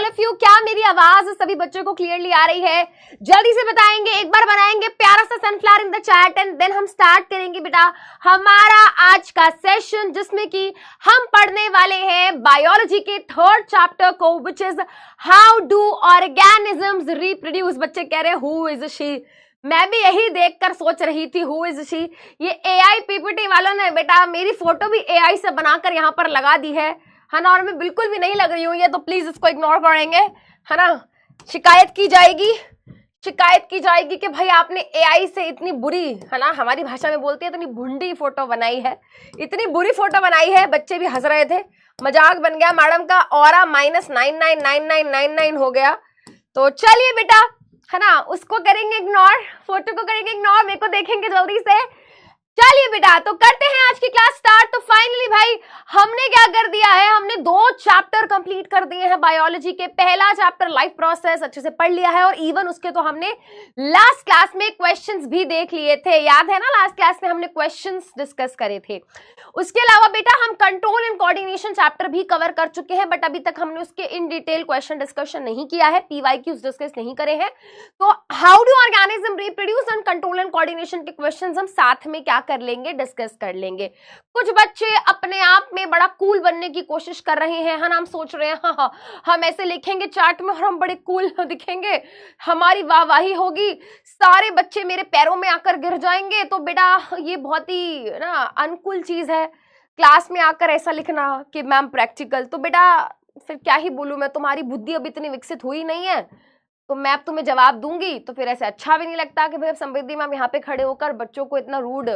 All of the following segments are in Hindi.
ऑल ऑफ यू, क्या मेरी आवाज सभी बच्चों को क्लियरली आ रही है? जल्दी से बताएंगे, एक बार बनाएंगे प्यारा सा sunflower in the chat and then हम स्टार्ट करेंगे बेटा हमारा आज का सेशन, जिसमें कि हम पढ़ने वाले हैं बायोलॉजी के थर्ड चैप्टर को, which is how do organisms reproduce. बच्चे कह रहे हैं हु इज शी, मैं भी यही देखकर सोच रही थी हु इज शी। ये एआई पीपीटी वालों ने बेटा मेरी फोटो भी एआई से बनाकर यहाँ पर लगा दी है ना, और मैं बिल्कुल भी नहीं लग रही हूँ ये, तो प्लीज इसको इग्नोर करेंगे, है ना। शिकायत की जाएगी कि भाई आपने एआई से इतनी बुरी, है ना, हमारी भाषा में बोलती है इतनी भुंडी फोटो बनाई है, इतनी बुरी फोटो बनाई है। बच्चे भी हंस रहे थे, मजाक बन गया, मैडम का ऑरा -999999 हो गया। तो चलिए बेटा, है ना, उसको करेंगे इग्नोर, फोटो को करेंगे इग्नोर, मेरे को देखेंगे जल्दी से। चलिए बेटा, तो करते हैं आज की क्लास स्टार्ट। तो फाइनली भाई हमने क्या कर दिया है, हमने 2 चैप्टर कंप्लीट कर दिए हैं बायोलॉजी के। पहला चैप्टर लाइफ प्रोसेस अच्छे से पढ़ लिया है, और इवन उसके तो हमने लास्ट क्लास में क्वेश्चंस भी देख लिए थे, याद है ना, लास्ट क्लास में हमने क्वेश्चंस डिस्कस करे थे। उसके अलावा बेटा हम कंट्रोल एंड कोऑर्डिनेशन चैप्टर भी कवर कर चुके हैं, बट अभी तक हमने उसके इन डिटेल क्वेश्चन डिस्कशन नहीं किया है, पीवाईक्यूज डिस्कस नहीं करे हैं। तो how do organism reproduce and control and coordination के क्वेश्चंस हम साथ में क्या कर लेंगे, डिस्कस कर लेंगे। कुछ बच्चे अपने आप में बड़ा कूल बनने की कोशिश कर रहे हैं, है ना, हम सोच रहे हैं हाँ हम ऐसे लिखेंगे चार्ट में और हम बड़े कूल दिखेंगे, हमारी वाहवाही होगी, सारे बच्चे मेरे पैरों में आकर गिर जाएंगे। तो बेटा ये बहुत ही ना अनकूल चीज है, क्लास में आकर ऐसा लिखना कि मैम प्रैक्टिकल। तो बेटा फिर क्या ही बोलूं मैं, तुम्हारी बुद्धि अभी इतनी विकसित हुई नहीं है, तो मैं अब तुम्हें जवाब दूंगी तो फिर ऐसे अच्छा भी नहीं लगता कि भाई समृद्धि मैम यहाँ पे खड़े होकर बच्चों को इतना रूड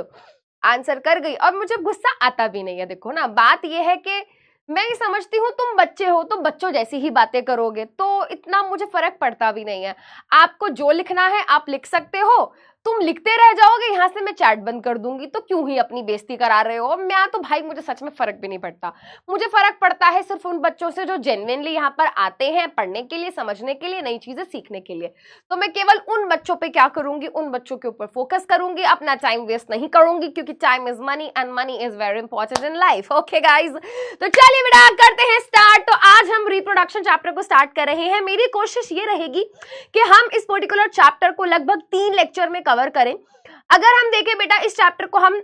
आंसर कर गई, और मुझे गुस्सा आता भी नहीं है। देखो ना, बात यह है कि मैं ये समझती हूँ तुम बच्चे हो तो बच्चों जैसी ही बातें करोगे, तो इतना मुझे फर्क पड़ता भी नहीं है। आपको जो लिखना है आप लिख सकते हो, तुम लिखते रह जाओगे, यहाँ से मैं चैट बंद कर दूंगी, तो क्यों ही अपनी बेइज्जती करा रहे हो। मैं तो भाई मुझे सच में फर्क भी नहीं पड़ता, मुझे फर्क पड़ता है सिर्फ उन बच्चों से जो जेन्युइनली यहाँ पर आते हैं पढ़ने के लिए, समझने के लिए, नई चीजें सीखने के लिए। तो मैं केवल उन बच्चों पे क्या करूंगी, उन बच्चों के ऊपर फोकस करूंगी, अपना टाइम वेस्ट नहीं करूंगी, क्योंकि time is money and money is very important in life. Okay guys, तो चलिए बेटा करते हैं स्टार्ट। तो आज हम रिप्रोडक्शन चैप्टर को स्टार्ट कर रहे हैं। मेरी कोशिश ये रहेगी कि हम इस पर्टिकुलर चैप्टर को लगभग 3 लेक्चर में कवर करें। अगर हम देखें बेटा, इस चैप्टर को हम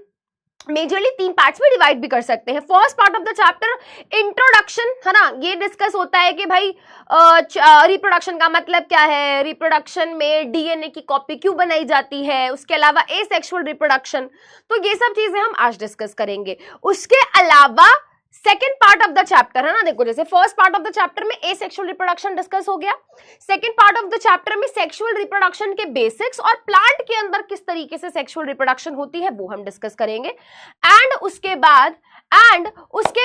मेजरली 3 पार्ट्स में डिवाइड भी कर सकते हैं। First part of the chapter introduction, है ना, ये डिस्कस होता है कि भाई रिप्रोडक्शन का मतलब क्या है, रिप्रोडक्शन में डीएनए की कॉपी क्यों बनाई जाती है, उसके अलावा एसेक्सुअल रिप्रोडक्शन, तो ये सब चीजें हम आज डिस्कस करेंगे। उसके अलावा second part of the chapter, है ना, देखो जैसे first part of the chapter में एसेक्सुअल रिप्रोडक्शन डिस्कस हो गया, second part of the chapter में सेक्सुअल रिप्रोडक्शन के बेसिक्स और प्लांट के अंदर किस तरीके से सेक्सुअल रिप्रोडक्शन होती है वो हम डिस्कस करेंगे। एंड उसके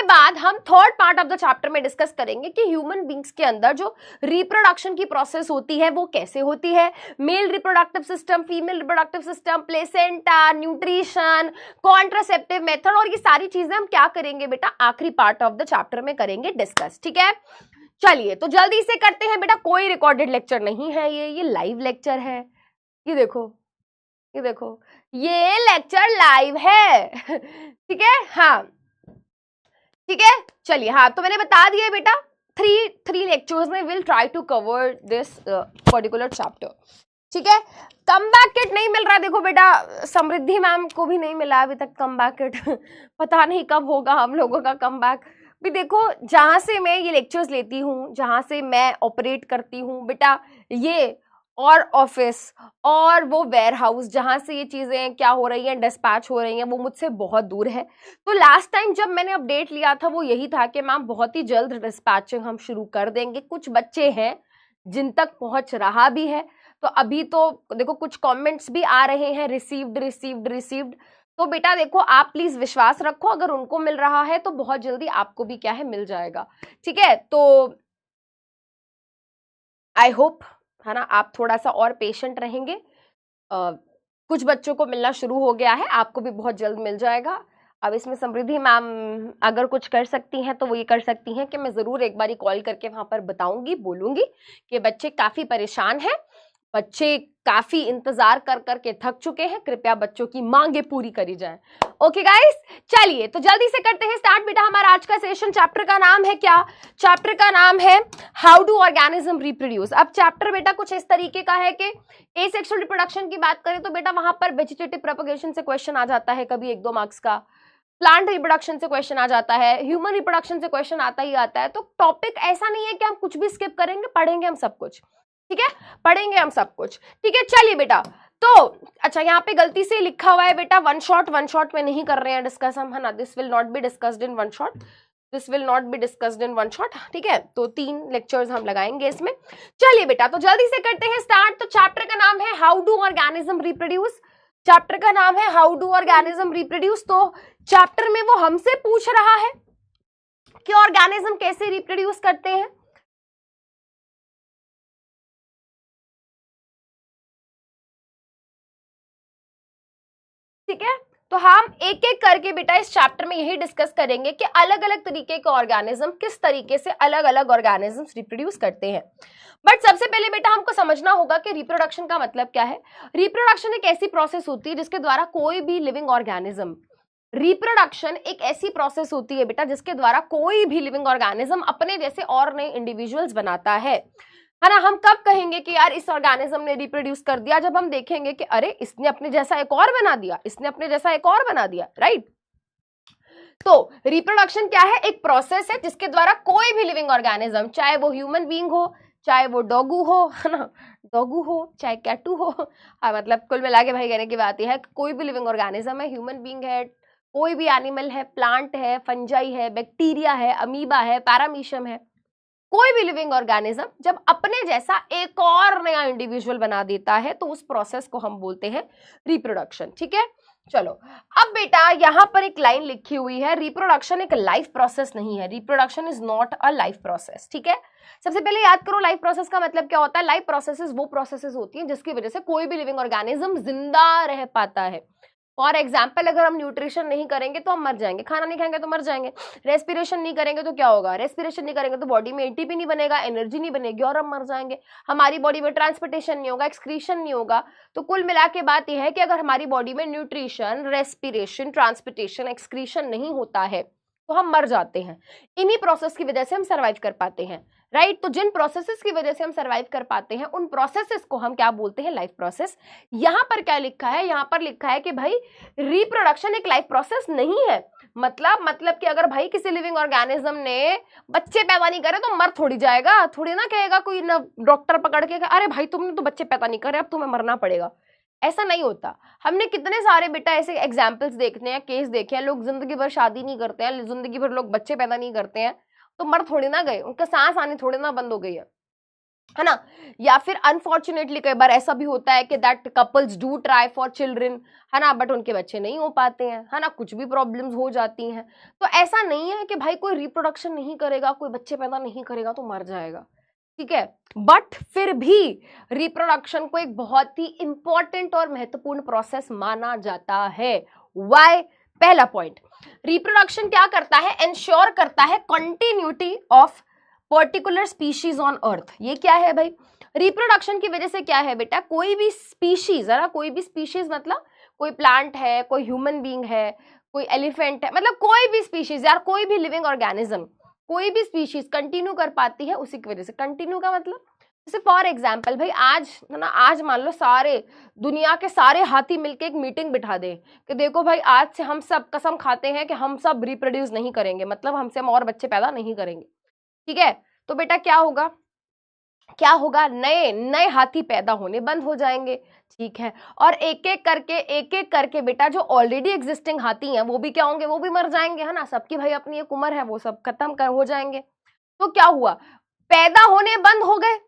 बाद हम third part of the chapter में डिस्कस करेंगे कि ह्यूमन बींग्स के अंदर जो रिप्रोडक्शन की प्रोसेस होती है वो कैसे होती है, male reproductive system, female reproductive system, placenta, nutrition, contraceptive method, और ये सारी चीजें हम क्या करेंगे बेटा आखिरी पार्ट ऑफ द चैप्टर में करेंगे डिस्कस। ठीक है, चलिए तो जल्दी से करते हैं बेटा। कोई रिकॉर्डेड लेक्चर नहीं है, ये लाइव लेक्चर है। ये देखो ये लेक्चर लाइव है। ठीक है, हाँ ठीक है, चलिए हाँ, तो मैंने बता दिया बेटा 3 लेक्चर्स में will try to cover this particular chapter. ठीक है, कम बैक किट नहीं मिल रहा, देखो बेटा समृद्धि मैम को भी नहीं मिला अभी तक कम बैक किट, पता नहीं कब होगा हम लोगों का कम बैक भी। देखो जहां से मैं ये लेक्चर्स लेती हूँ, जहां से मैं ऑपरेट करती हूँ बेटा, ये और ऑफिस और वो वेयर हाउस जहां से ये चीजें क्या हो रही हैं, डिस्पैच हो रही हैं, वो मुझसे बहुत दूर है। तो लास्ट टाइम जब मैंने अपडेट लिया था वो यही था कि मैम बहुत ही जल्द डिस्पैचिंग हम शुरू कर देंगे। कुछ बच्चे हैं जिन तक पहुंच रहा भी है, तो अभी तो देखो कुछ कमेंट्स भी आ रहे हैं रिसीव्ड। तो बेटा देखो आप प्लीज विश्वास रखो, अगर उनको मिल रहा है तो बहुत जल्दी आपको भी क्या है मिल जाएगा। ठीक है, तो आई होप, है ना, आप थोड़ा सा और पेशेंट रहेंगे। कुछ बच्चों को मिलना शुरू हो गया है, आपको भी बहुत जल्द मिल जाएगा। अब इसमें समृद्धि मैम अगर कुछ कर सकती हैं तो वो ये कर सकती हैं कि मैं जरूर एक बारी कॉल करके वहां पर बताऊंगी, बोलूंगी कि बच्चे काफी परेशान हैं, बच्चे काफी इंतजार कर करके थक चुके हैं, कृपया बच्चों की मांगे पूरी करी जाए। ओके गाइस, चलिए तो जल्दी से करते हैं स्टार्ट बेटा हमारा आज का सेशन। चैप्टर का नाम है क्या? चैप्टर का नाम है हाउ डू ऑर्गेनिज्म रिप्रोड्यूस। अब चैप्टर बेटा कुछ इस तरीके का है कि एसेक्सुअल रिप्रोडक्शन की बात करें तो बेटा वहां पर वेजिटेटिव प्रोपगेशन से क्वेश्चन आ जाता है, कभी 1-2 मार्क्स का। प्लांट रिप्रोडक्शन से क्वेश्चन आ जाता है, ह्यूमन रिप्रोडक्शन से क्वेश्चन आता ही आता है। तो टॉपिक ऐसा नहीं है कि हम कुछ भी स्किप करेंगे, पढ़ेंगे हम सब कुछ, ठीक है, पढ़ेंगे हम सब कुछ, ठीक है। चलिए बेटा, तो अच्छा यहाँ पे गलती से लिखा हुआ है बेटा वन शॉट में नहीं कर रहे हैं डिस्कस हम, है ना। This will not be discussed in one shot, this will not be discussed in one shot, ठीक है। तो 3 लेक्चर्स हम लगाएंगे इसमें। चलिए बेटा, तो जल्दी से करते हैं स्टार्ट। तो चैप्टर का नाम है how do organism reproduce. Chapter का नाम है हाउ डू ऑर्गेनिज्म रिप्रोड्यूस। तो चैप्टर में वो हमसे पूछ रहा है कि ऑर्गेनिज्म कैसे रिप्रोड्यूस करते हैं। ठीक है, तो हम एक एक करके बेटा इस चैप्टर में यही डिस्कस करेंगे कि अलग अलग तरीके के ऑर्गेनिज्म किस तरीके से अलग अलग ऑर्गेनिज्म्स रिप्रोड्यूस करते हैं। बट सबसे पहले बेटा हमको समझना होगा कि रिप्रोडक्शन का मतलब क्या है। रिप्रोडक्शन एक ऐसी प्रोसेस होती है जिसके द्वारा कोई भी लिविंग ऑर्गेनिज्म, रिप्रोडक्शन एक ऐसी प्रोसेस होती है बेटा जिसके द्वारा कोई भी लिविंग ऑर्गेनिज्म अपने जैसे और नए इंडिविजुअल्स बनाता है ना। हम कब कहेंगे कि यार इस ऑर्गेनिज्म ने रिप्रोड्यूस कर दिया? जब हम देखेंगे कि अरे इसने अपने जैसा एक और बना दिया, इसने अपने जैसा एक और बना दिया, राइट। तो रिप्रोडक्शन क्या है? एक प्रोसेस है जिसके द्वारा कोई भी लिविंग ऑर्गेनिज्म, चाहे वो ह्यूमन बीइंग हो, चाहे वो डॉगू हो, है ना, डॉगू हो, चाहे कैटू हो, मतलब कुल मिला के भाई कहने की बात यह है कोई भी लिविंग ऑर्गेनिज्म है, ह्यूमन बीइंग है, कोई भी एनिमल है, प्लांट है, फंजाई है, बैक्टीरिया है, अमीबा है, पैरामीशियम है, कोई भी लिविंग ऑर्गेनिज्म जब अपने जैसा एक और नया इंडिविजुअल बना देता है तो उस प्रोसेस को हम बोलते हैं रिप्रोडक्शन, ठीक है। चलो अब बेटा यहां पर एक लाइन लिखी हुई है, रिप्रोडक्शन एक लाइफ प्रोसेस नहीं है, reproduction is not a life process, ठीक है। सबसे पहले याद करो लाइफ प्रोसेस का मतलब क्या होता है। लाइफ प्रोसेसेस वो प्रोसेसेस होती हैं जिसकी वजह से कोई भी लिविंग ऑर्गेनिज्म जिंदा रह पाता है। फॉर एग्जाम्पल, अगर हम न्यूट्रिशन नहीं करेंगे तो हम मर जाएंगे, खाना नहीं खाएंगे तो मर जाएंगे, रेस्पिरेशन नहीं करेंगे तो क्या होगा, रेस्पिरेशन नहीं करेंगे तो बॉडी में एटीपी नहीं बनेगा, एनर्जी नहीं बनेगी और हम मर जाएंगे। हमारी बॉडी में ट्रांसपोर्टेशन नहीं होगा, एक्सक्रीशन नहीं होगा। तो कुल मिला के बात यह है कि अगर हमारी बॉडी में न्यूट्रिशन, रेस्पिरेशन, ट्रांसपोर्टेशन, एक्सक्रीशन नहीं होता है तो हम मर जाते हैं। इन्हीं प्रोसेस की वजह से हम सर्वाइव कर पाते हैं, राइट। तो जिन प्रोसेसेस की वजह से हम सर्वाइव कर पाते हैं उन प्रोसेसेस को हम क्या बोलते हैं? Life process. यहां पर क्या लिखा है? यहां पर लिखा है कि भाई रिप्रोडक्शन एक लाइफ प्रोसेस नहीं है। मतलब कि अगर भाई किसी लिविंग ऑर्गेनिज्म ने बच्चे पैदा नहीं करे तो मर थोड़ी जाएगा, थोड़ी ना कहेगा कोई ना डॉक्टर पकड़ के अरे भाई तुमने तो बच्चे पैदा नहीं करे, अब तुम्हें मरना पड़ेगा। ऐसा नहीं होता। हमने कितने सारे बेटा ऐसे एग्जाम्पल्स देखते हैं, केस देखे हैं, लोग जिंदगी भर शादी नहीं करते हैं, जिंदगी भर लोग बच्चे पैदा नहीं करते हैं, तो मर थोड़ी ना गए, उनका सांस आनी थोड़ी ना बंद हो गई है ना। या फिर अनफॉर्चुनेटली कई बार ऐसा भी होता है कि that couples do try for children, है ना, बट उनके बच्चे नहीं हो पाते हैं, है ना, कुछ भी प्रॉब्लम्स हो जाती हैं। तो ऐसा नहीं है कि भाई कोई रिप्रोडक्शन नहीं करेगा, कोई बच्चे पैदा नहीं करेगा तो मर जाएगा, ठीक है। बट फिर भी रिप्रोडक्शन को एक बहुत ही इंपॉर्टेंट और महत्वपूर्ण प्रोसेस माना जाता है। वाई? पहला पॉइंट, रिप्रोडक्शन क्या करता है? इंश्योर करता है continuity of particular species on earth. ये क्या है भाई? रिप्रोडक्शन की वजह से क्या है बेटा, कोई भी स्पीशीज, है ना, कोई भी स्पीशीज मतलब कोई प्लांट है, कोई ह्यूमन बीइंग है, कोई एलिफेंट है, मतलब कोई भी स्पीशीज यार, कोई भी लिविंग ऑर्गेनिज्म, कोई भी स्पीशीज कंटिन्यू कर पाती है उसी की वजह से। कंटिन्यू का मतलब जैसे फॉर एग्जाम्पल भाई आज, है ना, आज मान लो सारे दुनिया के सारे हाथी मिलके एक मीटिंग बिठा दे कि देखो भाई आज से हम सब कसम खाते हैं कि हम सब रिप्रोड्यूस नहीं करेंगे, मतलब हमसे हम और बच्चे पैदा नहीं करेंगे, ठीक है। तो बेटा क्या होगा? क्या होगा? नए नए हाथी पैदा होने बंद हो जाएंगे, ठीक है। और एक एक करके बेटा जो ऑलरेडी एग्जिस्टिंग हाथी हैं वो भी क्या होंगे? वो भी मर जाएंगे, है ना। सबकी भाई अपनी एक उम्र है, वो सब खत्म कर हो जाएंगे। तो क्या हुआ? पैदा होने बंद हो गए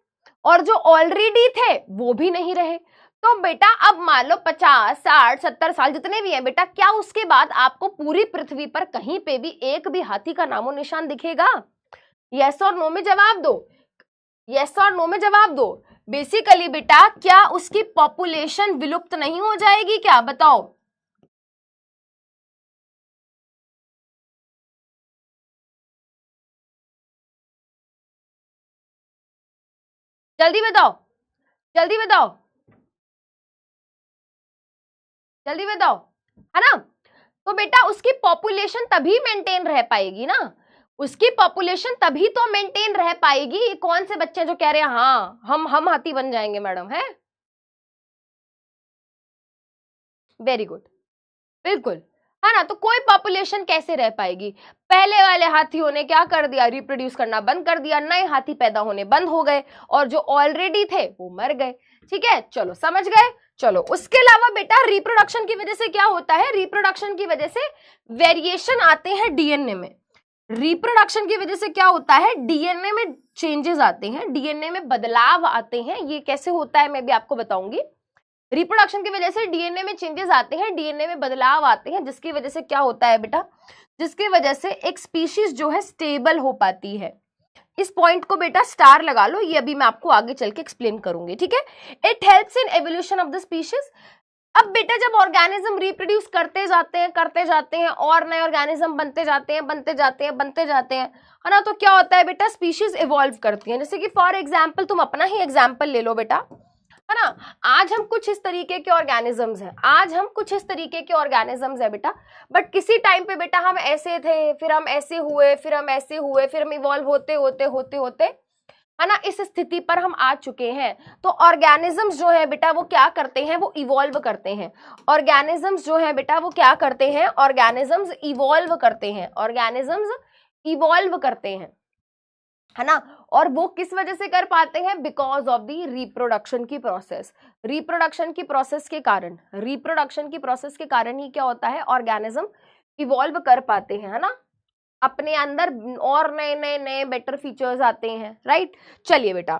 और जो ऑलरेडी थे वो भी नहीं रहे। तो बेटा अब मान लो 50, 60, 70 साल जितने भी हैं बेटा, क्या उसके बाद आपको पूरी पृथ्वी पर कहीं पे भी एक भी हाथी का नामो निशान दिखेगा? यस और नो में जवाब दो, यस और नो में जवाब दो। बेसिकली बेटा क्या उसकी पॉपुलेशन विलुप्त नहीं हो जाएगी क्या? बताओ जल्दी बताओ, जल्दी बताओ। जल्दी बताओ, है ना। तो बेटा उसकी पॉपुलेशन तभी मेंटेन रह पाएगी ना, उसकी पॉपुलेशन तभी तो मेंटेन रह पाएगी। कौन से बच्चे जो कह रहे हैं हाँ हम हाथी बन जाएंगे मैडम, है वेरी गुड, बिल्कुल, है ना। तो कोई पॉपुलेशन कैसे रह पाएगी, पहले वाले हाथियों ने क्या कर दिया, रिप्रोड्यूस करना बंद कर दिया, नए हाथी पैदा होने बंद हो गए, और जो ऑलरेडी थे वो मर गए। ठीक है, चलो समझ गए। चलो उसके अलावा बेटा रिप्रोडक्शन की वजह से क्या होता है, रिप्रोडक्शन की वजह से वेरिएशन आते हैं डीएनए में। रिप्रोडक्शन की वजह से क्या होता है, डीएनए में चेंजेस आते हैं, डीएनए में बदलाव आते हैं। ये कैसे होता है मैं भी आपको बताऊंगी। रिप्रोडक्शन की वजह से डीएनए में चेंजेस आते हैं, डीएनए में बदलाव आते हैं, जिसकी वजह से क्या होता है बेटा, जिसकी वजह से एक स्पीशीज जो है स्टेबल हो पाती है। इस पॉइंट को बेटा स्टार लगा लो, ये अभी मैं आपको आगे चल के एक्सप्लेन करूंगी। ठीक है, it helps in evolution of the species. अब बेटा जब ऑर्गेनिज्म रिप्रोड्यूस करते जाते हैं और नए ऑर्गेनिज्म बनते जाते हैं, है ना, तो क्या होता है बेटा, स्पीशीज इवॉल्व करती हैं। जैसे कि फॉर एग्जांपल तुम अपना ही एग्जांपल ले लो बेटा, है ना। आज हम कुछ इस तरीके के ऑर्गेनिजम्स हैं, बेटा, बट किसी टाइम पे बेटा हम ऐसे थे, फिर हम ऐसे हुए, फिर हम इवॉल्व होते, है ना, इस स्थिति पर हम आ चुके हैं। तो ऑर्गेनिजम्स जो है बेटा वो क्या करते हैं, वो इवॉल्व करते हैं। ऑर्गेनिजम्स जो है बेटा वो क्या करते हैं, ऑर्गेनिजम्स इवॉल्व करते हैं, है ना। और वो किस वजह से कर पाते हैं, बिकॉज ऑफ द रिप्रोडक्शन की प्रोसेस। रिप्रोडक्शन की प्रोसेस के कारण ही क्या होता है, ऑर्गेनिज्म इवॉल्व कर पाते हैं, है ना, अपने अंदर और नए बेटर फीचर्स आते हैं, राइट। चलिए बेटा,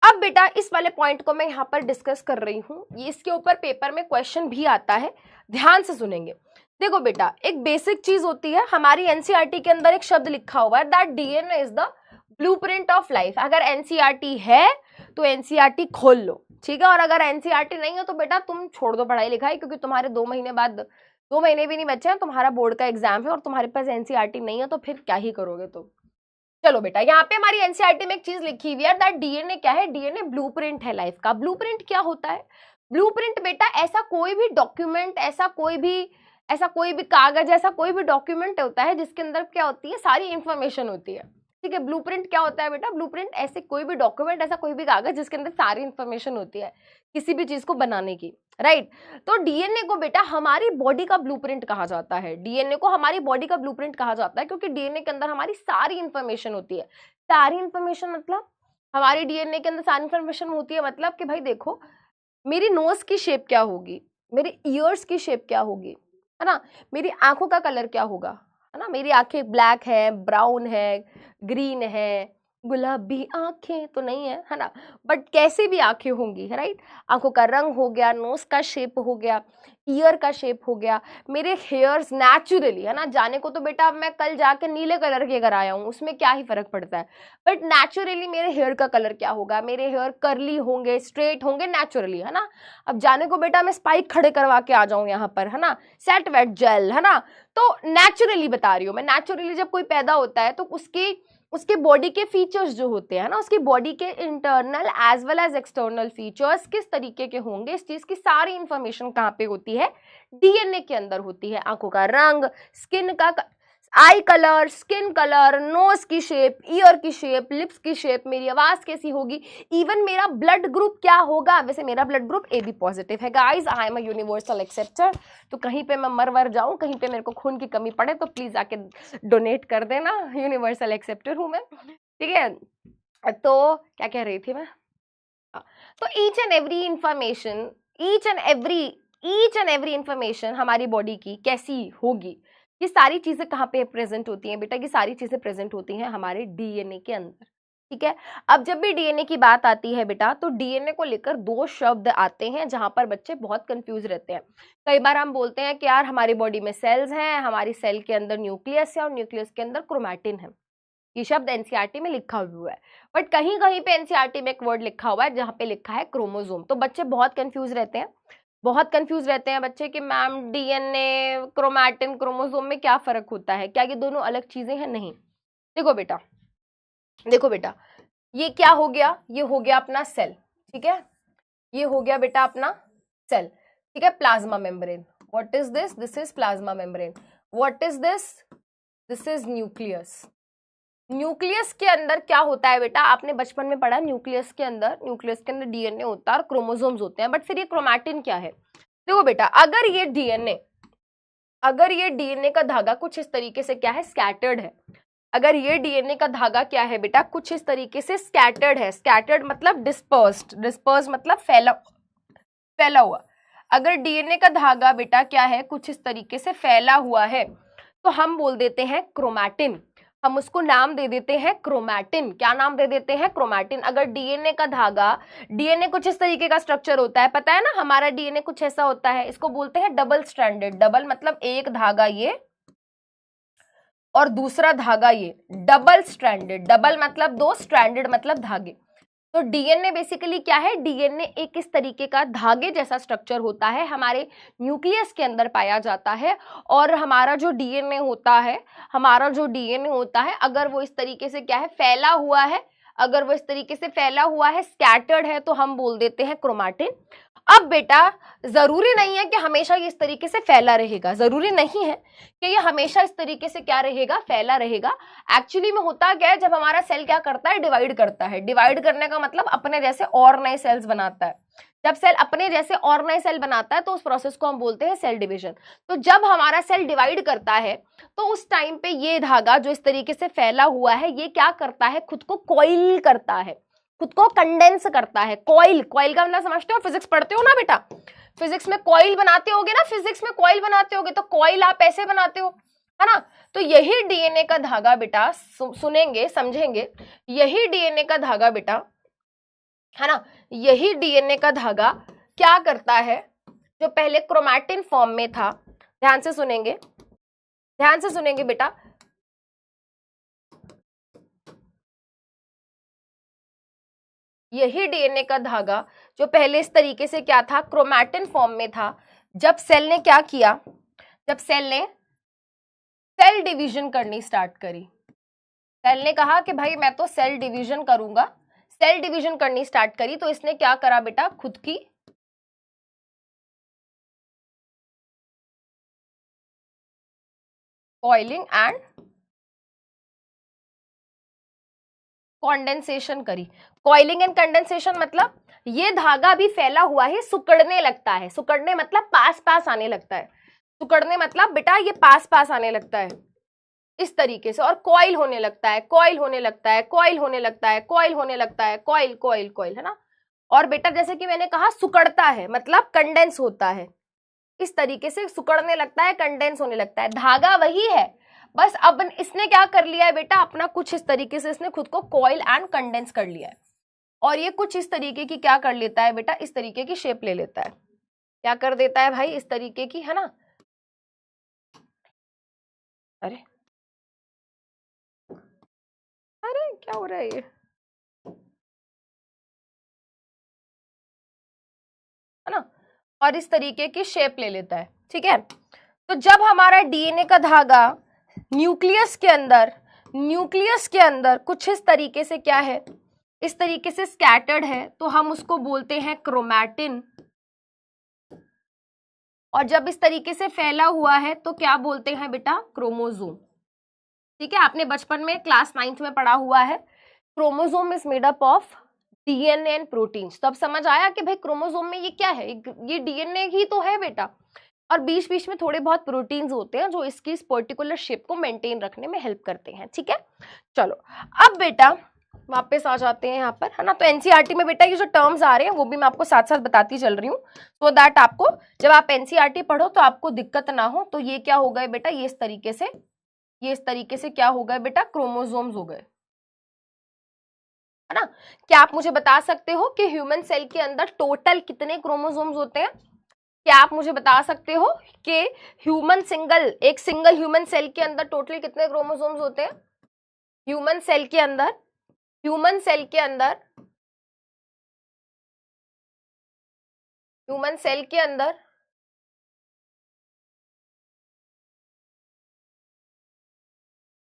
अब बेटा इस वाले पॉइंट को मैं यहाँ पर डिस्कस कर रही हूँ, ये इसके ऊपर पेपर में क्वेश्चन भी आता है, ध्यान से सुनेंगे। देखो बेटा, एक बेसिक चीज होती है, हमारी एनसीईआरटी के अंदर एक शब्द लिखा हुआ है that DNA is the blueprint of life. अगर एनसीईआरटी है तो एनसीईआरटी खोल लो, ठीक है, और अगर एनसीईआरटी नहीं है तो बेटा तुम छोड़ दो पढ़ाई लिखाई, क्योंकि तुम्हारे 2 महीने बाद, 2 महीने भी नहीं बचे हैं, तुम्हारा बोर्ड का एग्जाम है और तुम्हारे पास एनसीईआरटी नहीं है, तो फिर क्या ही करोगे तुम। चलो बेटा, यहाँ पे हमारी एनसीईआरटी में एक चीज लिखी हुई है दैट डीएनए क्या है, डीएनए ब्लूप्रिंट है लाइफ का। ब्लूप्रिंट क्या होता है, ब्लूप्रिंट बेटा ऐसा कोई भी डॉक्यूमेंट, ऐसा कोई भी कागज, ऐसा कोई भी डॉक्यूमेंट होता है जिसके अंदर क्या होती है, सारी इंफॉर्मेशन होती है। ठीक है, ब्लूप्रिंट क्या होता है बेटा, ब्लूप्रिंट ऐसे कोई भी डॉक्यूमेंट, ऐसा कोई भी कागज जिसके अंदर सारी इंफॉर्मेशन होती है किसी भी चीज को बनाने की, राइट। तो डीएनए को बेटा हमारी बॉडी का ब्लूप्रिंट कहा जाता है, डीएनए को हमारी बॉडी का ब्लूप्रिंट कहा जाता है, क्योंकि डीएनए के अंदर हमारी सारी इंफॉर्मेशन होती है। सारी इंफॉर्मेशन मतलब हमारी डीएनए के अंदर सारी इंफॉर्मेशन होती है, मतलब कि भाई देखो, मेरी नोज की शेप क्या होगी, मेरे ईयर्स की शेप क्या होगी, है ना, मेरी आंखों का कलर क्या होगा, है ना, मेरी आंखें ब्लैक है, ब्राउन है, ग्रीन है, गुलाबी आंखें तो नहीं है, है ना, बट कैसी भी आंखें होंगी, राइट। आंखों का रंग हो गया, नोज का शेप हो गया, ईयर का शेप हो गया, मेरे हेयर्स नेचुरली, है ना, जाने को तो बेटा अब मैं कल जाके नीले कलर के अगर आया हूँ उसमें क्या ही फर्क पड़ता है, बट नेचुरली मेरे हेयर का कलर क्या होगा, मेरे हेयर कर्ली होंगे, स्ट्रेट होंगे नेचुरली, है ना। अब जाने को बेटा मैं स्पाइक खड़े करवा के आ जाऊं यहाँ पर, है ना, सेट वेट जेल, है ना, तो नेचुरली बता रही हूँ मैं, नेचुरली जब कोई पैदा होता है तो उसके बॉडी के फीचर्स जो होते हैं ना, उसकी बॉडी के internal as well as external features किस तरीके के होंगे, इस चीज की सारी इंफॉर्मेशन कहाँ पे होती है, डीएनए के अंदर होती है। आंखों का रंग, स्किन का eye colour, skin colour, nose की शेप, ईयर की शेप, लिप्स की शेप, मेरी आवाज कैसी होगी, इवन मेरा ब्लड ग्रुप क्या होगा। वैसे मेरा ब्लड ग्रुप AB पॉजिटिव है guys, I am a universal acceptor. तो कहीं पे मैं मर जाऊं, कहीं पे मेरे को खून की कमी पड़े तो प्लीज आके डोनेट कर देना, यूनिवर्सल एक्सेप्टर हूं मैं, ठीक है। तो क्या कह रही थी मैं, तो ईच एंड एवरी इंफॉर्मेशन हमारी बॉडी की कैसी होगी, ये सारी चीजें कहाँ पे प्रेजेंट होती हैं बेटा, ये सारी चीजें प्रेजेंट होती हैं हमारे डीएनए के अंदर, ठीक है। अब जब भी डीएनए की बात आती है बेटा, तो डीएनए को लेकर 2 शब्द आते हैं जहां पर बच्चे बहुत कंफ्यूज रहते हैं। कई बार हम बोलते हैं कि यार हमारी बॉडी में सेल्स हैं, हमारी सेल के अंदर न्यूक्लियस है और न्यूक्लियस के अंदर क्रोमैटिन है। ये शब्द एनसीईआरटी में लिखा हुआ है, बट कहीं कहीं पे एनसीईआरटी में एक वर्ड लिखा हुआ है जहाँ पे लिखा है क्रोमोसोम। तो बच्चे बहुत कंफ्यूज रहते हैं बच्चे कि मैम डीएनए, क्रोमैटिन, क्रोमोसोम में क्या फर्क होता है, क्या ये दोनों अलग चीजें हैं? नहीं, देखो बेटा ये क्या हो गया, ये हो गया अपना सेल, ठीक है, ये हो गया बेटा अपना सेल, ठीक है, plasma membrane, what is this? This is plasma membrane. What is this? This is nucleus. Nucleus के अंदर क्या होता है बेटा? आपने बचपन में पढ़ा, न्यूक्लियस के अंदर डीएनए होता है और क्रोमोसोम्स होते हैं. बट फिर ये क्रोमैटिन क्या है? देखो बेटा, अगर ये डीएनए का धागा कुछ इस तरीके से क्या है, स्कैटर्ड है. अगर ये डीएनए का धागा क्या है बेटा, कुछ इस तरीके से स्कैटर्ड है. स्कैटर्ड मतलब डिस्पर्स्ड, डिस्पर्स मतलब फैला हुआ. अगर डीएनए का धागा बेटा क्या है, कुछ इस तरीके से फैला हुआ है, तो हम बोल देते हैं क्रोमैटिन. हम उसको नाम दे देते हैं क्रोमैटिन. क्या नाम दे देते हैं? क्रोमैटिन. अगर डीएनए का धागा, डीएनए कुछ इस तरीके का स्ट्रक्चर होता है, पता है ना, हमारा डीएनए कुछ ऐसा होता है. इसको बोलते हैं डबल स्ट्रैंडेड. डबल मतलब एक धागा ये और दूसरा धागा ये. Double stranded. डबल मतलब दो, स्ट्रैंडेड मतलब धागे. तो डीएनए बेसिकली क्या है? डीएनए एक इस तरीके का धागे जैसा स्ट्रक्चर होता है, हमारे न्यूक्लियस के अंदर पाया जाता है. और हमारा जो डीएनए होता है, अगर वो इस तरीके से क्या है, फैला हुआ है, अगर वो इस तरीके से फैला हुआ है, स्कैटर्ड है, तो हम बोल देते हैं क्रोमैटिन. अब बेटा, जरूरी नहीं है कि हमेशा ये इस तरीके से फैला रहेगा. जरूरी नहीं है कि ये हमेशा इस तरीके से क्या रहेगा, फैला रहेगा. एक्चुअली में होता क्या है, जब हमारा सेल क्या करता है, डिवाइड करता है. डिवाइड करने का मतलब अपने जैसे और नए सेल्स बनाता है. जब सेल अपने जैसे और नए सेल बनाता है तो उस प्रोसेस को हम बोलते हैं सेल डिवीजन. तो जब हमारा सेल डिवाइड करता है तो उस टाइम पे ये धागा जो इस तरीके से फैला हुआ है, ये क्या करता है, खुद को कॉइल करता है, खुद को कंडेंस करता है. कॉइल, कॉइल का मतलब समझते हो, फिजिक्स पढ़ते हो ना बेटा, फिजिक्स में कॉइल बनाते होगे ना, फिजिक्स में कॉइल बनाते होगे, तो कॉइल आप ऐसे बनाते हो, है ना. तो यही डीएनए का धागा बेटा, सुनेंगे समझेंगे, यही डीएनए का धागा बेटा, है ना, यही डीएनए का धागा क्या करता है, जो पहले क्रोमैटिन फॉर्म में था. ध्यान से सुनेंगे, ध्यान से सुनेंगे बेटा. यही डीएनए का धागा जो पहले इस तरीके से क्या था, क्रोमैटिन फॉर्म में था. जब सेल ने क्या किया, जब सेल ने सेल डिवीजन करनी स्टार्ट करी, सेल ने कहा कि भाई मैं तो सेल डिवीजन करूंगा, सेल डिवीजन करनी स्टार्ट करी, तो इसने क्या करा बेटा, खुद की कॉइलिंग एंड कंडेंसेशन करी. कॉइलिंग एंड कंडेंसेशन मतलब ये धागा भी फैला हुआ है, सिकुड़ने लगता है. सिकुड़ने मतलब पास पास आने लगता है. सिकुड़ने मतलब बेटा ये पास पास आने लगता है इस तरीके से, और कॉइल होने लगता है, कॉइल होने लगता है, कॉइल होने लगता है, कॉइल होने लगता है, कॉइल कॉइल कॉइल, है ना. और बेटा जैसे कि मैंने कहा, सिकुड़ता है मतलब कंडेंस होता है. इस तरीके से सिकुड़ने लगता है, कंडेंस होने लगता है. धागा वही है, बस अब इसने क्या कर लिया है बेटा, अपना कुछ इस तरीके से इसने खुद को कॉइल एंड कंडेंस कर लिया है. और ये कुछ इस तरीके की क्या कर लेता है बेटा, इस तरीके की शेप ले लेता है. क्या कर देता है भाई, इस तरीके की, है ना. अरे अरे क्या हो रहा है ये, है ना. और इस तरीके की शेप ले लेता है. ठीक है. तो जब हमारा डीएनए का धागा न्यूक्लियस के अंदर कुछ इस तरीके से क्या है, इस तरीके से स्कैटर्ड है, तो हम उसको बोलते हैं क्रोमैटिन. और जब इस तरीके से फैला हुआ है तो क्या बोलते हैं बेटा, क्रोमोसोम. ठीक है, आपने बचपन में क्लास 9th में पढ़ा हुआ है. Chromosome is made up of DNA and proteins. तो अब समझ आया कि भाई क्रोमोसोम में ये क्या है, ये डीएनए ही तो है बेटा, और बीच बीच में थोड़े बहुत प्रोटीन्स होते हैं जो इसकी इस पर्टिकुलर शेप को मेंटेन रखने में हेल्प करते हैं. ठीक है, चलो अब बेटा वापस आ जाते हैं यहाँ पर, है ना. तो एनसीईआरटी में बेटा ये जो टर्म्स आ रहे हैं वो भी मैं आपको साथ साथ बताती चल रही हूँ, सो दैट आपको जब आप एनसीईआरटी पढ़ो तो आपको दिक्कत ना हो. तो ये क्या हो गए बेटा, ये इस तरीके से क्या हो गए बेटा, क्रोमोसोम्स हो गए, है ना. क्या आप मुझे बता सकते हो कि ह्यूमन सेल के अंदर टोटल कितने क्रोमोसोम्स होते हैं? क्या आप मुझे बता सकते हो कि एक सिंगल ह्यूमन सेल के अंदर टोटल कितने क्रोमोसोम्स होते हैं? ह्यूमन सेल के अंदर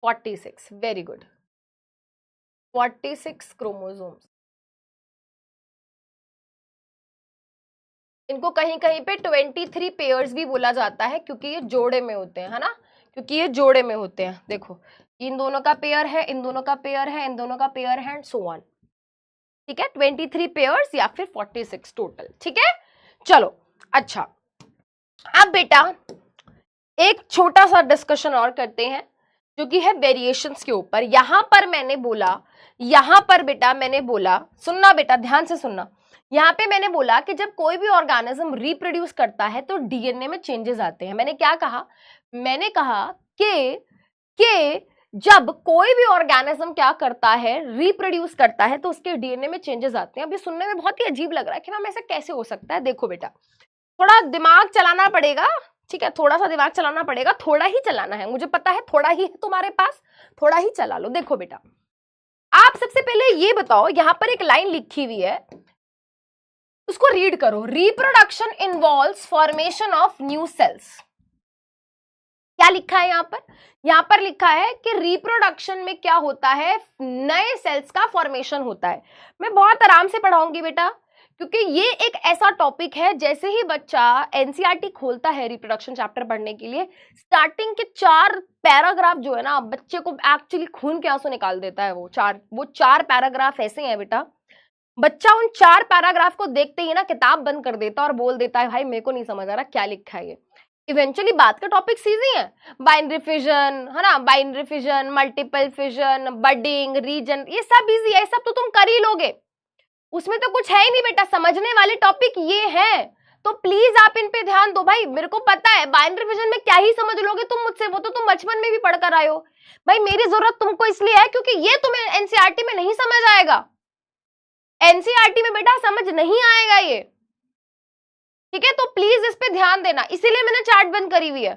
46. Very good, 46 chromosomes. इनको कहीं कहीं पे 23 पेयर्स भी बोला जाता है, क्योंकि ये जोड़े में होते हैं, है ना, क्योंकि ये जोड़े में होते हैं। देखो इन दोनों का पेयर है, इन दोनों का पेयर है, इन दोनों का पेयर है, एंड सो ऑन। ठीक है, 23 पेयर्स या फिर 46 टोटल। ठीक है, चलो अच्छा, अब बेटा एक छोटा सा डिस्कशन और करते हैं, जो कि है वेरिएशंस के ऊपर। यहां पर मैंने बोला, यहां पर बेटा मैंने बोला, सुनना बेटा ध्यान से सुनना, यहां पे मैंने बोला कि जब कोई भी ऑर्गेनिज्म रिप्रोड्यूस करता है तो डीएनए में चेंजेस आते हैं। मैंने क्या कहा, मैंने कहा कि जब कोई भी ऑर्गेनिज्म क्या करता है, रिप्रोड्यूस करता है, तो उसके डीएनए में चेंजेस आते हैं। अभी सुनने में बहुत ही अजीब लग रहा है कि मैम ऐसा कैसे हो सकता है। देखो बेटा, थोड़ा दिमाग चलाना पड़ेगा, ठीक है, थोड़ा सा दिमाग चलाना पड़ेगा, थोड़ा ही चलाना है, मुझे पता है थोड़ा ही है तुम्हारे पास, थोड़ा ही चला लो। देखो बेटा, आप सबसे पहले ये बताओ, यहां पर एक लाइन लिखी हुई है, उसको रीड करो। Reproduction involves formation of new sales. क्या लिखा है यहां पर? यहां पर लिखा है कि रिप्रोडक्शन में क्या होता है, नए सेल्स का फॉर्मेशन होता है। मैं बहुत आराम से पढ़ाऊंगी बेटा, क्योंकि ये एक ऐसा टॉपिक है, जैसे ही बच्चा एनसीईआरटी खोलता है रिप्रोडक्शन चैप्टर पढ़ने के लिए, स्टार्टिंग के 4 पैराग्राफ जो है ना, बच्चे को एक्चुअली खून के आंसू निकाल देता है। वो चार पैराग्राफ ऐसे हैं बेटा, बच्चा उन 4 पैराग्राफ को देखते ही ना किताब बंद कर देता और बोल देता है भाई मेरे को नहीं समझ आ रहा क्या लिखा है ये। इवेंचुअली बात का टॉपिक इजी है, बाइनरी फिजन, है ना, binary fission, multiple fission, budding, region, ये सब इजी है, ये सब तो तुम कर ही लोगे, उसमें तो कुछ है ही नहीं बेटा, समझने वाले टॉपिक ये है। तो प्लीज आप इन पे ध्यान दो भाई, मेरे को पता है बाइनरी फिजन में क्या ही समझ लोगे तुम मुझसे, वो तो तुम बचपन में भी पढ़कर आए हो। भाई मेरी जरूरत तुमको इसलिए है क्योंकि ये तुम्हें एनसीईआरटी में नहीं समझ आएगा, एनसीईआरटी में बेटा समझ नहीं आएगा ये। ठीक है, तो प्लीज इस पे ध्यान देना, इसीलिए मैंने चैट बंद करी हुई है।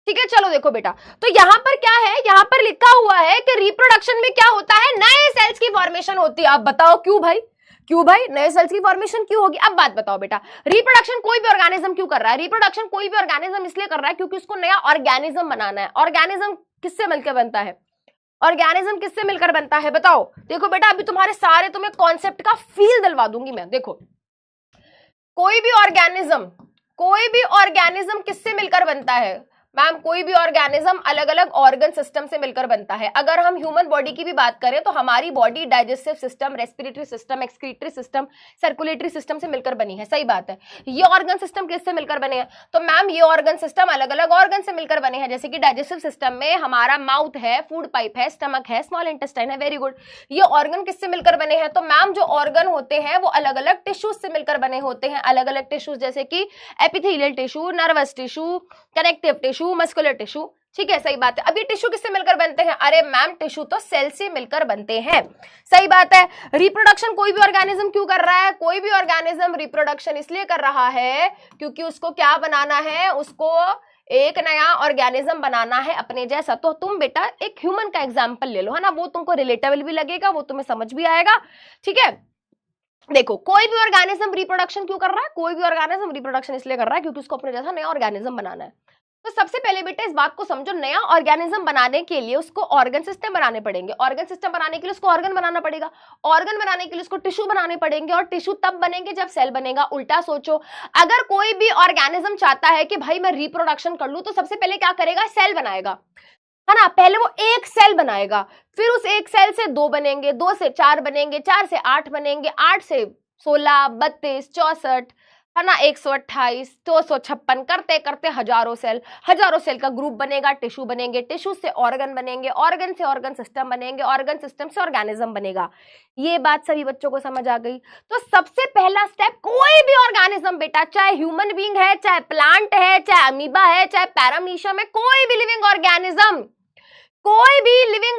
ठीक है, चलो देखो बेटा, तो यहां पर क्या है, यहां पर लिखा हुआ है कि रिप्रोडक्शन में क्या होता है, नए सेल्स की फॉर्मेशन होती है। आप बताओ क्यों भाई, क्यों भाई नए सेल्स की फॉर्मेशन क्यों होगी? अब बात बताओ बेटा, रिप्रोडक्शन कोई भी ऑर्गेनिज्म क्यों कर रहा है? रिप्रोडक्शन कोई भी ऑर्गेनिज्म इसलिए कर रहा है क्योंकि उसको नया ऑर्गेनिज्म बनाना है। ऑर्गेनिज्म किससे मिलकर बनता है? ऑर्गेनिज्म किससे मिलकर बनता है बताओ? देखो बेटा, अभी तुम्हारे सारे तुम्हें कॉन्सेप्ट का फील दिलवा दूंगी मैं। देखो, कोई भी ऑर्गेनिज्म किससे मिलकर बनता है मैम? कोई भी ऑर्गेनिज्म अलग अलग ऑर्गन सिस्टम से मिलकर बनता है। अगर हम ह्यूमन बॉडी की भी बात करें तो हमारी body digestive system, respiratory system, excretory system, circulatory system से मिलकर बनी है। सही बात है। ये ऑर्गन सिस्टम किससे मिलकर बने हैं? तो मैम ये ऑर्गन सिस्टम अलग अलग ऑर्गन से मिलकर बने हैं। जैसे कि डाइजेस्टिव सिस्टम में हमारा माउथ है, फूड पाइप है, स्टमक है, स्मॉल इंटेस्टाइन है। Very good. ये ऑर्गन किससे मिलकर बने हैं? तो मैम जो ऑर्गन होते हैं वो अलग अलग टिश्यूज से मिलकर बने होते हैं। अलग अलग टिश्यूज जैसे कि epithelial tissue, nervous tissue, connective tissue, muscular tissue. ठीक है, सही बात है। अब ये टिश्यू किससे मिलकर बनते हैं? अरे मैम टिश्यू तो सेल से मिलकर बनते हैं। सही बात है। रिप्रोडक्शन कोई भी ऑर्गेनिज्म क्यों कर रहा है? कोई भी ऑर्गेनिज्म रिप्रोडक्शन इसलिए कर रहा है क्योंकि उसको क्या बनाना है, उसको एक नया ऑर्गेनिज्म बनाना है अपने जैसा। तो तुम बेटा एक ह्यूमन का एग्जाम्पल ले लो, है ना, वो तुमको रिलेटेबल भी लगेगा, वो तुम्हें समझ भी आएगा। ठीक है, देखो कोई भी ऑर्गेनिज्म रिप्रोडक्शन क्यों कर रहा है? कोई भी ऑर्गेनिज्म रिप्रोडक्शन इसलिए कर रहा है क्योंकि उसको अपने जैसा नया ऑर्गेनिज्म बनाना है। तो सबसे पहले बेटा इस बात को समझो, नया ऑर्गेनिज्म बनाने के लिए उसको ऑर्गन सिस्टम बनाने पड़ेंगे। ऑर्गन सिस्टम बनाने के लिए उसको ऑर्गन बनाना पड़ेगा। ऑर्गन बनाने के लिए उसको टिश्यू बनाने पड़ेंगे, और टिश्यू तब बनेंगे जब सेल बनेगा। उल्टा सोचो, अगर कोई भी ऑर्गेनिज्म चाहता है कि भाई मैं रिप्रोडक्शन कर लूं, तो सबसे पहले क्या करेगा? सेल बनाएगा, है ना। पहले वो एक सेल बनाएगा, फिर उस एक सेल से 2 बनेंगे, 2 से 4 बनेंगे, 4 से 8 बनेंगे, 8 से 16, 32, 64, है ना, 128, 256, करते करते हजारों सेल का ग्रुप बनेगा, टिश्यू बनेंगे, टिश्यू से ऑर्गन बनेंगे, ऑर्गन से ऑर्गन सिस्टम बनेंगे, ऑर्गन सिस्टम से ऑर्गेनिज्म बनेगा। ये बात सभी बच्चों को समझ आ गई? तो सबसे पहला स्टेप, कोई भी ऑर्गेनिज्म बेटा, चाहे ह्यूमन बीइंग है, चाहे प्लांट है, चाहे अमीबा है, चाहे पैरामीशियम है, कोई भी लिविंग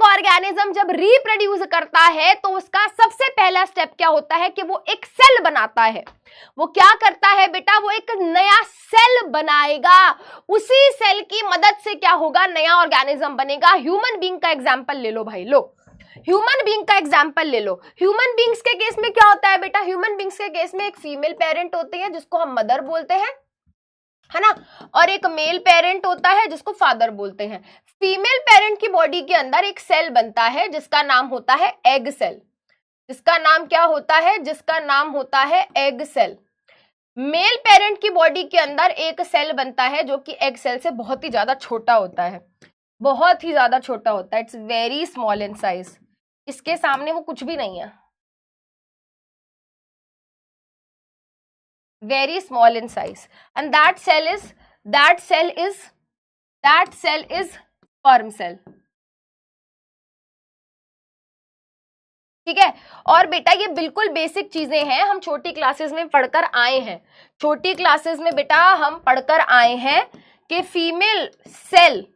ऑर्गेनिज्म जब रिप्रोड्यूस करता है तो उसका सबसे पहला स्टेप क्या होता है कि वो एक सेल बनाता है। वो क्या करता है बेटा? वो एक नया सेल बनाएगा। उसी सेल की मदद से क्या होगा? नया ऑर्गेनिज्म बनेगा। ह्यूमन बीइंग का एग्जांपल ले लो भाई, लो ह्यूमन बीइंग का एग्जांपल ले लो। ह्यूमन बीइंग्स के केस में क्या होता है बेटा? ह्यूमन बीइंग्स के केस में एक फीमेल पेरेंट होती है जिसको हम मदर बोलते हैं, है ना, और एक मेल पेरेंट होता है जिसको फादर बोलते हैं। फीमेल पेरेंट की बॉडी के अंदर एक सेल बनता है जिसका नाम होता है एग सेल। जिसका नाम क्या होता है? जिसका नाम होता है एग सेल। मेल पेरेंट की बॉडी के अंदर एक सेल बनता है जो कि एग सेल से बहुत ही ज्यादा छोटा होता है, बहुत ही ज्यादा छोटा होता है, it's very small in size, इसके सामने वो कुछ भी नहीं है, very small in size, and that cell is sperm cell. ठीक है, और बेटा ये बिल्कुल बेसिक चीजें हैं, हम छोटी क्लासेस में पढ़कर आए हैं, छोटी क्लासेस में बेटा हम पढ़कर आए हैं कि फीमेल सेल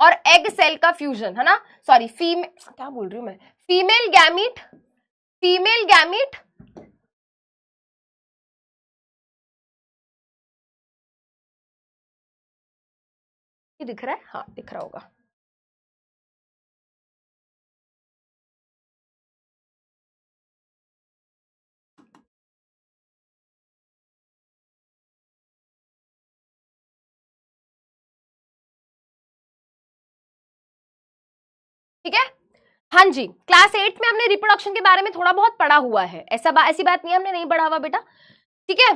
और एग सेल का फ्यूजन, है ना, सॉरी फीमेल, क्या बोल रही हूं मैं, फीमेल गैमीट ये दिख रहा है, हाँ दिख रहा होगा, ठीक है। हाँ जी, क्लास 8 में हमने रिप्रोडक्शन के बारे में थोड़ा बहुत पढ़ा हुआ है, ऐसी बात नहीं है हमने नहीं पढ़ा हुआ बेटा, ठीक है।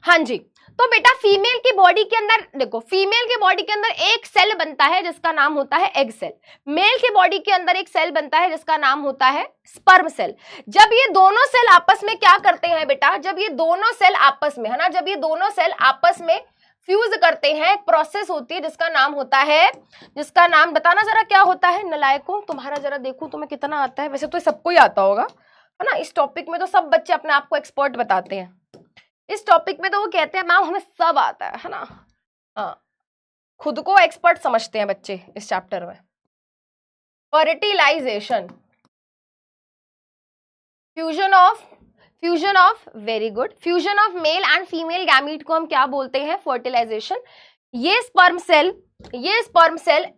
हाँ जी, तो बेटा फीमेल की बॉडी के अंदर देखो, फीमेल की बॉडी के अंदर एक सेल बनता है जिसका नाम होता है एग सेल, मेल की बॉडी के अंदर एक सेल बनता है जिसका नाम होता है स्पर्म सेल। जब ये दोनों सेल आपस में क्या करते हैं बेटा, जब ये दोनों सेल आपस में, है ना, जब ये दोनों सेल आपस में फ्यूज करते हैं, एक प्रोसेस होती है जिसका नाम होता है, जिसका नाम बताना जरा क्या होता है, नलायकों तुम्हारा जरा देखूं तुम्हें कितना आता है, वैसे तो सबको ही आता होगा, है ना, इस टॉपिक में तो सब बच्चे अपने आप को एक्सपर्ट बताते हैं, इस टॉपिक में तो वो कहते हैं मैम हमें सब आता है ना, हाँ, खुद को एक्सपर्ट समझते हैं बच्चे इस चैप्टर में। Fertilisation, fusion of very good, fusion of male and female gamete को हम क्या बोलते हैं, फर्टिलाइजेशन। ये स्पर्म सेल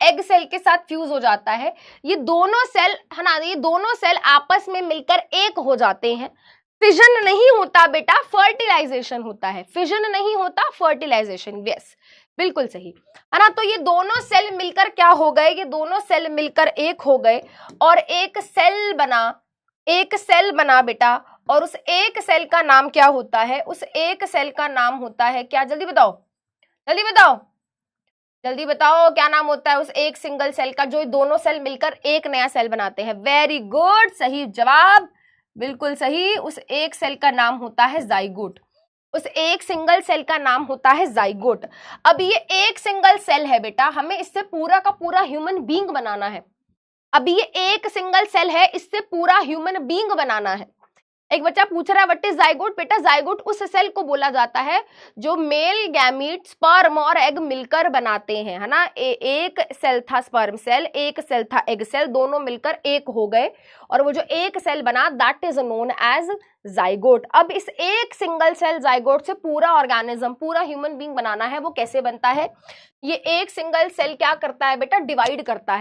एग सेल के साथ फ्यूज हो जाता है, ये दोनों सेल, है ना, ये दोनों सेल आपस में मिलकर एक हो जाते हैं, फिजन नहीं होता बेटा, फर्टिलाइजेशन होता है, फिजन नहीं होता, फर्टिलाइजेशन, यस बिल्कुल सही, है ना। तो ये दोनों सेल मिलकर क्या हो गए, ये दोनों सेल मिलकर एक हो गए और एक सेल बना बेटा, और उस एक सेल का नाम क्या होता है, उस एक सेल का नाम होता है क्या, जल्दी बताओ क्या नाम होता है उस एक सिंगल सेल का, जो दोनों सेल मिलकर एक नया सेल बनाते हैं, वेरी गुड, सही जवाब, बिल्कुल सही, उस एक सेल का नाम होता है जाइगोट, उस एक सिंगल सेल का नाम होता है जाइगोट। अब ये एक सिंगल सेल है बेटा, हमें इससे पूरा का पूरा ह्यूमन बीइंग बनाना है, अब ये एक सिंगल सेल है, इससे पूरा ह्यूमन बीइंग बनाना है। एक बच्चा पूछ रहा है व्हाट इज जाइगोट, बेटा जाइगोट उस सेल को बोला जाता है जो मेल गैमीट स्पर्म और एग मिलकर बनाते हैं, है ना, एक सेल था स्पर्म सेल, एक सेल था एग सेल, दोनों मिलकर एक हो गए और वो जो एक सेल बना that is known as zygote. अब इस एक सिंगल सेल जाइगोट से पूरा ऑर्गेनिज्म, पूरा ह्यूमन बीइंग बनाना है, वो कैसे बनता है, ये एक सिंगल सेल क्या करता है बेटा, डिवाइड करता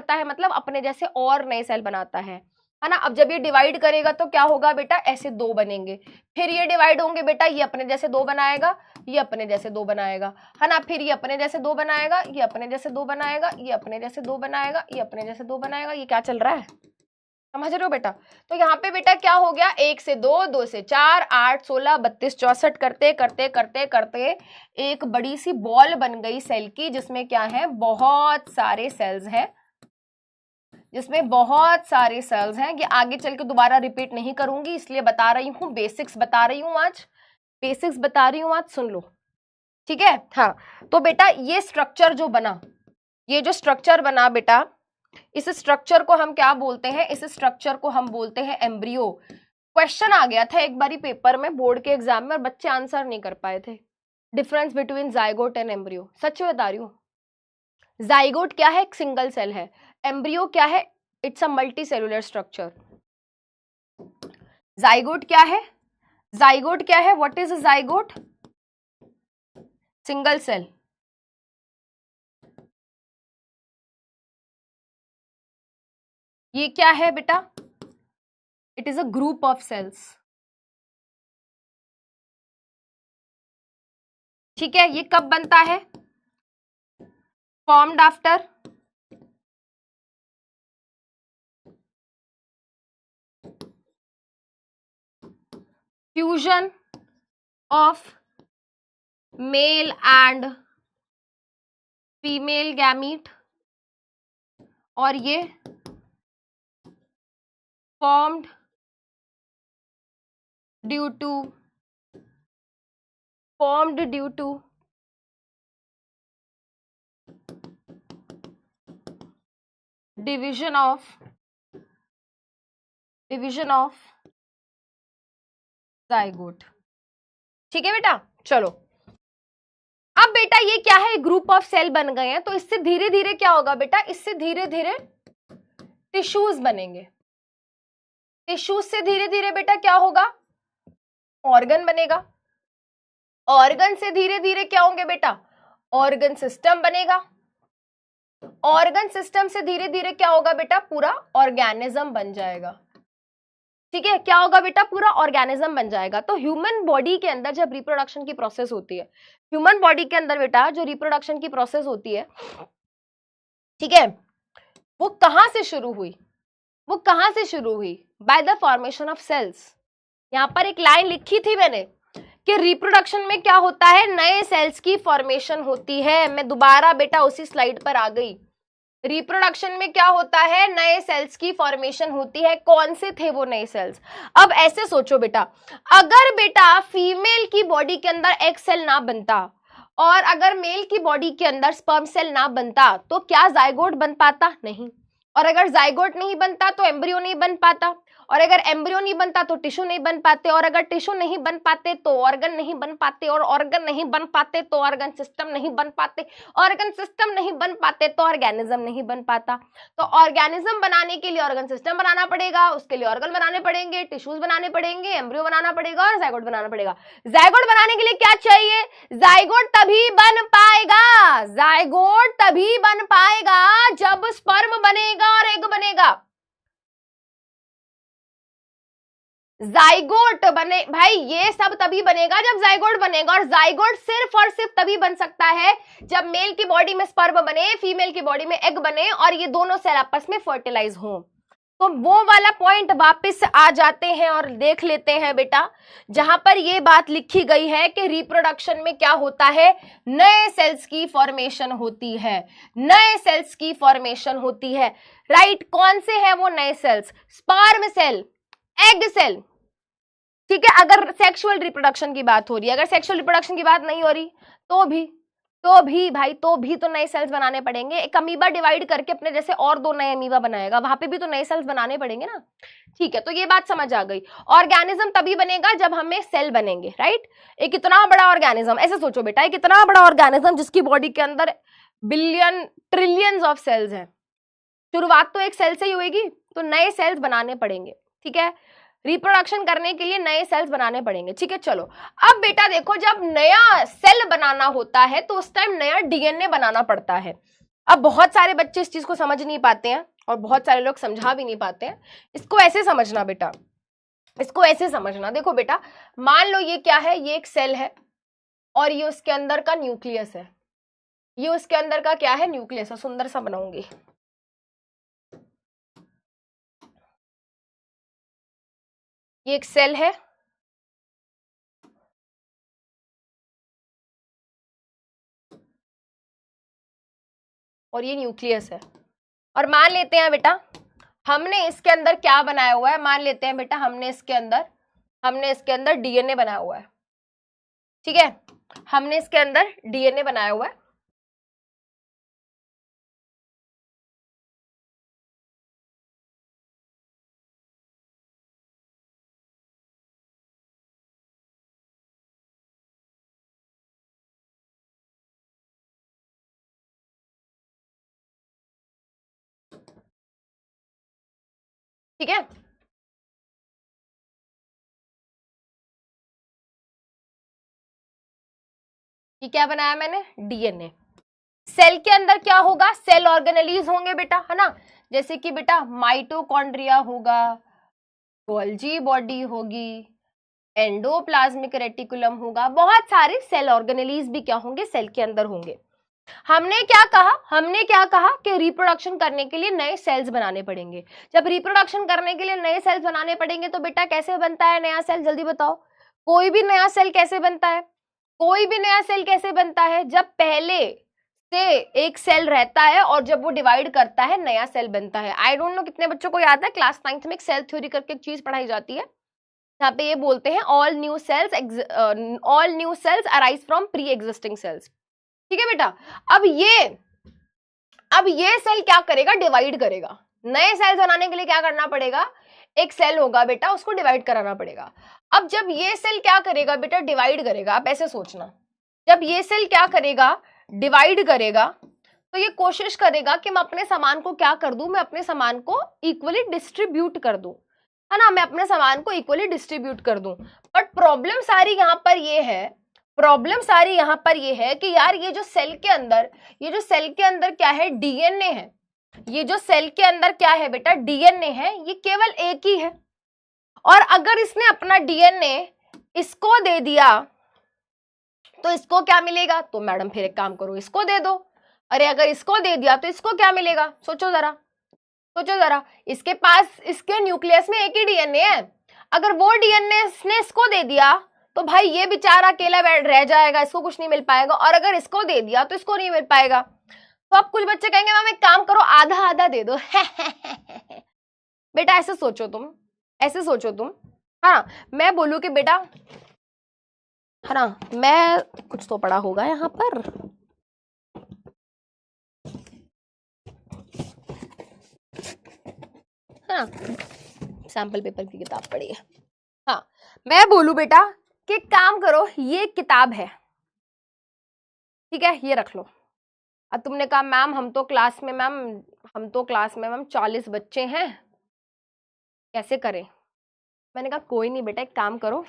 है मतलब अपने जैसे और नए सेल बनाता है ना। अब जब ये डिवाइड करेगा तो क्या होगा बेटा, ऐसे दो बनेंगे, फिर ये डिवाइड होंगे बेटा, ये अपने जैसे दो बनाएगा, ये अपने जैसे दो बनाएगा, है ना, फिर ये अपने जैसे दो बनाएगा, ये अपने जैसे दो बनाएगा, ये अपने जैसे दो बनाएगा, ये अपने जैसे दो बनाएगा, ये क्या चल रहा है, समझ रहे हो बेटा। तो यहाँ पे बेटा क्या हो गया, 1 से 2, 2 से 4, 8, 16, 32, 64 करते करते करते करते एक बड़ी सी बॉल बन गई सेल की, जिसमें क्या है, बहुत सारे सेल्स हैं, जिसमें बहुत सारे सेल्स हैं। ये आगे चल के दोबारा रिपीट नहीं करूंगी, इसलिए बता रही हूँ, बेसिक्स बता रही हूँ आज, सुन लो, ठीक है। हाँ, तो बेटा ये स्ट्रक्चर जो बना, ये जो स्ट्रक्चर बना बेटा, इस स्ट्रक्चर को हम क्या बोलते हैं, इस स्ट्रक्चर को हम बोलते हैं एम्ब्रियो। क्वेश्चन आ गया था एक बारी पेपर में, बोर्ड के एग्जाम में, और बच्चे आंसर नहीं कर पाए थे, difference between zygote and embryo, सच बता रही हूँ। जाइगोट क्या है, एक सिंगल सेल है, एम्ब्रियो क्या है, it's a multi cellular structure. Zygote क्या है, what is zygote, single cell, ये क्या है बेटा, it is a group of cells, ठीक है। ये कब बनता है, formed after fusion of male and female gamete, और ये formed due to division of zygote. ठीक है बेटा, चलो अब बेटा ये क्या है, ग्रुप ऑफ सेल बन गए हैं, तो इससे धीरे धीरे क्या होगा बेटा, इससे धीरे धीरे टिश्यूज बनेंगे। टिश्यूज से धीरे धीरे बेटा क्या होगा, ऑर्गन बनेगा। ऑर्गन से धीरे धीरे क्या होंगे बेटा, ऑर्गन सिस्टम बनेगा। ऑर्गन सिस्टम से धीरे धीरे क्या होगा बेटा, पूरा ऑर्गेनिज्म बन जाएगा। ठीक है, क्या होगा बेटा, पूरा ऑर्गेनिज्म बन जाएगा। तो ह्यूमन बॉडी के अंदर जब रिप्रोडक्शन की प्रोसेस होती है, ह्यूमन बॉडी के अंदर बेटा जो रिप्रोडक्शन की प्रोसेस होती है, ठीक है, वो कहां से शुरू हुई, वो कहां से शुरू हुई, by the formation of cells. यहां पर एक लाइन लिखी थी मैंने कि रिप्रोडक्शन में क्या होता है, नए सेल्स की फॉर्मेशन होती है। मैं दोबारा बेटा उसी स्लाइड पर आ गई। रिप्रोडक्शन में क्या होता है, नए सेल्स की फॉर्मेशन होती है। कौन से थे वो नए सेल्स? अब ऐसे सोचो बेटा, अगर बेटा फीमेल की बॉडी के अंदर एग सेल ना बनता और अगर मेल की बॉडी के अंदर स्पर्म सेल ना बनता तो क्या जाइगोट बन पाता? नहीं। और अगर जाइगोट नहीं बनता तो एम्ब्रियो नहीं बन पाता, और अगर एम्ब्रियो नहीं बनता तो टिश्यू नहीं बन पाते, और अगर टिश्यू नहीं बन पाते तो ऑर्गन नहीं बन पाते, और ऑर्गन नहीं बन पाते तो ऑर्गन सिस्टम नहीं बन पाते, ऑर्गन सिस्टम नहीं बन पाते तो ऑर्गेनिज्म नहीं बन पाता। तो ऑर्गेनिज्म बनाने के लिए ऑर्गन सिस्टम बनाना पड़ेगा, उसके लिए ऑर्गन बनाने पड़ेंगे, टिश्यूज बनाने पड़ेंगे, एम्ब्रियो बनाना पड़ेगा और जाइगोट बनाना पड़ेगा। जाइगोट बनाने के लिए क्या चाहिए? जाइगोट तभी बन पाएगा, जाइगोट तभी बन पाएगा जब स्पर्म बनेगा और एग बनेगा। जाइगोट बने भाई, ये सब तभी बनेगा जब जाइगोट बनेगा, और जाइगोट सिर्फ और सिर्फ तभी बन सकता है जब मेल की बॉडी में स्पर्म बने, फीमेल की बॉडी में एग बने, और ये दोनों सेल आपस में फर्टिलाइज हो। तो वो वाला पॉइंट वापस आ जाते हैं और देख लेते हैं बेटा, जहां पर ये बात लिखी गई है कि रिप्रोडक्शन में क्या होता है, नए सेल्स की फॉर्मेशन होती है, नए सेल्स की फॉर्मेशन होती है। राइट, कौन से हैं वो नए cells? Sperm cell, egg cell. ठीक है, अगर सेक्सुअल रिप्रोडक्शन की बात हो रही है, अगर सेक्सुअल रिप्रोडक्शन की बात नहीं हो रही तो भी तो नए सेल्स बनाने पड़ेंगे। एक अमीबा डिवाइड करके अपने जैसे और दो नए अमीबा बनाएगा, वहां पे भी तो नए सेल्स बनाने पड़ेंगे ना। ठीक है, तो ये बात समझ आ गई। ऑर्गेनिज्म तभी बनेगा जब हमें सेल बनेंगे। राइट, एक इतना बड़ा ऑर्गेनिज्म, ऐसे सोचो बेटा, एक इतना बड़ा ऑर्गेनिज्म जिसकी बॉडी के अंदर बिलियन ट्रिलियंस ऑफ सेल्स हैं, शुरुआत तो एक सेल से ही होगी, तो नए सेल्स बनाने पड़ेंगे। ठीक है, रिप्रोडक्शन करने के लिए नए सेल्स बनाने पड़ेंगे। ठीक है, चलो अब बेटा देखो, जब नया सेल बनाना होता है तो उस टाइम नया डीएनए बनाना पड़ता है। अब बहुत सारे बच्चे इस चीज को समझ नहीं पाते हैं और बहुत सारे लोग समझा भी नहीं पाते हैं। इसको ऐसे समझना बेटा, इसको ऐसे समझना, देखो बेटा, मान लो ये क्या है, ये एक सेल है और ये उसके अंदर का न्यूक्लियस है, ये उसके अंदर का क्या है, न्यूक्लियस है। सुंदर सा बनाऊंगी, ये एक सेल है और ये न्यूक्लियस है, और मान लेते हैं बेटा हमने इसके अंदर क्या बनाया हुआ है, मान लेते हैं बेटा हमने इसके अंदर डीएनए बनाया हुआ है। ठीक है, हमने इसके अंदर डीएनए बनाया हुआ है। ठीक है, ये क्या बनाया मैंने, डीएनए। सेल के अंदर क्या होगा, सेल ऑर्गेनेलीज होंगे बेटा, है ना, जैसे कि बेटा माइटोकॉन्ड्रिया होगा, गोल्जी बॉडी होगी, एंडोप्लाज्मिक रेटिकुलम होगा, बहुत सारे सेल ऑर्गेनेलीज भी क्या होंगे, सेल के अंदर होंगे। हमने क्या कहा कि रिप्रोडक्शन करने के लिए नए सेल्स बनाने पड़ेंगे। जब रिप्रोडक्शन करने के लिए नए सेल्स बनाने पड़ेंगे तो बेटा कैसे बनता है नया सेल, जल्दी बताओ, कोई भी नया सेल कैसे बनता है? कोई भी नया सेल कैसे बनता है? जब पहले से एक सेल रहता है और जब वो डिवाइड करता है नया सेल बनता है। आई डोंट नो कितने बच्चों को याद है, क्लास 9th में एक सेल थ्योरी करके एक चीज पढ़ाई जाती है, यहाँ पे ये बोलते हैं all new sales arise from pre existing cells. ठीक है बेटा, अब ये सेल क्या करेगा? डिवाइड करेगा। नए सेल्स बनाने के लिए क्या करना पड़ेगा? एक सेल होगा बेटा, उसको डिवाइड कराना पड़ेगा। अब जब ये सेल क्या करेगा बेटा? डिवाइड करेगा। आप ऐसे सोचना, जब ये सेल क्या करेगा? डिवाइड करेगा, तो ये कोशिश करेगा कि मैं अपने सामान को क्या कर दूं? मैं अपने सामान को इक्वली डिस्ट्रीब्यूट कर दूं, है ना, मैं अपने सामान को इक्वली डिस्ट्रीब्यूट कर दूं। बट प्रॉब्लम सारी यहाँ पर ये है कि यार ये जो सेल के अंदर क्या है? डीएनए है। ये जो सेल के अंदर क्या है बेटा? डीएनए है। ये केवल एक ही है, और अगर इसने अपना डीएनए इसको दे दिया तो इसको क्या मिलेगा? तो मैडम फिर एक काम करो, इसको दे दो। अरे अगर इसको दे दिया तो इसको क्या मिलेगा? सोचो जरा, इसके पास, इसके न्यूक्लियस में एक ही डीएनए है। अगर वो डीएनए इसने इसको दे दिया तो भाई ये बेचारा अकेला रह जाएगा, इसको कुछ नहीं मिल पाएगा। और अगर इसको दे दिया तो इसको नहीं मिल पाएगा। तो अब कुछ बच्चे कहेंगे मैम एक काम करो, आधा आधा दे दो। बेटा ऐसे सोचो तुम, हाँ, मैं बोलूं कि बेटा, है ना, मैं कुछ तो पढ़ा होगा यहाँ पर, है ना, सैंपल पेपर की किताब पढ़ी है। हाँ, मैं बोलूं बेटा कि काम करो, ये किताब है, ठीक है, ये रख लो। अब तुमने कहा मैम हम तो क्लास में मैम 40 बच्चे हैं, कैसे करें? मैंने कहा कोई नहीं बेटा, एक काम करो,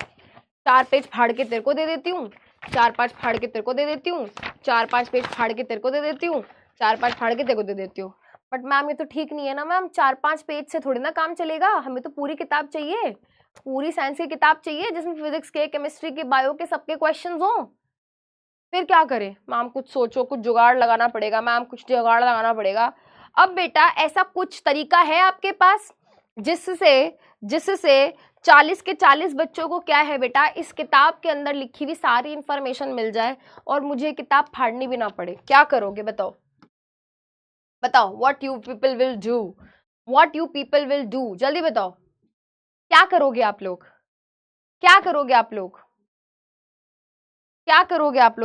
4 पेज फाड़ के तेरे को दे देती हूँ, 4-5 फाड़ के तेरे को दे देती हूँ, 4-5 पेज फाड़ के तेरे को दे देती हूँ, 4-5 फाड़ के तेरे को दे देती हूँ। बट मैम ये तो ठीक नहीं है ना मैम, 4-5 पेज से थोड़ी ना काम चलेगा, हमें तो पूरी किताब चाहिए, पूरी साइंस की किताब चाहिए जिसमें फिजिक्स के, केमिस्ट्री के, बायो के सबके क्वेश्चंस हो। फिर क्या करें? मैम कुछ सोचो, कुछ जुगाड़ लगाना पड़ेगा मैम, कुछ जुगाड़ लगाना पड़ेगा। अब बेटा ऐसा कुछ तरीका है आपके पास जिससे 40 के 40 बच्चों को क्या है बेटा, इस किताब के अंदर लिखी हुई सारी इंफॉर्मेशन मिल जाए और मुझे किताब फाड़नी भी ना पड़े? क्या करोगे बताओ? What you people will do, जल्दी बताओ, क्या करोगे आप लोग?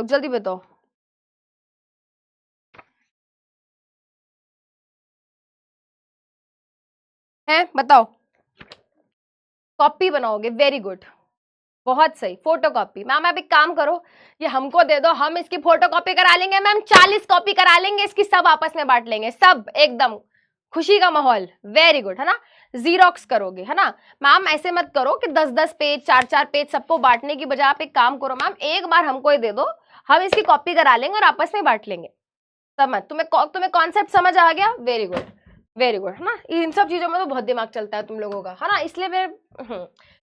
जल्दी बताओ। हैं, बताओ। कॉपी बनाओगे, वेरी गुड, बहुत सही, फोटो कॉपी। मैम आप एक काम करो, ये हमको दे दो, हम इसकी फोटो कॉपी करा लेंगे मैम, 40 कॉपी करा लेंगे इसकी, सब आपस में बांट लेंगे, सब एकदम खुशी का माहौल, वेरी गुड, है ना। जीरोक्स करोगे, है ना मैम, ऐसे मत करो कि 10-10 पेज, 4-4 पेज सबको बांटने की बजाय आप एक काम करो मैम, एक बार हमको ही दे दो, हम इसकी कॉपी करा लेंगे और आपस में बांट लेंगे। समझ, तुम्हें कॉन्सेप्ट समझ आ गया? वेरी गुड, है ना। इन सब चीजों में तो बहुत दिमाग चलता है तुम लोगों का, है ना, इसलिए मैं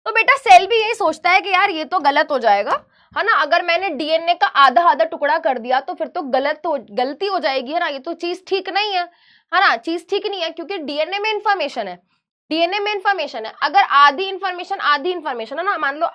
तो बेटा सेल भी यही सोचता है कि यार ये तो गलत हो जाएगा, है ना, अगर मैंने डीएनए का आधा टुकड़ा कर दिया तो फिर तो गलती हो जाएगी, है ना, ये तो चीज ठीक नहीं है ना, चीज ठीक नहीं है, क्योंकि डीएनए में इंफॉर्मेशन है, अगर आधी इंफॉर्मेशन, है ना, मान लो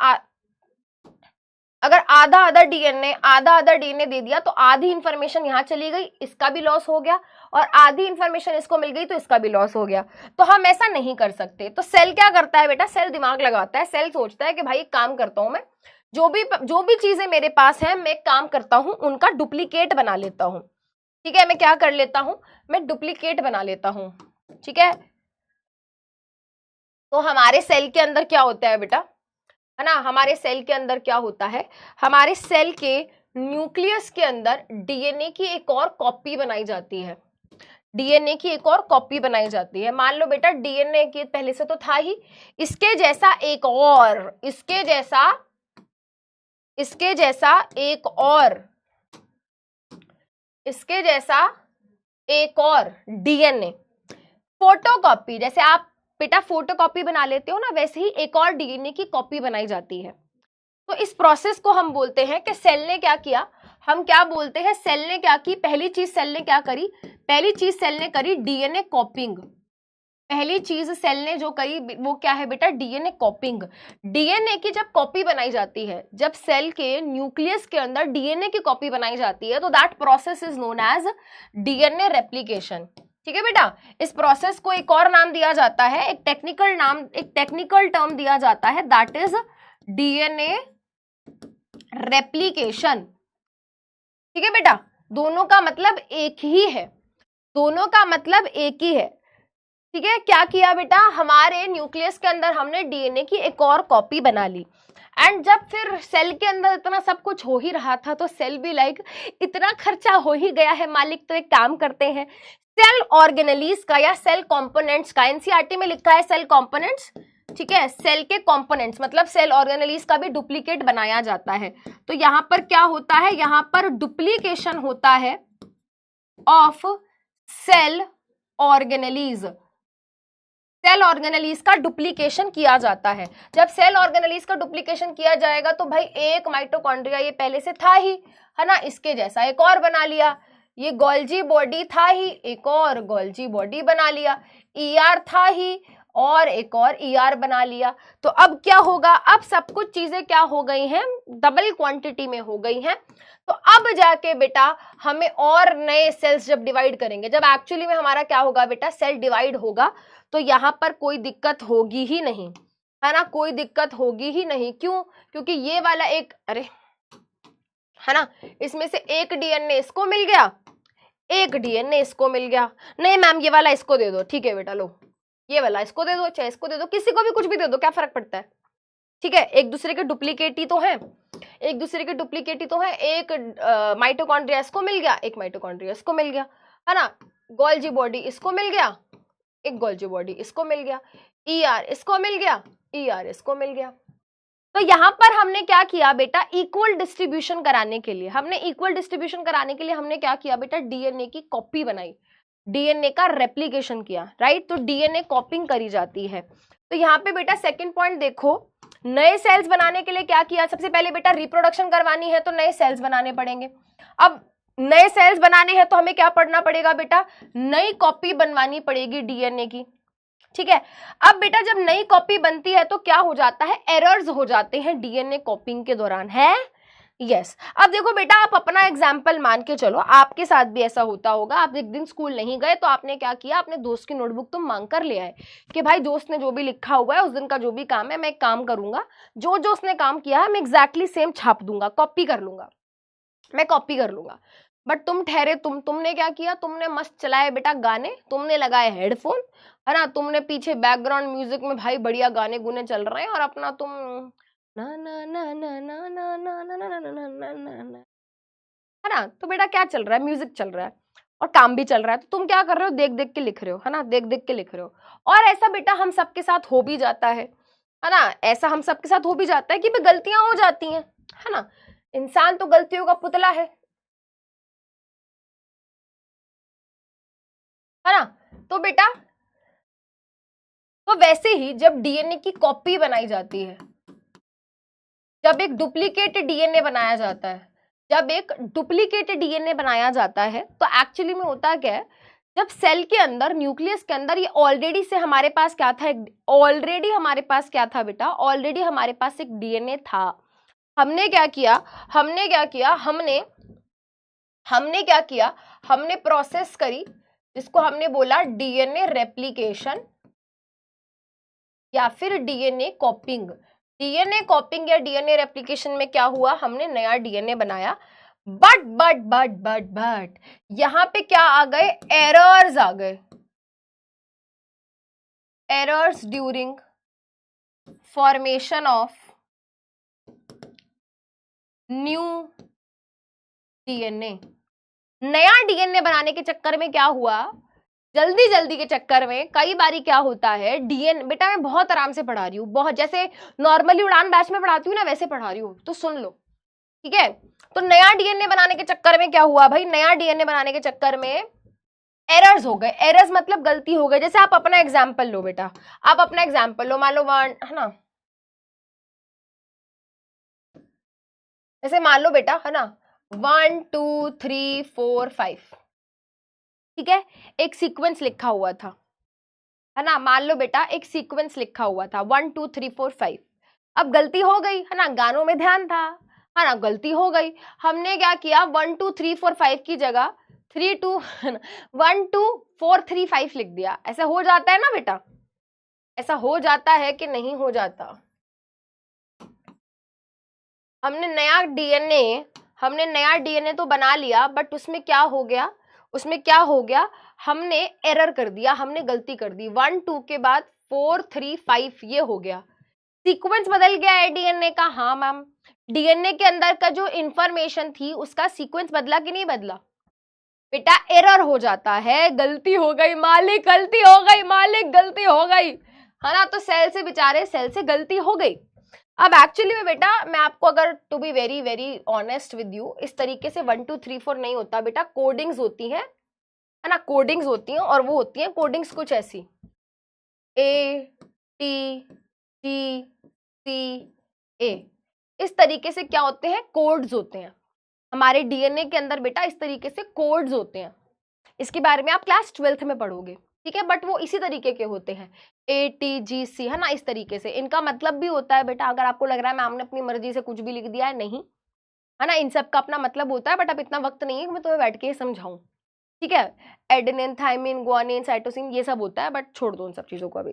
अगर आधा डीएनए दे दिया तो आधी इंफॉर्मेशन यहाँ चली गई, इसका भी लॉस हो गया, और आधी इंफॉर्मेशन इसको मिल गई तो इसका भी लॉस हो गया। तो हम ऐसा नहीं कर सकते। तो सेल क्या करता है बेटा? सेल दिमाग लगाता है, सेल सोचता है कि भाई एक काम करता हूं मैं, जो भी चीजें मेरे पास है, मैं काम करता हूं, उनका डुप्लीकेट बना लेता हूं। ठीक है, मैं क्या कर लेता हूं? मैं डुप्लीकेट बना लेता हूं। ठीक है, तो हमारे सेल के अंदर क्या होता है बेटा, है ना, हमारे सेल के अंदर क्या होता है, हमारे सेल के न्यूक्लियस के अंदर डीएनए की एक और कॉपी बनाई जाती है, मान लो बेटा डीएनए की पहले से तो था ही, इसके जैसा एक और डीएनए फोटोकॉपी, जैसे आप बेटा फोटोकॉपी बना लेते हो ना, वैसे ही एक और डीएनए की कॉपी बनाई जाती है। तो इस प्रोसेस को हम बोलते हैं कि सेल ने क्या किया, हम क्या बोलते हैं, सेल ने क्या की, पहली चीज सेल ने करी डीएनए कॉपिंग। पहली चीज सेल ने जो करी वो क्या है बेटा, डीएनए कॉपिंग। डीएनए की जब कॉपी बनाई जाती है, जब सेल के न्यूक्लियस के अंदर डीएनए की कॉपी बनाई जाती है, तो that process is known as DNA replication. ठीक है बेटा, इस प्रोसेस को एक और नाम दिया जाता है, एक टेक्निकल टर्म दिया जाता है, दैट इज डीएनए रेप्लिकेशन। ठीक है बेटा, दोनों का मतलब एक ही है, दोनों का मतलब एक ही है। ठीक है, क्या किया बेटा, हमारे न्यूक्लियस के अंदर हमने डीएनए की एक और कॉपी बना ली, एंड जब फिर सेल के अंदर इतना सब कुछ हो ही रहा था, तो सेल भी लाइक इतना खर्चा हो ही गया है मालिक, तो एक काम करते हैं, सेल ऑर्गेनेलीज का या सेल कंपोनेंट्स का, एनसीईआरटी में लिखा है सेल कंपोनेंट्स। ठीक है, सेल के कंपोनेंट्स मतलब सेल ऑर्गेनेलीज का भी डुप्लीकेट बनाया जाता है। तो यहां पर क्या होता है, यहां पर डुप्लीकेशन होता है of cell organelles. Cell organelles का डुप्लीकेशन किया जाता है। जब सेल ऑर्गेनेलीज का डुप्लीकेशन किया जाएगा तो भाई एक माइटोकॉन्ड्रिया ये पहले से था ही, है ना, इसके जैसा एक और बना लिया, ये गोल्जी बॉडी था ही, एक और गोल्जी बॉडी बना लिया, ईआर था ही और एक और ईआर बना लिया। तो अब क्या होगा, अब सब कुछ चीजें क्या हो गई हैं, डबल क्वांटिटी में हो गई हैं। तो अब जाके बेटा हमें और नए सेल्स जब डिवाइड करेंगे, जब एक्चुअली में हमारा क्या होगा बेटा, सेल डिवाइड होगा, तो यहां पर कोई दिक्कत होगी ही नहीं, है ना, कोई दिक्कत होगी ही नहीं। क्यों, क्योंकि ये वाला एक, अरे है ना, इसमें से एक डीएनए इसको मिल गया, एक डीएनए इसको मिल गया, नहीं मैम ये वाला इसको दे दो, ठीक है बेटा लो ये वाला इसको दे दो, चाहे इसको दे दो, किसी को भी कुछ भी दे दो, क्या फर्क पड़ता है। ठीक है, एक दूसरे के डुप्लीकेट ही तो है, एक दूसरे के डुप्लीकेट ही तो है। एक माइटोकॉन्ड्रिया इसको मिल गया, एक माइटोकॉन्ड्रिया इसको मिल गया, है ना, गोल्जी बॉडी इसको मिल गया, एक गोल्जी बॉडी इसको मिल गया, ईआर इसको मिल गया, ईआर इसको मिल गया। तो यहां पर हमने क्या किया बेटा, इक्वल डिस्ट्रीब्यूशन कराने के लिए, हमने क्या किया बेटा, डीएनए की कॉपी बनाई, डीएनए का रेप्लिकेशन किया, राइट। तो डीएनए कॉपिंग करी जाती है। तो यहाँ पे बेटा सेकंड पॉइंट देखो, नए सेल्स बनाने के लिए क्या किया, सबसे पहले बेटा रिप्रोडक्शन करवानी है तो नए सेल्स बनाने पड़ेंगे। अब नए सेल्स बनाने हैं तो हमें क्या पढ़ना पड़ेगा बेटा, नई कॉपी बनवानी पड़ेगी डीएनए की। ठीक है, अब बेटा जब नई कॉपी बनती है तो क्या हो जाता है, एरर्स हो जाते हैं डीएनए कॉपिंग के दौरान, है यस। अब देखो बेटा, आप अपना एग्जाम्पल मान के चलो, आपके साथ भी ऐसा होता होगा, आप एक दिन स्कूल नहीं गए तो आपने क्या किया, अपने दोस्त की नोटबुक तुम मांग कर ले आए कि भाई दोस्त ने जो भी लिखा हुआ है उस दिन का जो भी काम है मैं एक काम करूंगा, जो जो उसने काम किया है मैं एग्जैक्टली सेम छाप दूंगा, कॉपी कर लूंगा, मैं कॉपी कर लूंगा। बट तुम ठहरे, तुमने क्या किया, तुमने मस्त चलाए बेटा गाने, तुमने लगाए हेडफोन, है ना, तुमने पीछे बैकग्राउंड म्यूजिक में भाई बढ़िया गाने गुने चल रहे हैं और अपना तुम ना ना ना ना ना ना ना ना ना ना ना ना ना, है ना, तो बेटा क्या चल रहा है, म्यूजिक चल रहा है और काम भी चल रहा है, तो तुम क्या कर रहे हो, देख देख के लिख रहे हो, है ना, देख देख के लिख रहे हो। और ऐसा बेटा हम सबके साथ हो भी जाता है ना, ऐसा हम सबके साथ हो भी जाता है कि भी गलतियां हो जाती हैं, है ना, इंसान तो गलतियों का पुतला है ना। तो बेटा तो वैसे ही जब डीएनए की कॉपी बनाई जाती है, जब एक डुप्लीकेट डीएनए बनाया जाता है, जब एक डुप्लीकेट डीएनए बनाया जाता है तो एक्चुअली में होता क्या है, जब सेल के अंदर, न्यूक्लियस के अंदर, ये ऑलरेडी से हमारे पास क्या था, ऑलरेडी हमारे पास क्या था बेटा, ऑलरेडी हमारे पास एक डीएनए था। हमने क्या किया, हमने प्रोसेस करी जिसको हमने बोला डीएनए रेप्लिकेशन या फिर डीएनए कॉपिंग। डीएनए कॉपिंग या डीएनए रेप्लिकेशन में क्या हुआ, हमने नया डीएनए बनाया, बट यहां पे क्या आ गए, एरर्स आ गए, errors during formation of new DNA. नया डीएनए बनाने के चक्कर में क्या हुआ, जल्दी के चक्कर में कई बारी क्या होता है, डीएनए बेटा मैं बहुत आराम से पढ़ा रही हूँ, बहुत जैसे नॉर्मली उड़ान बैच में पढ़ाती हूँ ना वैसे पढ़ा रही हूँ, तो सुन लो, ठीक है। तो नया डीएनए बनाने के चक्कर में क्या हुआ भाई, नया डीएनए बनाने के चक्कर में एरर्स हो गए, एरर्स मतलब गलती हो गई। जैसे आप अपना एग्जाम्पल लो बेटा, आप अपना एग्जाम्पल लो, मान लो 1, है ना, जैसे मान लो बेटा, है ना, 1 2 3 4 5, ठीक है, एक सीक्वेंस लिखा हुआ था, है ना, मान लो बेटा एक सीक्वेंस लिखा हुआ था 1 2 3 4 5, अब गलती हो गई है ना, गानों में ध्यान था, है ना, गलती हो गई, हमने क्या किया 1 2 3 4 5 की जगह 3 2 1 2 4 3 5 लिख दिया। ऐसा हो जाता है ना बेटा, ऐसा हो जाता है कि नहीं हो जाता? हमने नया डीएनए तो बना लिया, बट उसमें क्या हो गया, हमने एरर कर दिया, हमने गलती कर दी, 1 2 के बाद 4 3 5 ये हो गया, सीक्वेंस बदल गया है डीएनए का। हाँ मैम, डीएनए के अंदर का जो इंफॉर्मेशन थी उसका सीक्वेंस बदला कि नहीं बदला? बेटा एरर हो जाता है, गलती हो गई मालिक, गलती हो गई मालिक, गलती हो गई, है ना, तो सेल से गलती हो गई। अब एक्चुअली में बेटा मैं आपको अगर to be very very honest with you, इस तरीके से 1 2 3 4 नहीं होता बेटा, कोडिंग्स होती है ना, कोडिंग्स होती हैं, और वो होती हैं कोडिंग्स कुछ ऐसी ATGCA, इस तरीके से क्या होते हैं, कोड्स होते हैं हमारे डीएनए के अंदर बेटा, इस तरीके से कोड्स होते हैं। इसके बारे में आप क्लास 12th में पढ़ोगे, ठीक है, बट वो इसी तरीके के होते हैं ATGC, है ना, इस तरीके से। इनका मतलब भी होता है बेटा, अगर आपको लग रहा है मैम ने अपनी मर्जी से कुछ भी लिख दिया है, नहीं, है ना, इन सब का अपना मतलब होता है, बट अब इतना वक्त नहीं है कि मैं तुम्हें बैठ के समझाऊं, ठीक है। एडेनिन, थाइमिन, गुआनिन, साइटोसिन ये सब होता है, बट छोड़ दो उन सब चीजों को अभी।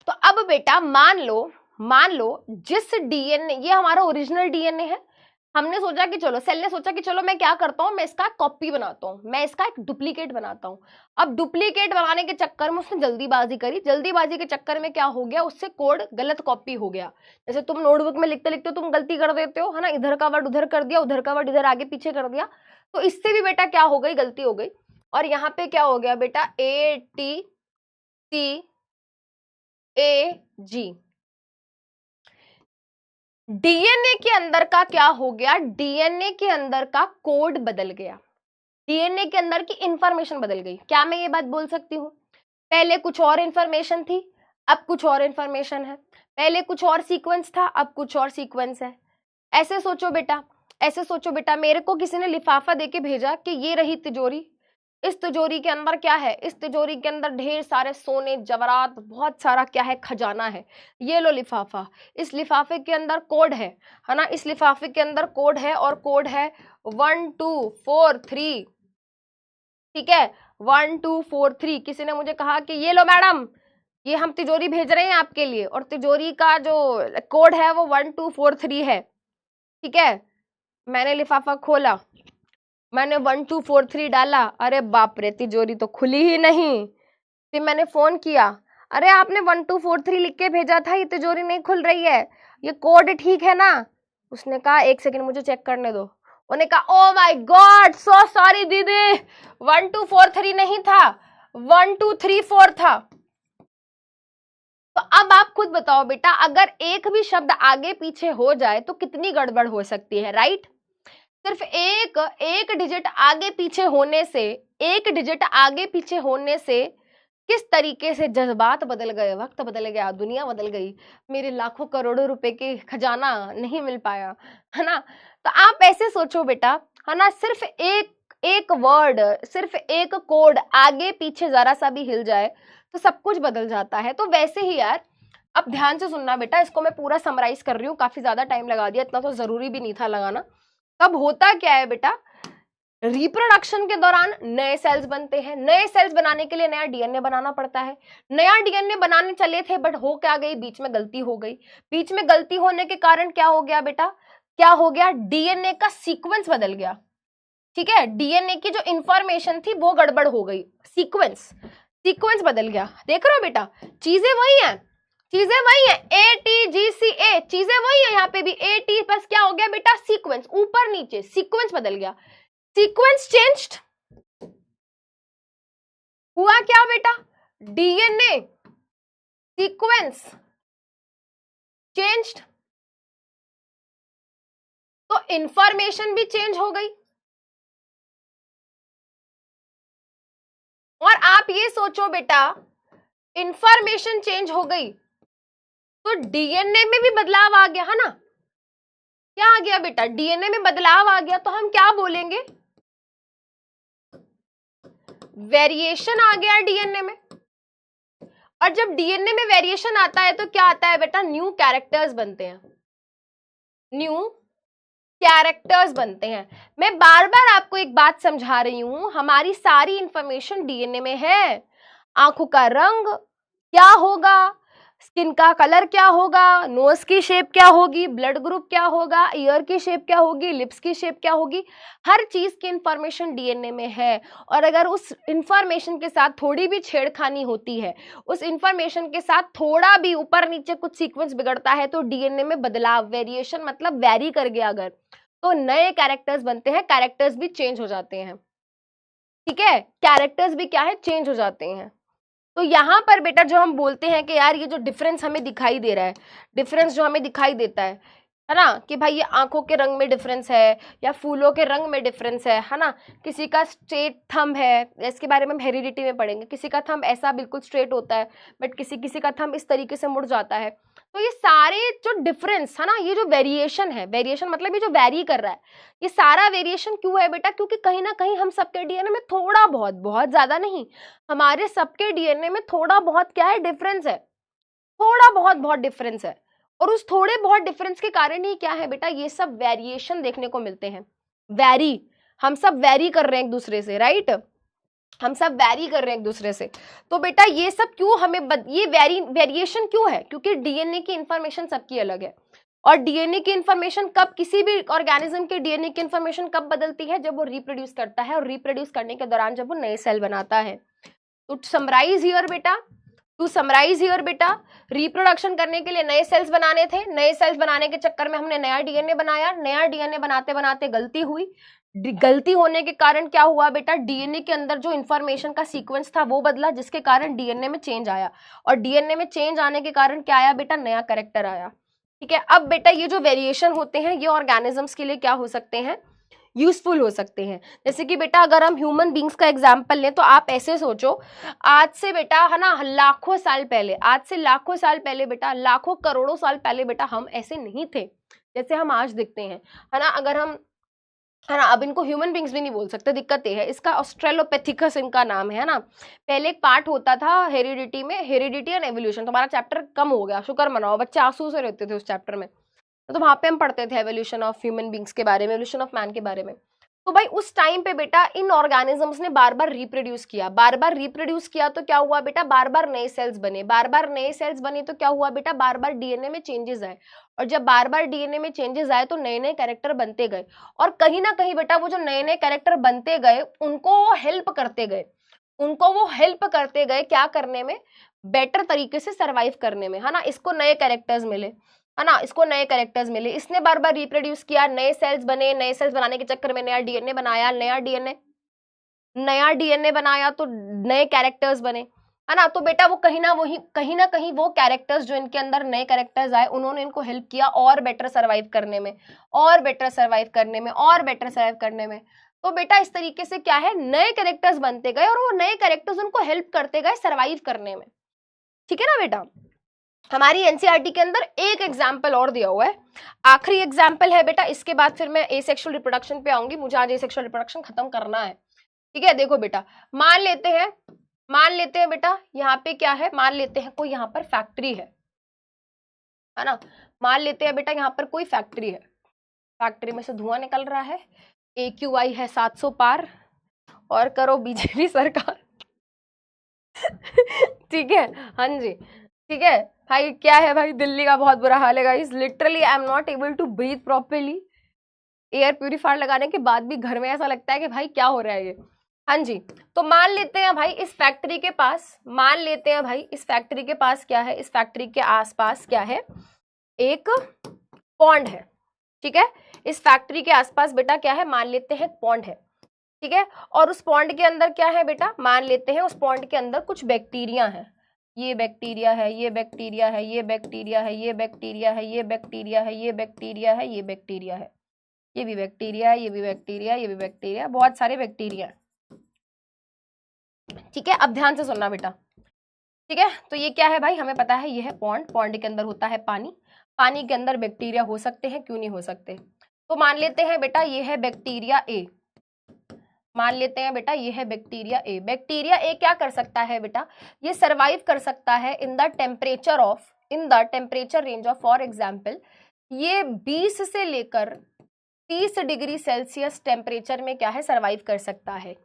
तो अब बेटा मान लो जिस डीएनए, ये हमारा ओरिजिनल डीएनए है, हमने सोचा कि चलो, सेल ने सोचा कि चलो मैं क्या करता हूं, मैं इसका कॉपी बनाता हूं, मैं इसका एक डुप्लीकेट बनाता हूं। अब डुप्लीकेट बनाने के चक्कर में उसने जल्दीबाजी करी, जल्दीबाजी के चक्कर में क्या हो गया, उससे कोड गलत कॉपी हो गया। जैसे तुम नोटबुक में लिखते लिखते तुम गलती कर देते हो, है ना, इधर का वर्ड उधर कर दिया, उधर का वर्ड इधर आगे पीछे कर दिया, तो इससे भी बेटा क्या हो गई, गलती हो गई। और यहाँ पे क्या हो गया बेटा, ATCAG, डीएनए के अंदर का क्या हो गया, डीएनए के अंदर का कोड बदल गया, डीएनए के अंदर की इंफॉर्मेशन बदल गई। क्या मैं ये बात बोल सकती हूँ, पहले कुछ और इंफॉर्मेशन थी, अब कुछ और इंफॉर्मेशन है, पहले कुछ और सीक्वेंस था, अब कुछ और सीक्वेंस है। ऐसे सोचो बेटा, मेरे को किसी ने लिफाफा देके भेजा कि ये रही तिजोरी, इस तिजोरी के अंदर क्या है, इस तिजोरी के अंदर ढेर सारे सोने जवाहरात, बहुत सारा क्या है, खजाना है, ये लो लिफाफा, इस लिफाफे के अंदर कोड है ना, इस लिफाफे के अंदर कोड है, और कोड है 1 2 4 3, ठीक है, 1 2 4 3। किसी ने मुझे कहा कि ये लो मैडम, ये हम तिजोरी भेज रहे हैं आपके लिए, और तिजोरी का जो कोड है वो 1 2 4 3 है, ठीक है। मैंने लिफाफा खोला, मैंने 1 2 4 3 डाला, अरे बाप रे, तिजोरी तो खुली ही नहीं। फिर मैंने फोन किया, अरे आपने 1 2 4 3 लिख के भेजा था, ये तिजोरी नहीं खुल रही है, ये कोड ठीक है ना? उसने कहा 1 सेकंड मुझे चेक करने दो। उन्होंने कहा oh my God, so sorry दीदी, 1 2 4 3 नहीं था, 1 2 3 4 था। तो अब आप खुद बताओ बेटा, अगर एक भी शब्द आगे पीछे हो जाए तो कितनी गड़बड़ हो सकती है, राइट? सिर्फ एक डिजिट आगे पीछे होने से, किस तरीके से जज्बात बदल गए, वक्त बदल गया, दुनिया बदल गई, मेरे लाखों करोड़ों रुपए के खजाना नहीं मिल पाया, है ना। तो आप ऐसे सोचो बेटा, है ना, सिर्फ एक वर्ड, सिर्फ एक कोड आगे पीछे जरा सा भी हिल जाए तो सब कुछ बदल जाता है। तो वैसे ही यार, अब ध्यान से सुनना बेटा, इसको मैं पूरा समराइज कर रही हूँ, काफी ज्यादा टाइम लगा दिया, इतना तो जरूरी भी नहीं था लगाना। तब होता क्या है बेटा, रिप्रोडक्शन के दौरान नए सेल्स बनते हैं, नए सेल्स बनाने के लिए नया डीएनए बनाना पड़ता है। नया डीएनए बनाने चले थे, बट हो क्या गई, बीच में गलती हो गई। बीच में गलती होने के कारण क्या हो गया बेटा, क्या हो गया, डीएनए का सीक्वेंस बदल गया, ठीक है, डीएनए की जो इंफॉर्मेशन थी वो गड़बड़ हो गई, सीक्वेंस बदल गया। देख रहे हो बेटा, चीजें वही हैं, ATGCA, चीजें वही है, यहाँ पे भी AT बस क्या हो गया बेटा, सीक्वेंस, ऊपर नीचे सीक्वेंस बदल गया, सीक्वेंस चेंज्ड। हुआ क्या बेटा, डीएनए सीक्वेंस चेंज्ड, तो इंफॉर्मेशन भी चेंज हो गई। और आप ये सोचो बेटा, इंफॉर्मेशन चेंज हो गई तो डीएनए में भी बदलाव आ गया, है ना। क्या आ गया बेटा, डीएनए में बदलाव आ गया, तो हम क्या बोलेंगे, वेरिएशन आ गया डीएनए में। और जब डीएनए में वेरिएशन आता है तो क्या आता है बेटा, न्यू कैरेक्टर्स बनते हैं, न्यू कैरेक्टर्स बनते हैं। मैं बार बार आपको एक बात समझा रही हूं, हमारी सारी इंफॉर्मेशन डीएनए में है। आंखों का रंग क्या होगा, स्किन का कलर क्या होगा, नोज की शेप क्या होगी, ब्लड ग्रुप क्या होगा, ईयर की शेप क्या होगी, लिप्स की शेप क्या होगी, हर चीज की इंफॉर्मेशन डीएनए में है। और अगर उस इंफॉर्मेशन के साथ थोड़ी भी छेड़खानी होती है, उस इंफॉर्मेशन के साथ थोड़ा भी ऊपर नीचे कुछ सीक्वेंस बिगड़ता है तो डीएनए में बदलाव, वेरिएशन मतलब वैरी कर गया अगर, तो नए कैरेक्टर्स बनते हैं, कैरेक्टर्स भी चेंज हो जाते हैं। ठीक है, कैरेक्टर्स भी क्या है, चेंज हो जाते हैं। तो यहाँ पर बेटा जो हम बोलते हैं कि यार ये जो डिफरेंस हमें दिखाई दे रहा है, डिफरेंस जो हमें दिखाई देता है ना, कि भाई ये आंखों के रंग में डिफरेंस है या फूलों के रंग में डिफरेंस है ना, किसी का स्ट्रेट थंब है, इसके बारे में हम हेरिडिटी में पढ़ेंगे, किसी का थंब ऐसा बिल्कुल स्ट्रेट होता है बट किसी का थंब इस तरीके से मुड़ जाता है। तो ये सारे जो डिफरेंस है ना, ये जो वेरिएशन है, वेरिएशन मतलब ये जो वेरी कर रहा है, ये सारा वेरिएशन क्यों है बेटा, क्योंकि कहीं ना कहीं हम सबके डीएनए में थोड़ा बहुत, बहुत ज्यादा नहीं, हमारे सबके डीएनए में थोड़ा बहुत क्या है, डिफरेंस है, थोड़ा बहुत बहुत डिफरेंस है। और उस थोड़े बहुत डिफरेंस के कारण ही क्या है बेटा, ये सब वेरिएशन देखने को मिलते हैं। वैरी, हम सब वैरी कर रहे हैं एक दूसरे से, राइट, हम सब वैरी कर रहे हैं एक दूसरे से। तो बेटा ये सब क्यों हमें ये वेरिएशन क्यों है, क्योंकि डीएनए की इंफॉर्मेशन सबकी अलग है। और डीएनए की इंफॉर्मेशन कब, किसी भी ऑर्गेनिज्म के डीएनए की इंफॉर्मेशन कब बदलती है, जब वो रिप्रोड्यूस करता है, और रिप्रोड्यूस करने के दौरान जब वो नए सेल बनाता है। तो समराइज हियर बेटा, टू समराइज हियर बेटा, रिप्रोडक्शन करने के लिए नए सेल्स बनाने थे, नए सेल्स बनाने के चक्कर में हमने नया डीएनए बनाया, नया डीएनए बनाते बनाते गलती हुई, गलती होने के कारण क्या हुआ बेटा, डीएनए के अंदर जो इंफॉर्मेशन का सीक्वेंस था वो बदला, जिसके कारण डीएनए में चेंज आया, और डीएनए में चेंज आने के कारण क्या आया बेटा, नया कैरेक्टर आया। ठीक है, अब बेटा ये जो वेरिएशन होते हैं ये ऑर्गेनिजम्स के लिए क्या हो सकते हैं, यूजफुल हो सकते हैं। जैसे कि बेटा अगर हम ह्यूमन बींग्स का एग्जाम्पल लें तो आप ऐसे सोचो, आज से बेटा है ना लाखों साल पहले, आज से लाखों साल पहले बेटा, लाखों करोड़ों साल पहले बेटा हम ऐसे नहीं थे जैसे हम आज दिखते हैं, है ना। अगर हम, है ना, अब इनको ह्यूमन बींग्स भी नहीं बोल सकते, दिक्कत ये है, इसका ऑस्ट्रेलोपेथिकस इनका नाम है ना। पहले एक पार्ट होता था हेरिडिटी में, हेरिडिटी एंड एवोल्यूशन, तुम्हारा चैप्टर कम हो गया, शुक्र मनाओ, बच्चे आंसू से रहते थे उस चैप्टर में, तो वहां पे हम पढ़ते थे एवोल्यूशन ऑफ ह्यूमन बींग्स के बारे में, एवोल्यूशन ऑफ मैन के बारे में। तो भाई उस टाइम पे बेटा इन ऑर्गेनिजम्स ने बार बार रिप्रोड्यूस किया, बार बार रिप्रोड्यूस किया, तो क्या हुआ बेटा, बार बार नए सेल्स बने, बार बार नए सेल्स बने, तो क्या हुआ बेटा, बार बार डीएनए में चेंजेस आए, और जब बार बार डीएनए में चेंजेस आए तो नए नए कैरेक्टर बनते गए, और कहीं ना कहीं बेटा वो जो नए नए कैरेक्टर बनते गए उनको वो हेल्प करते गए, उनको वो हेल्प करते गए क्या करने में, बेटर तरीके से सरवाइव करने में, है ना। इसको नए कैरेक्टर्स मिले, है ना, इसको नए कैरेक्टर्स मिले, इसने बार बार रिप्रोड्यूस किया, नए सेल्स बने, नए सेल्स बनाने के चक्कर में नया डीएनए बनाया, नया डीएनए बनाया तो नए कैरेक्टर्स बने, है ना। तो बेटा वो कहीं ना कहीं वो कैरेक्टर्स जो इनके अंदर नए कैरेक्टर्स आए उन्होंने इनको हेल्प किया और बेटर सर्वाइव करने में, और बेटर सर्वाइव करने में, और बेटर सर्वाइव करने में। तो बेटा इस तरीके से क्या है, नए कैरेक्टर्स बनते गए और वो नए कैरेक्टर्स उनको हेल्प करते गए सर्वाइव करने में। ठीक है ना बेटा। हमारी एनसीईआरटी के अंदर एक एग्जाम्पल और दिया हुआ है, आखिरी एग्जाम्पल है बेटा, इसके बाद फिर मैं एसेक्सुअल रिप्रोडक्शन पे आऊंगी, मुझे आज एसेक्सुअल रिप्रोडक्शन खत्म करना है। ठीक है, देखो बेटा, मान लेते हैं बेटा यहाँ पे क्या है, मान लेते हैं कोई यहाँ पर फैक्ट्री है ना, मान लेते हैं बेटा यहाँ पर कोई फैक्ट्री है, फैक्ट्री में से धुआं निकल रहा है, AQI है 700 पार, और करो बीजेपी सरकार। ठीक है, हाँ जी, ठीक है भाई, क्या है भाई, दिल्ली का बहुत बुरा हाल है guys, literally I am not able to breathe properly, air purifier लगाने के बाद भी घर में ऐसा लगता है कि भाई क्या हो रहा है ये। हाँ जी, तो मान लेते हैं भाई इस फैक्ट्री के पास, मान लेते हैं भाई इस फैक्ट्री के पास क्या है, इस फैक्ट्री के आसपास क्या है, एक पॉन्ड है। ठीक है, इस फैक्ट्री के आसपास बेटा क्या है, मान लेते हैं पॉन्ड है। ठीक है, और उस पॉन्ड के अंदर क्या है बेटा, मान लेते हैं उस पॉन्ड के अंदर कुछ बैक्टीरिया है, ये बैक्टीरिया है, ये बैक्टीरिया है, ये बैक्टीरिया है, ये बैक्टीरिया है, ये बैक्टीरिया है, ये बैक्टीरिया है, ये बैक्टीरिया है, ये भी बैक्टीरिया है, ये भी बैक्टीरिया, ये भी बैक्टीरिया, बहुत सारे बैक्टीरिया। ठीक है, अब ध्यान से सुनना बेटा। ठीक है, तो ये क्या है भाई, हमें पता है ये है पॉन्ड, पॉन्ड के अंदर होता है पानी, पानी के अंदर बैक्टीरिया हो सकते हैं, क्यों नहीं हो सकते। तो मान लेते हैं बेटा ये है बैक्टीरिया ए, मान लेते हैं बेटा ये है बैक्टीरिया ए। बैक्टीरिया ए क्या कर सकता है बेटा, ये सरवाइव कर सकता है in the temperature range of, for example ये 20 से लेकर 30 डिग्री सेल्सियस टेम्परेचर में क्या है, सरवाइव कर सकता है।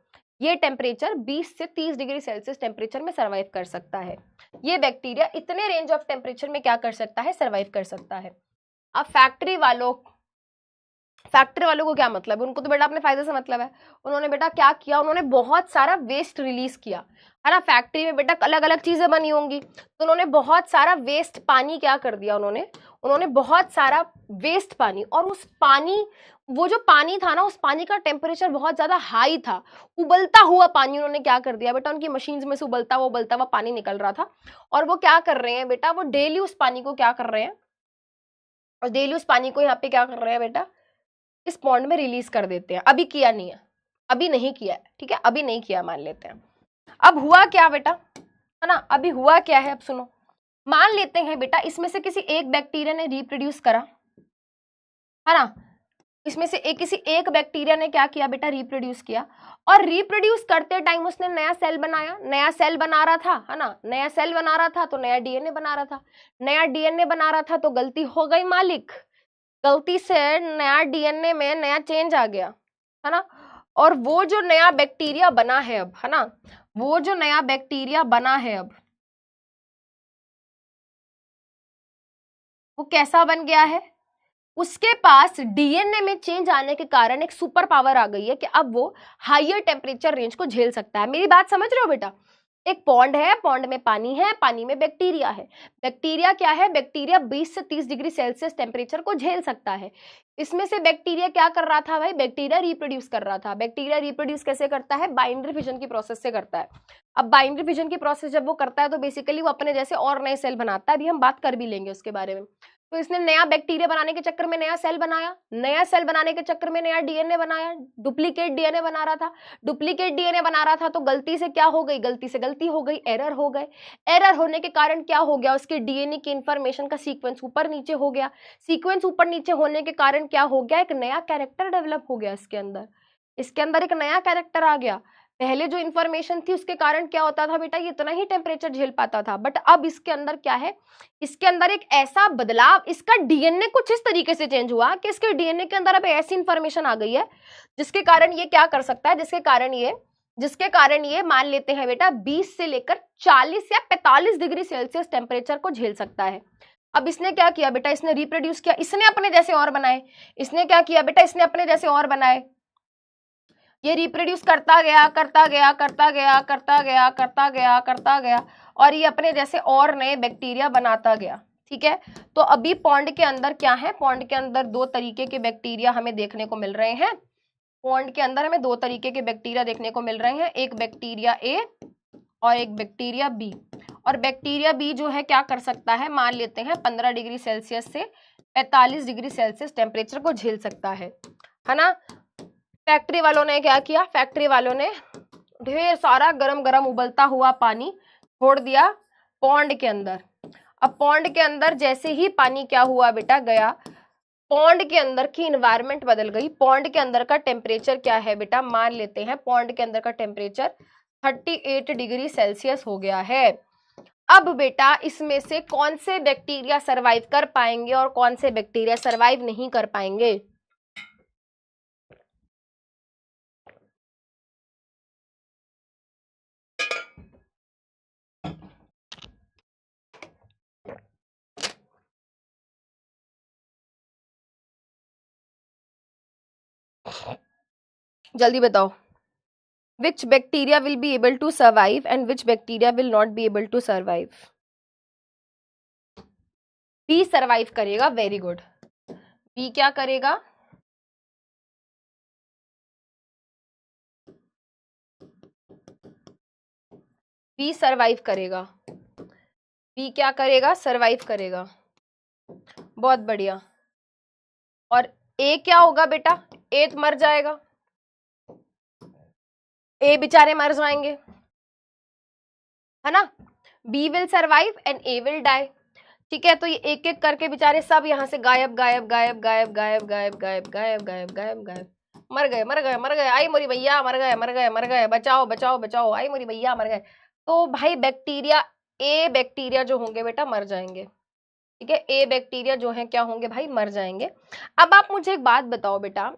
ये टेम्परेचर 20 से 30 डिग्री सेल्सियस टेम्परेचर में सरवाइव कर सकता है। ये बैक्टीरिया इतने रेंज ऑफ टेम्परेचर में क्या कर सकता है, सरवाइव कर सकता है। अब फैक्ट्री वालों को क्या मतलब है, उनको तो बेटा अपने फायदे से मतलब है। उन्होंने बेटा क्या किया, उन्होंने बहुत सारा वेस्ट रिलीज किया, है ना। फैक्ट्री में बेटा अलग अलग चीजें बनी होंगी, तो उन्होंने बहुत सारा वेस्ट पानी क्या कर दिया, उन्होंने बहुत सारा वेस्ट पानी, और उस पानी, वो जो पानी था ना, उस पानी का टेम्परेचर बहुत ज्यादा हाई था। उबलता हुआ पानी उन्होंने क्या कर दिया बेटा, उनकी मशीन में से उबलता हुआ पानी निकल रहा था, और वो क्या कर रहे हैं बेटा, वो डेली उस पानी को क्या कर रहे हैं, और डेली उस पानी को यहाँ पे क्या कर रहे हैं बेटा, इस पॉन्ड में रिलीज कर देते हैं। अभी किया नहीं है, अभी नहीं किया है, ठीक है, अभी नहीं किया मान लेते हैं। अब हुआ क्या बेटा, है ना, अभी हुआ क्या है, अब सुनो। मान लेते हैं बेटा इसमें से किसी एक बैक्टीरिया ने रिप्रोड्यूस करा, है ना, इसमें से किसी एक बैक्टीरिया ने क्या किया बेटा, रिप्रोड्यूस किया, और रिप्रोड्यूस करते टाइम उसने नया सेल बनाया, नया सेल बना रहा था, है ना, नया सेल बना रहा था तो नया डीएनए बना रहा था, नया डीएनए बना रहा था तो गलती हो गई मालिक, गलती से नया डीएनए में नया चेंज आ गया, है ना, और वो जो नया बैक्टीरिया बना है अब, है ना, वो जो नया बैक्टीरिया बना है अब, वो कैसा बन गया है, उसके पास डीएनए में चेंज आने के कारण एक सुपर पावर आ गई है कि अब वो हायर टेम्परेचर रेंज को झेल सकता है। मेरी बात समझ रहे हो बेटा, एक पॉन्ड है, पॉन्ड में पानी है, पानी में बैक्टीरिया है। बैक्टीरिया क्या है, बैक्टीरिया 20 से 30 डिग्री सेल्सियस टेम्परेचर को झेल सकता है। इसमें से बैक्टीरिया क्या कर रहा था भाई, बैक्टीरिया रिप्रोड्यूस कर रहा था। बैक्टीरिया रिप्रोड्यूस कैसे करता है, बाइंडरी फिजन की प्रोसेस से करता है। अब बाइंडरी फिजन की प्रोसेस जब वो करता है तो बेसिकली वो अपने जैसे और नए सेल बनाता है, अभी हम बात कर भी लेंगे उसके बारे में। तो इसने नया बैक्टीरिया बनाने के चक्कर में नया सेल बनाया, नया सेल बनाने के चक्कर में नया डीएनए बनाया, डुप्लीकेट डीएनए बना रहा था। डुप्लीकेट डीएनए बना रहा था तो गलती से क्या हो गई, गलती से गलती हो गई, एरर हो गए। एरर होने के कारण क्या हो गया, उसके डीएनए की इंफॉर्मेशन का सीक्वेंस ऊपर नीचे हो गया। सीक्वेंस ऊपर नीचे होने के कारण क्या हो गया, एक नया कैरेक्टर डेवलप हो गया इसके अंदर एक नया कैरेक्टर आ गया। पहले जो इन्फॉर्मेशन थी उसके कारण क्या होता था बेटा, ये इतना ही टेम्परेचर झेल पाता था, बट अब इसके अंदर क्या है, इसके अंदर एक ऐसा बदलाव, इसका डीएनए कुछ इस तरीके से चेंज हुआ कि इसके डीएनए के अंदर अब ऐसी इंफॉर्मेशन आ गई है जिसके कारण ये क्या कर सकता है, जिसके कारण ये मान लेते हैं बेटा 20 से लेकर 40 या 45 डिग्री सेल्सियस टेम्परेचर को झेल सकता है। अब इसने क्या किया बेटा, इसने रिप्रोड्यूस किया, इसने अपने जैसे और बनाए। इसने क्या किया बेटा, इसने अपने जैसे और बनाए। ये रिप्रोड्यूस करता गया, और ये अपने जैसे और नए बैक्टीरिया बनाता गया। ठीक है, तो अभी पॉन्ड के अंदर क्या है, पॉन्ड के अंदर दो तरीके के बैक्टीरिया हमें देखने को मिल रहे हैं। पॉन्ड के अंदर हमें दो तरीके के बैक्टीरिया देखने को मिल रहे हैं, एक बैक्टीरिया ए और एक बैक्टीरिया बी। और बैक्टीरिया बी जो है क्या कर सकता है, मान लेते हैं 15 डिग्री सेल्सियस से 45 डिग्री सेल्सियस टेम्परेचर को झेल सकता है ना। फैक्ट्री वालों ने क्या किया, फैक्ट्री वालों ने ढेर सारा गरम गरम उबलता हुआ पानी छोड़ दिया पॉन्ड के अंदर। अब पॉन्ड के अंदर जैसे ही पानी क्या हुआ बेटा, गया, पॉन्ड के अंदर की इन्वायरमेंट बदल गई। पॉन्ड के अंदर का टेम्परेचर क्या है बेटा, मान लेते हैं पॉन्ड के अंदर का टेम्परेचर 38 डिग्री सेल्सियस हो गया है। अब बेटा इसमें से कौन से बैक्टीरिया सरवाइव कर पाएंगे और कौन से बैक्टीरिया सरवाइव नहीं कर पाएंगे। जल्दी बताओ, which bacteria will be able to survive and which bacteria will not be able to survive। B survive करेगा, वेरी गुड। बी क्या करेगा, बी सरवाइव करेगा। बी क्या करेगा, सरवाइव करेगा, बहुत बढ़िया। और ए क्या होगा बेटा, ए तो मर जाएगा, ए बेचारे मर जाएंगे, है ना। B will survive and A will die. ठीक है, तो ये एक एक करके बेचारे सब यहाँ से गायब गायब गायब गायब गायब गायब गायब गायब गायब गायब गायब, मर गए मर गए मर गए, आई मोरी भैया मर गए मर गए मर गए, बचाओ बचाओ बचाओ, आई मोरी भैया मर गए। तो भाई बैक्टीरिया, ए बैक्टीरिया जो होंगे बेटा मर जाएंगे, ठीक है, ए बैक्टीरिया जो है क्या होंगे भाई, मर जाएंगे। अब आप मुझे एक बात बताओ बेटा,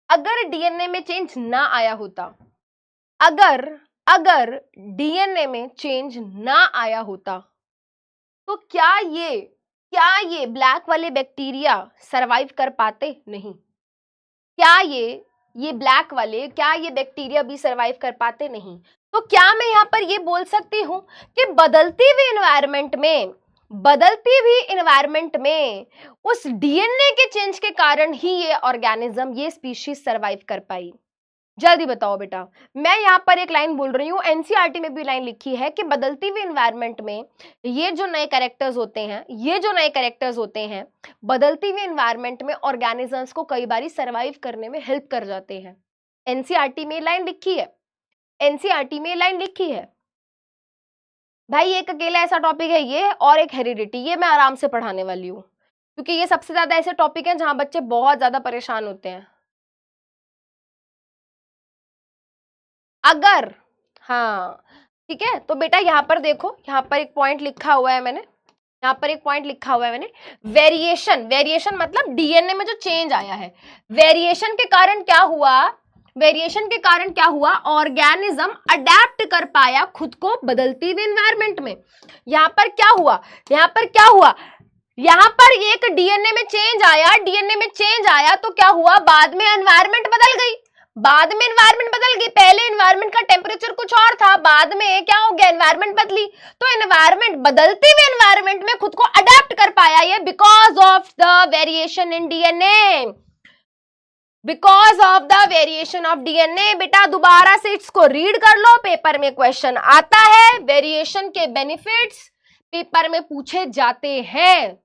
अगर डीएनए में चेंज ना आया होता, अगर डीएनए में चेंज ना आया होता, तो क्या ये ब्लैक वाले बैक्टीरिया सरवाइव कर पाते? नहीं। क्या ये ब्लैक वाले, क्या ये बैक्टीरिया भी सरवाइव कर पाते? नहीं। तो क्या मैं यहाँ पर ये बोल सकती हूँ कि बदलती हुई इन्वायरमेंट में उस डीएनए के चेंज के कारण ही ये ऑर्गेनिज्म, ये स्पीशीज सरवाइव कर पाई? जल्दी बताओ बेटा। मैं यहाँ पर एक लाइन बोल रही हूँ, एनसीईआरटी में भी लाइन लिखी है कि बदलती हुई इन्वायरमेंट में ये जो नए कैरेक्टर्स होते हैं, बदलती हुई इन्वायरमेंट में ऑर्गेनिजम्स को कई बार सर्वाइव करने में हेल्प कर जाते हैं। एनसीईआरटी में लाइन लिखी है, भाई एक अकेला ऐसा टॉपिक है ये, और एक हेरिडिटी, ये मैं आराम से पढ़ाने वाली हूँ, क्योंकि ये सबसे ज्यादा ऐसे टॉपिक हैं जहां बच्चे बहुत ज्यादा परेशान होते हैं। अगर, हाँ ठीक है, तो बेटा यहाँ पर देखो, यहाँ पर एक पॉइंट लिखा हुआ है मैंने, वेरिएशन मतलब डीएनए में जो चेंज आया है, वेरिएशन के कारण क्या हुआ, ऑर्गेनिज्म अडेप्ट कर पाया खुद को बदलती हुई एनवायरनमेंट में। यहाँ पर क्या हुआ, यहाँ पर एक डीएनए में चेंज आया, तो क्या हुआ, बाद में एनवायरनमेंट बदल गई, पहले एनवायरनमेंट का टेम्परेचर कुछ और था, बाद में क्या हो गया, एनवायरनमेंट बदली, तो एनवायरनमेंट, बदलते हुए एनवायरनमेंट में खुद को अडेप्ट कर पाया ये, because of the variation in DNA, बेटा दोबारा से इसको रीड कर लो, पेपर में क्वेश्चन आता है, वेरिएशन के बेनिफिट्स पेपर में पूछे जाते हैं।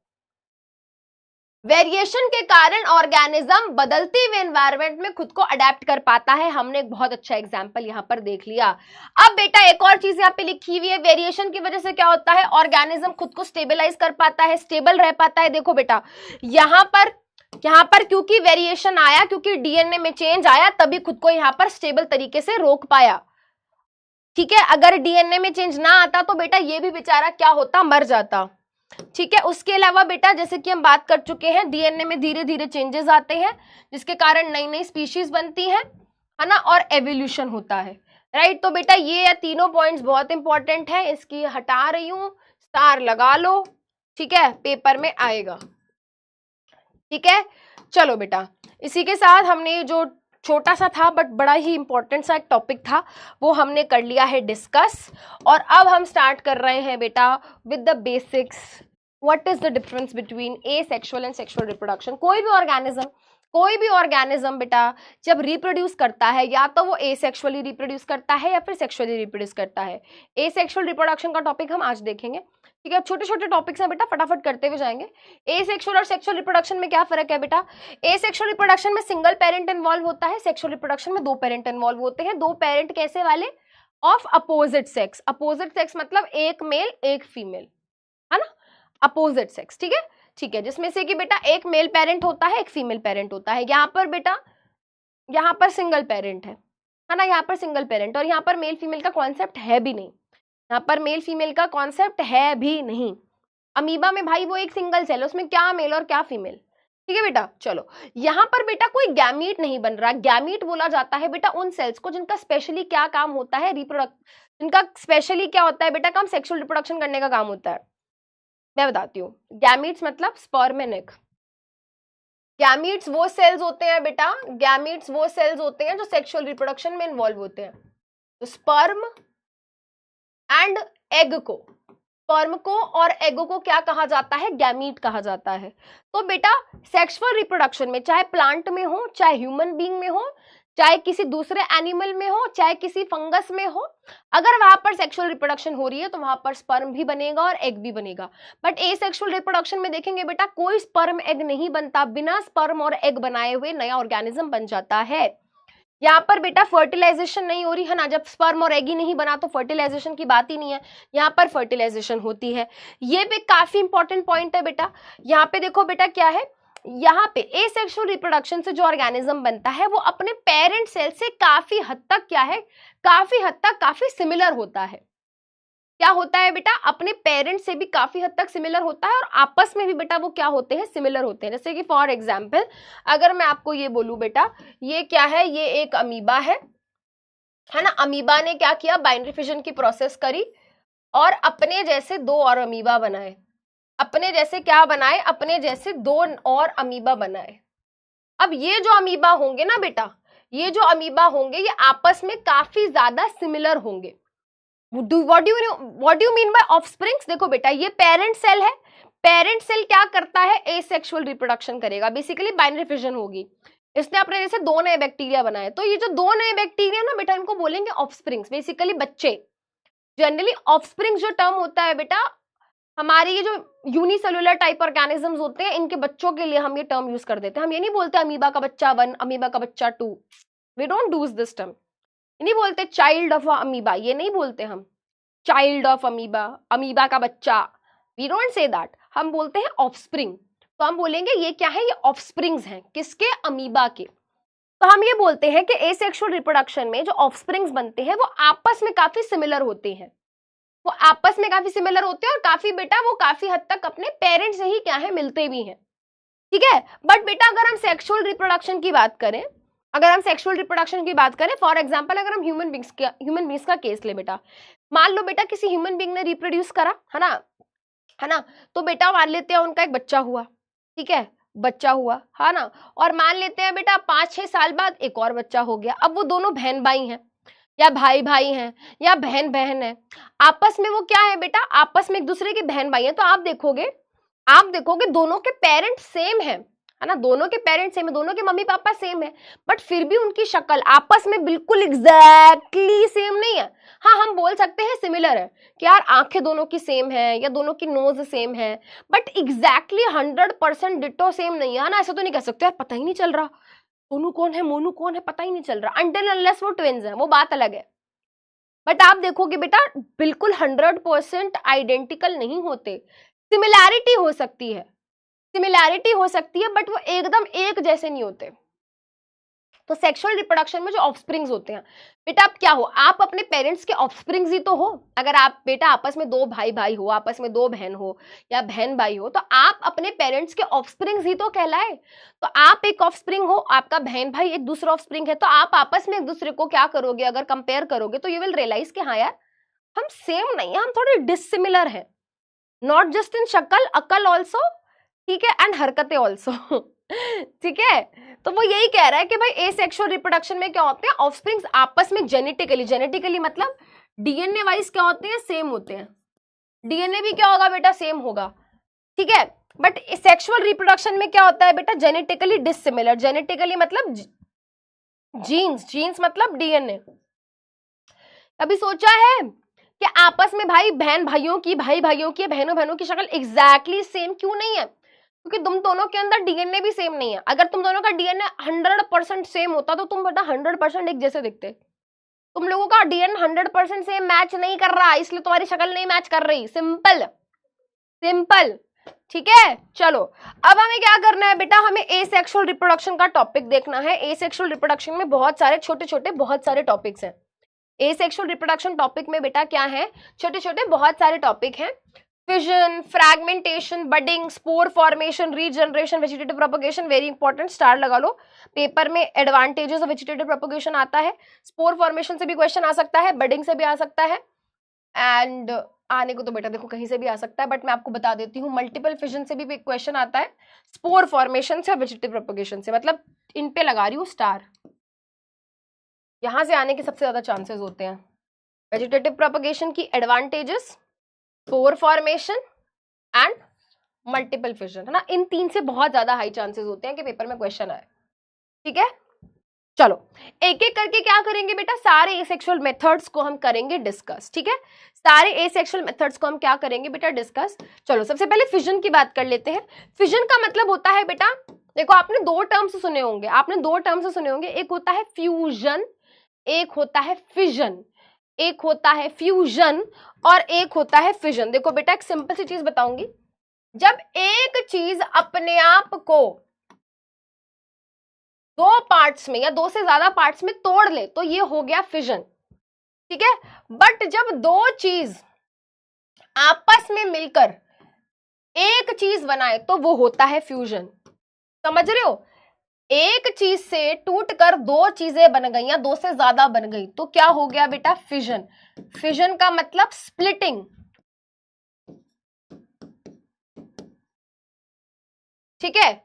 वेरिएशन के कारण ऑर्गेनिज्म बदलती हुई एनवायरनमेंट में खुद को अडेप्ट कर पाता है। हमने एक बहुत अच्छा एग्जांपल यहां पर देख लिया। अब बेटा एक और चीज यहाँ पे लिखी हुई है, वेरिएशन की वजह से क्या होता है, ऑर्गेनिज्म खुद को स्टेबलाइज कर पाता है, स्टेबल रह पाता है। देखो बेटा यहाँ पर क्योंकि वेरिएशन आया, क्योंकि डीएनए में चेंज आया, तभी खुद को यहाँ पर स्टेबल तरीके से रोक पाया, ठीक है। अगर डीएनए में चेंज ना आता तो बेटा ये भी बेचारा क्या होता, मर जाता, ठीक है। उसके अलावा बेटा जैसे कि हम बात कर चुके हैं, डीएनए में धीरे धीरे चेंजेस आते हैं, जिसके कारण नई नई स्पीशीज बनती है ना, और एवोल्यूशन होता है, राइट। तो बेटा ये तीनों पॉइंट्स बहुत इंपॉर्टेंट है, इसकी हटा रही हूं, स्टार लगा लो, ठीक है, पेपर में आएगा, ठीक है। चलो बेटा इसी के साथ हमने जो छोटा सा था बट बड़ा ही इंपॉर्टेंट सा एक टॉपिक था वो हमने कर लिया है डिस्कस, और अब हम स्टार्ट कर रहे हैं बेटा with the basics. What is the difference between asexual and sexual reproduction. कोई भी ऑर्गेनिज्म बेटा जब रिप्रोड्यूस करता है, या तो वो एसेक्सुअली रिप्रोड्यूस करता है या फिर सेक्सुअली रिप्रोड्यूस करता है। एसेक्सुअल रिप्रोडक्शन का टॉपिक हम आज देखेंगे, ठीक है। छोटे छोटे टॉपिक्स हैं बेटा, फटाफट करते हुए जाएंगे। एसेक्सुअल और सेक्सुअल रिप्रोडक्शन में क्या फर्क है बेटा, एसेक्सुअल रिप्रोडक्शन में सिंगल पेरेंट इन्वॉल्व होता है, सेक्सुअल रिप्रोडक्शन में 2 पेरेंट इन्वॉल्व होते हैं। 2 पेरेंट कैसे वाले, of opposite sex, opposite sex मतलब एक मेल एक फीमेल, है ना, अपोजिट सेक्स, ठीक है, जिसमें से कि बेटा एक मेल पेरेंट होता है, एक फीमेल पेरेंट होता है। यहाँ पर बेटा यहाँ पर सिंगल पेरेंट है ना, यहाँ पर सिंगल पेरेंट, और यहाँ पर मेल फीमेल का कॉन्सेप्ट है भी नहीं, यहाँ पर मेल फीमेल का कॉन्सेप्ट है भी नहीं। अमीबा में भाई वो एक सिंगल सेल है, उसमें क्या मेल और क्या फीमेल, ठीक है बेटा। चलो यहाँ पर बेटा कोई गैमीट नहीं बन रहा। गैमीट बोला जाता है बेटा उन सेल्स को जिनका स्पेशली क्या काम होता है, जिनका स्पेशली क्या होता है बेटा काम, सेक्सुअल रिप्रोडक्शन करने का काम होता है। मैं बताती हूँ, गैमीट्स मतलब स्पर्म एंड एग। गैमीट्स वो सेल्स होते हैं बेटा, गैमीट्स वो सेल्स होते हैं जो सेक्सुअल रिप्रोडक्शन में इन्वॉल्व होते हैं। तो स्पर्म एंड एग को, स्पर्म को और एग को क्या कहा जाता है, गैमीट कहा जाता है। तो बेटा सेक्सुअल रिप्रोडक्शन में चाहे प्लांट में हो, चाहे ह्यूमन बीइंग में हो, चाहे किसी दूसरे एनिमल में हो, चाहे किसी फंगस में हो, अगर वहां पर सेक्सुअल रिप्रोडक्शन हो रही है तो वहां पर स्पर्म भी बनेगा और एग भी बनेगा। बट एसेक्सुअल रिप्रोडक्शन में देखेंगे बेटा कोई स्पर्म एग नहीं बनता, बिना स्पर्म और एग बनाए हुए नया ऑर्गेनिज्म बन जाता है। यहाँ पर बेटा फर्टिलाइजेशन नहीं हो रही है ना, जब स्पर्म और एग ही नहीं बना तो फर्टिलाइजेशन की बात ही नहीं है, यहाँ पर फर्टिलाइजेशन होती है। ये भी काफी इंपॉर्टेंट पॉइंट है बेटा। यहाँ पे देखो बेटा क्या है, यहाँ पे एसेक्सुअल रिप्रोडक्शन से जो ऑर्गेनिज्म बनता है वो अपने पेरेंट सेल से काफी हद तक क्या है, काफी हद तक काफी सिमिलर होता है। क्या होता है बेटा, अपने पेरेंट से भी काफी हद तक सिमिलर होता है और आपस में भी बेटा वो क्या होते हैं, सिमिलर होते हैं। जैसे कि फॉर एग्जाम्पल अगर मैं आपको ये बोलूं बेटा ये क्या है, ये एक अमीबा है ना। अमीबा ने क्या किया, बाइनरी फिजन की प्रोसेस करी और अपने जैसे दो और अमीबा बनाए। अपने जैसे क्या बनाए, अपने जैसे दो और अमीबा बनाए। अब ये जो अमीबा होंगे ना बेटा, ये जो अमीबा होंगे ये आपस में काफी ज्यादा सिमिलर होंगे। What do you mean by offsprings? देखो बेटा ये पेरेंट सेल है, पेरेंट सेल क्या करता है, एसेक्सुअल रिप्रोडक्शन करेगा, बेसिकली बाइनरी फिजन होगी। इसने अपने जैसे दो नए बैक्टीरिया बनाए, तो ये जो दो नए बैक्टीरिया ना बेटा इनको बोलेंगे ऑफस्प्रिंग्स, बेसिकली बच्चे। जनरली ऑफस्प्रिंग्स जो टर्म होता है बेटा, हमारे ये जो यूनिसेलुलर टाइप ऑर्गेनिजम्स होते हैं इनके बच्चों के लिए हम ये टर्म यूज कर देते हैं। हम ये नहीं बोलते अमीबा का बच्चा 1, अमीबा का बच्चा 2, we don't use this term. नहीं बोलते चाइल्ड ऑफ अमीबा, ये नहीं बोलते हम चाइल्ड ऑफ अमीबा, अमीबा का बच्चा, वी डोंट से दैट। हम बोलते हैं ऑफस्प्रिंग। तो हम बोलेंगे ये क्या है, ये ऑफस्प्रिंग्स हैं, किसके, अमीबा के। तो हम ये बोलते हैं कि एसेक्सुअल रिप्रोडक्शन में जो ऑफस्प्रिंग्स बनते हैं वो आपस में काफी सिमिलर होते हैं, वो आपस में काफी सिमिलर होते हैं और काफी बेटा वो काफी हद तक अपने पेरेंट्स से ही क्या है, मिलते भी हैं, ठीक है। बट बेटा अगर हम सेक्सुअल रिप्रोडक्शन की बात करें, अगर हम सेक्सुअल रिप्रोडक्शन की बात करें, फॉर एग्जांपल अगर हम ह्यूमन बींग्स का केस ले बेटा, मान लो बेटा किसी ह्यूमन बींग ने रिप्रोड्यूस करा है ना, तो बेटा मान लेते हैं उनका एक बच्चा हुआ, ठीक है, बच्चा हुआ है ना, और मान लेते हैं बेटा 5-6 साल बाद एक और बच्चा हो गया। अब वो दोनों बहन भाई हैं या भाई भाई हैं या बहन बहन है, आपस में वो क्या है बेटा, आपस में एक दूसरे के बहन भाई हैं। तो आप देखोगे दोनों के पेरेंट्स सेम है ना, दोनों के पेरेंट्स सेम है, दोनों के मम्मी पापा सेम है, बट फिर भी उनकी शक्ल आपस में बिल्कुल एग्जैक्टली सेम नहीं है। हाँ हम बोल सकते हैं सिमिलर है कि यार आंखें दोनों की सेम है या दोनों की नोज सेम है, बट एग्जैक्टली 100% डिटो सेम नहीं है ना। ऐसा तो नहीं कह सकते यार पता ही नहीं चल रहा सोनू कौन है मोनू कौन है, पता ही नहीं चल रहा, अनटिल अनलेस वो ट्विन्स हैं, वो बात अलग है। बट आप देखोगे बेटा बिल्कुल 100% आइडेंटिकल नहीं होते, सिमिलैरिटी हो सकती है, बट वो एकदम एक जैसे नहीं होते। तो सेक्सुअल रिप्रोडक्शन में जो ऑफस्प्रिंग्स होते हैं बेटा, आप क्या हो, आप अपने पेरेंट्स के ऑफस्प्रिंग्स ही तो हो। अगर आप बेटा आपस में दो भाई हो, आपस में दो बहन हो या बहन भाई हो, तो आप अपने पेरेंट्स के ऑफस्प्रिंग्स ही तो कहलाए। तो आप एक ऑफस्प्रिंग हो, आपका बहन भाई एक दूसरा ऑफस्प्रिंग है, तो आप आपस में एक दूसरे को क्या करोगे, अगर कंपेयर करोगे तो यू विल रियलाइज कि हाँ यार हम सेम नहीं है, हम थोड़े डिसिमिलर है, नॉट जस्ट इन शक्ल, अकल ऑल्सो, ठीक है, एंड हरकतें ऑल्सो, ठीक है। तो वो यही कह रहा है कि भाई एसेक्सुअल रिप्रोडक्शन में क्या होते हैं, ऑफस्प्रिंग्स आपस में जेनेटिकली मतलब डीएनए वाइज क्या होते हैं, सेम होते हैं। डीएनए भी क्या होगा बेटा, सेम होगा, ठीक है। बट सेक्सुअल रिप्रोडक्शन में क्या होता है बेटा, जेनेटिकली डिसिमिलर। जेनेटिकली मतलब जीन्स मतलब डीएनए। कभी सोचा है कि आपस में भाई भाइयों की बहनों की शक्ल एग्जैक्टली सेम क्यों नहीं है? क्योंकि तुम दोनों के अंदर डीएनए भी सेम नहीं है। अगर तुम दोनों का डीएनए 100% सेम होता तो तुम बेटा 100% एक जैसे दिखते। तुम लोगों का डीएनए 100% सेम मैच नहीं कर रहा, इसलिए तुम्हारी शक्ल नहीं मैच कर रही। सिंपल, ठीक है। चलो अब हमें क्या करना है बेटा, हमें एसेक्सुअल रिप्रोडक्शन का टॉपिक देखना है। एसेक्सुअल रिप्रोडक्शन में बहुत सारे छोटे बहुत सारे टॉपिक्स हैं। एसेक्सुअल रिप्रोडक्शन टॉपिक में बेटा क्या है, छोटे बहुत सारे टॉपिक हैं। Fission, fragmentation, budding, spore formation, regeneration, vegetative propagation, very important, star लगा लो। पेपर में एडवांटेजेस ऑफ वेजिटेटिव प्रोपगेशन आता है, स्पोर फॉर्मेशन से भी क्वेश्चन आ सकता है, बडिंग से भी आ सकता है, एंड आने को तो बेटा देखो कहीं से भी आ सकता है, बट मैं आपको बता देती हूँ मल्टीपल फिजन से भी क्वेश्चन आता है, स्पोर फॉर्मेशन से, वेजिटेटिव प्रोपगेशन से, मतलब इन पे लगा रही हूँ स्टार। यहां से आने के सबसे ज्यादा चांसेस होते हैं। वेजिटेटिव प्रोपगेशन की advantages, spore formation and multiple fission, है ना। इन तीन से बहुत ज्यादा हाई चांसेस होते हैं कि पेपर में क्वेश्चन आए, ठीक है। चलो एक एक करके क्या करेंगे बेटा, सारे एसेक्सुअल मेथड्स को हम करेंगे डिस्कस, ठीक है। सारे एसेक्सुअल मेथड्स को हम क्या करेंगे बेटा, डिस्कस। चलो सबसे पहले फिजन की बात कर लेते हैं। फिजन का मतलब होता है बेटा, देखो आपने दो टर्म्स सुने होंगे, एक होता है फ्यूजन, एक होता है फिजन। एक होता है फ्यूजन और एक होता है फिजन। देखो बेटा एक सिंपल सी चीज बताऊंगी, जब एक चीज अपने आप को दो पार्ट्स में या दो से ज्यादा पार्ट्स में तोड़ ले तो ये हो गया फिजन, ठीक है। बट जब दो चीज आपस में मिलकर एक चीज बनाए तो वो होता है फ्यूजन, समझ रहे हो। एक चीज से टूटकर दो चीजें बन गई या दो से ज्यादा बन गई तो क्या हो गया बेटा, फिजन। फिजन का मतलब स्प्लिटिंग, ठीक है।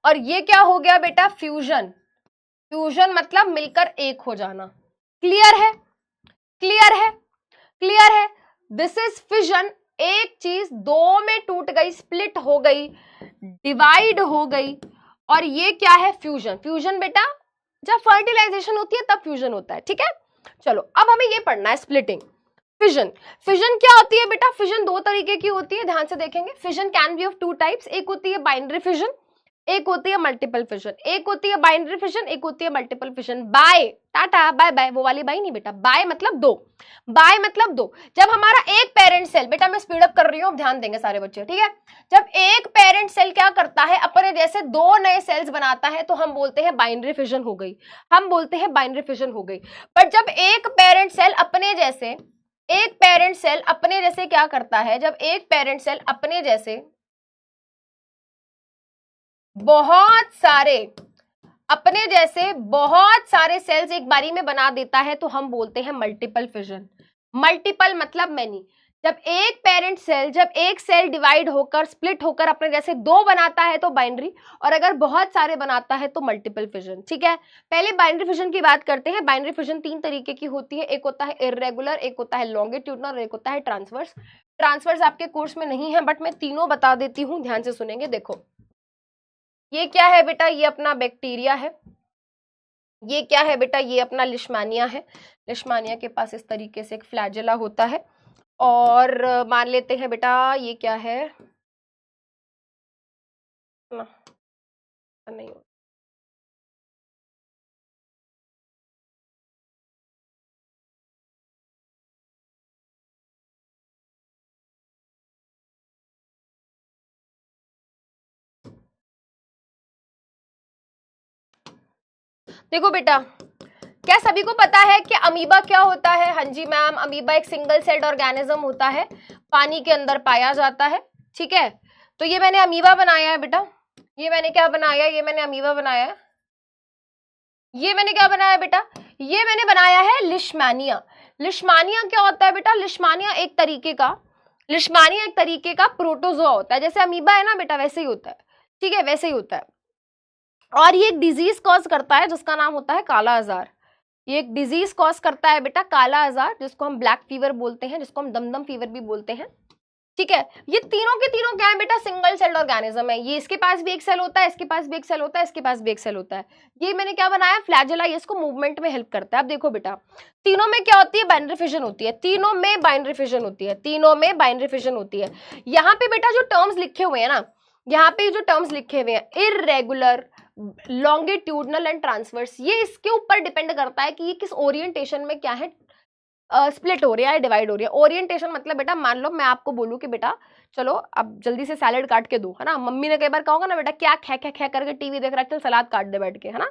और ये क्या हो गया बेटा, फ्यूजन। फ्यूजन मतलब मिलकर एक हो जाना। क्लियर है, क्लियर है, क्लियर है। This is fission. एक चीज दो में टूट गई, स्प्लिट हो गई, डिवाइड हो गई, और ये क्या है, फ्यूजन। फ्यूजन बेटा जब फर्टिलाइजेशन होती है तब फ्यूजन होता है, ठीक है। चलो अब हमें ये पढ़ना है, स्प्लिटिंग, फिजन। फिजन क्या होती है बेटा, फिजन दो तरीके की होती है, ध्यान से देखेंगे। Fission can be of two types, एक होती है बाइनरी फिजन, एक होती है मल्टीपल फिजन। एक होती है बाइनरी फिजन, एक होती है multiple fission. Bye, tata bye bye, वो वाली बाय नहीं बेटा, बाय मतलब दो, बाय मतलब दो। जब हमारा एक पेरेंट सेल, बेटा मैं स्पीड अप कर रही हूं, ध्यान देंगे सारे बच्चे, ठीक है। जब एक पेरेंट सेल क्या करता है, अपने जैसे दो नए सेल्स बनाता है तो हम बोलते हैं बाइनरी फिजन हो गई, हम बोलते हैं बाइनरी फिजन हो गई। बट जब एक पेरेंट सेल अपने जैसे, एक पेरेंट सेल अपने जैसे क्या करता है, जब एक पेरेंट सेल अपने जैसे बहुत सारे, अपने जैसे बहुत सारे सेल्स एक बारी में बना देता है तो हम बोलते हैं मल्टीपल फिजन। मल्टीपल मतलब मैनी। जब एक पेरेंट सेल, जब एक सेल डिवाइड होकर, स्प्लिट होकर अपने जैसे दो बनाता है तो बाइनरी, और अगर बहुत सारे बनाता है तो मल्टीपल फिजन, ठीक है। पहले बाइनरी फिजन की बात करते हैं। बाइनरी फिजन तीन तरीके की होती है, एक होता है इर्रेगुलर, एक होता है लॉन्गिट्यूडनल और एक होता है ट्रांसवर्स। ट्रांसवर्स आपके कोर्स में नहीं है बट मैं तीनों बता देती हूँ, ध्यान से सुनेंगे। देखो ये क्या है बेटा, ये अपना बैक्टीरिया है। ये क्या है बेटा, ये अपना लिशमानिया है। लिशमानिया के पास इस तरीके से एक फ्लैजेला होता है। और मान लेते हैं बेटा ये क्या है ना, नहीं देखो बेटा, क्या सभी को पता है कि अमीबा क्या होता है? हाँ जी मैम, अमीबा एक सिंगल सेल्ड ऑर्गेनिज्म होता है, पानी के अंदर पाया जाता है, ठीक है। तो ये मैंने अमीबा बनाया है बेटा, ये मैंने क्या बनाया, ये मैंने अमीबा बनाया है। ये मैंने क्या बनाया बेटा, ये मैंने बनाया है लिशमानिया। लिशमानिया क्या होता है बेटा, लिशमानिया एक तरीके का, लिशमानिया एक तरीके का प्रोटोजोआ होता है। जैसे अमीबा है ना बेटा, वैसे ही होता है, ठीक है, वैसे ही होता है। और ये एक डिजीज कॉज करता है जिसका नाम होता है काला आजार। ये एक डिजीज कॉज करता है बेटा काला आजार, जिसको हम ब्लैक फीवर बोलते हैं, जिसको हम दमदम फीवर भी बोलते हैं, ठीक है। ये तीनों के तीनों क्या है बेटा, सिंगल सेल ऑर्गेनिज्म है। ये इसके पास भी एक सेल होता है, इसके पास भी एक सेल होता है, इसके पास भी एक सेल होता है। ये मैंने क्या बनाया, फ्लैजेला, ये इसको मूवमेंट में हेल्प करता है। अब देखो बेटा, तीनों में क्या होती है, बाइनरी फिजन होती है, तीनों में बाइनरी फिजन होती है, तीनों में बाइनरी फिजन होती है। यहाँ पे बेटा जो टर्म्स लिखे हुए हैं ना, यहाँ पे जो टर्म्स लिखे हुए हैं, इररेगुलर, लॉन्गिट्यूडनल एंड ट्रांसवर्स, ये इसके ऊपर डिपेंड करता है कि ये किस ओरिएंटेशन में क्या है, स्प्लिट हो रहा है, डिवाइड हो रही है। ओरिएंटेशन मतलब बेटा, मान लो मैं आपको बोलूं कि बेटा चलो अब जल्दी से सैलेड काट के दो, है ना। मम्मी ने कई बार कहा होगा ना बेटा, क्या खे खे खे करके टीवी देख रहा है, चल सलाद काट दे बैठ के, है ना।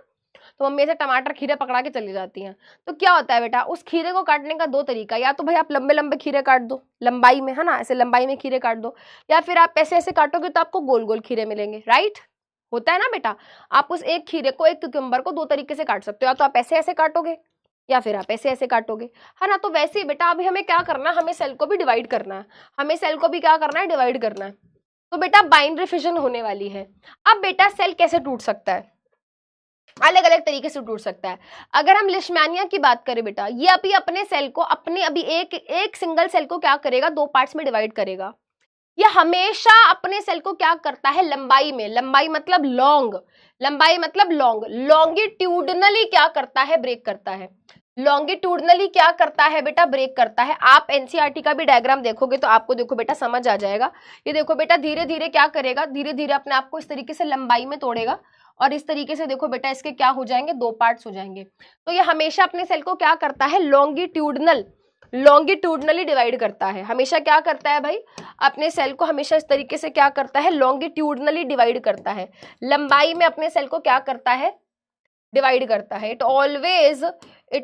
तो मम्मी ऐसे टमाटर खीरे पकड़ा के चली जाती हैं। तो क्या होता है बेटा, उस खीरे को काटने का दो तरीका, या तो भाई आप लंबे लंबे खीरे काट दो, लंबाई में, है ना, ऐसे लंबाई में खीरे काट दो, या फिर आप ऐसे ऐसे काटोगे तो आपको गोल गोल खीरे मिलेंगे, राइट। होता है ना बेटा, आप उस एक खीरे को, एक क्यूकम्बर को दो तरीके से काट सकते हो, या तो आप ऐसे ऐसे काटोगे या फिर आप ऐसे ऐसे काटोगे, है ना। तो वैसे ही बेटा अभी हमें क्या करना है, हमें सेल को भी डिवाइड करना है, हमें सेल को भी क्या करना है, डिवाइड करना है। तो बेटा बाइनरी फिजन होने वाली है। अब बेटा सेल कैसे टूट सकता है, अलग अलग तरीके से टूट सकता है। अगर हम लिशमानिया की बात करें बेटा, ये अभी अपने सेल को, अपने अभी एक सिंगल सेल को क्या करेगा, दो पार्ट्स में डिवाइड करेगा। ये हमेशा अपने सेल को क्या करता है, लंबाई में, लंबाई मतलब लॉन्ग, लंबाई मतलब लॉन्ग, लॉन्गिट्यूडनली क्या करता है, ब्रेक करता है। लॉन्गिट्यूडनली क्या करता है बेटा, ब्रेक करता है। आप एनसीईआरटी का भी डायग्राम देखोगे तो आपको देखो बेटा समझ आ जाएगा। ये देखो बेटा धीरे धीरे क्या करेगा, धीरे धीरे अपने आप को इस तरीके से लंबाई में तोड़ेगा, और इस तरीके से देखो बेटा इसके क्या हो जाएंगे, दो पार्ट्स हो जाएंगे। तो ये हमेशा अपने सेल को क्या करता है, लॉन्गिट्यूडनली डिवाइड करता है। हमेशा क्या करता है भाई, अपने सेल को हमेशा इस तरीके से क्या करता है, लॉन्गिट्यूडनली डिवाइड करता है, लंबाई में अपने सेल को क्या करता है, डिवाइड करता है, it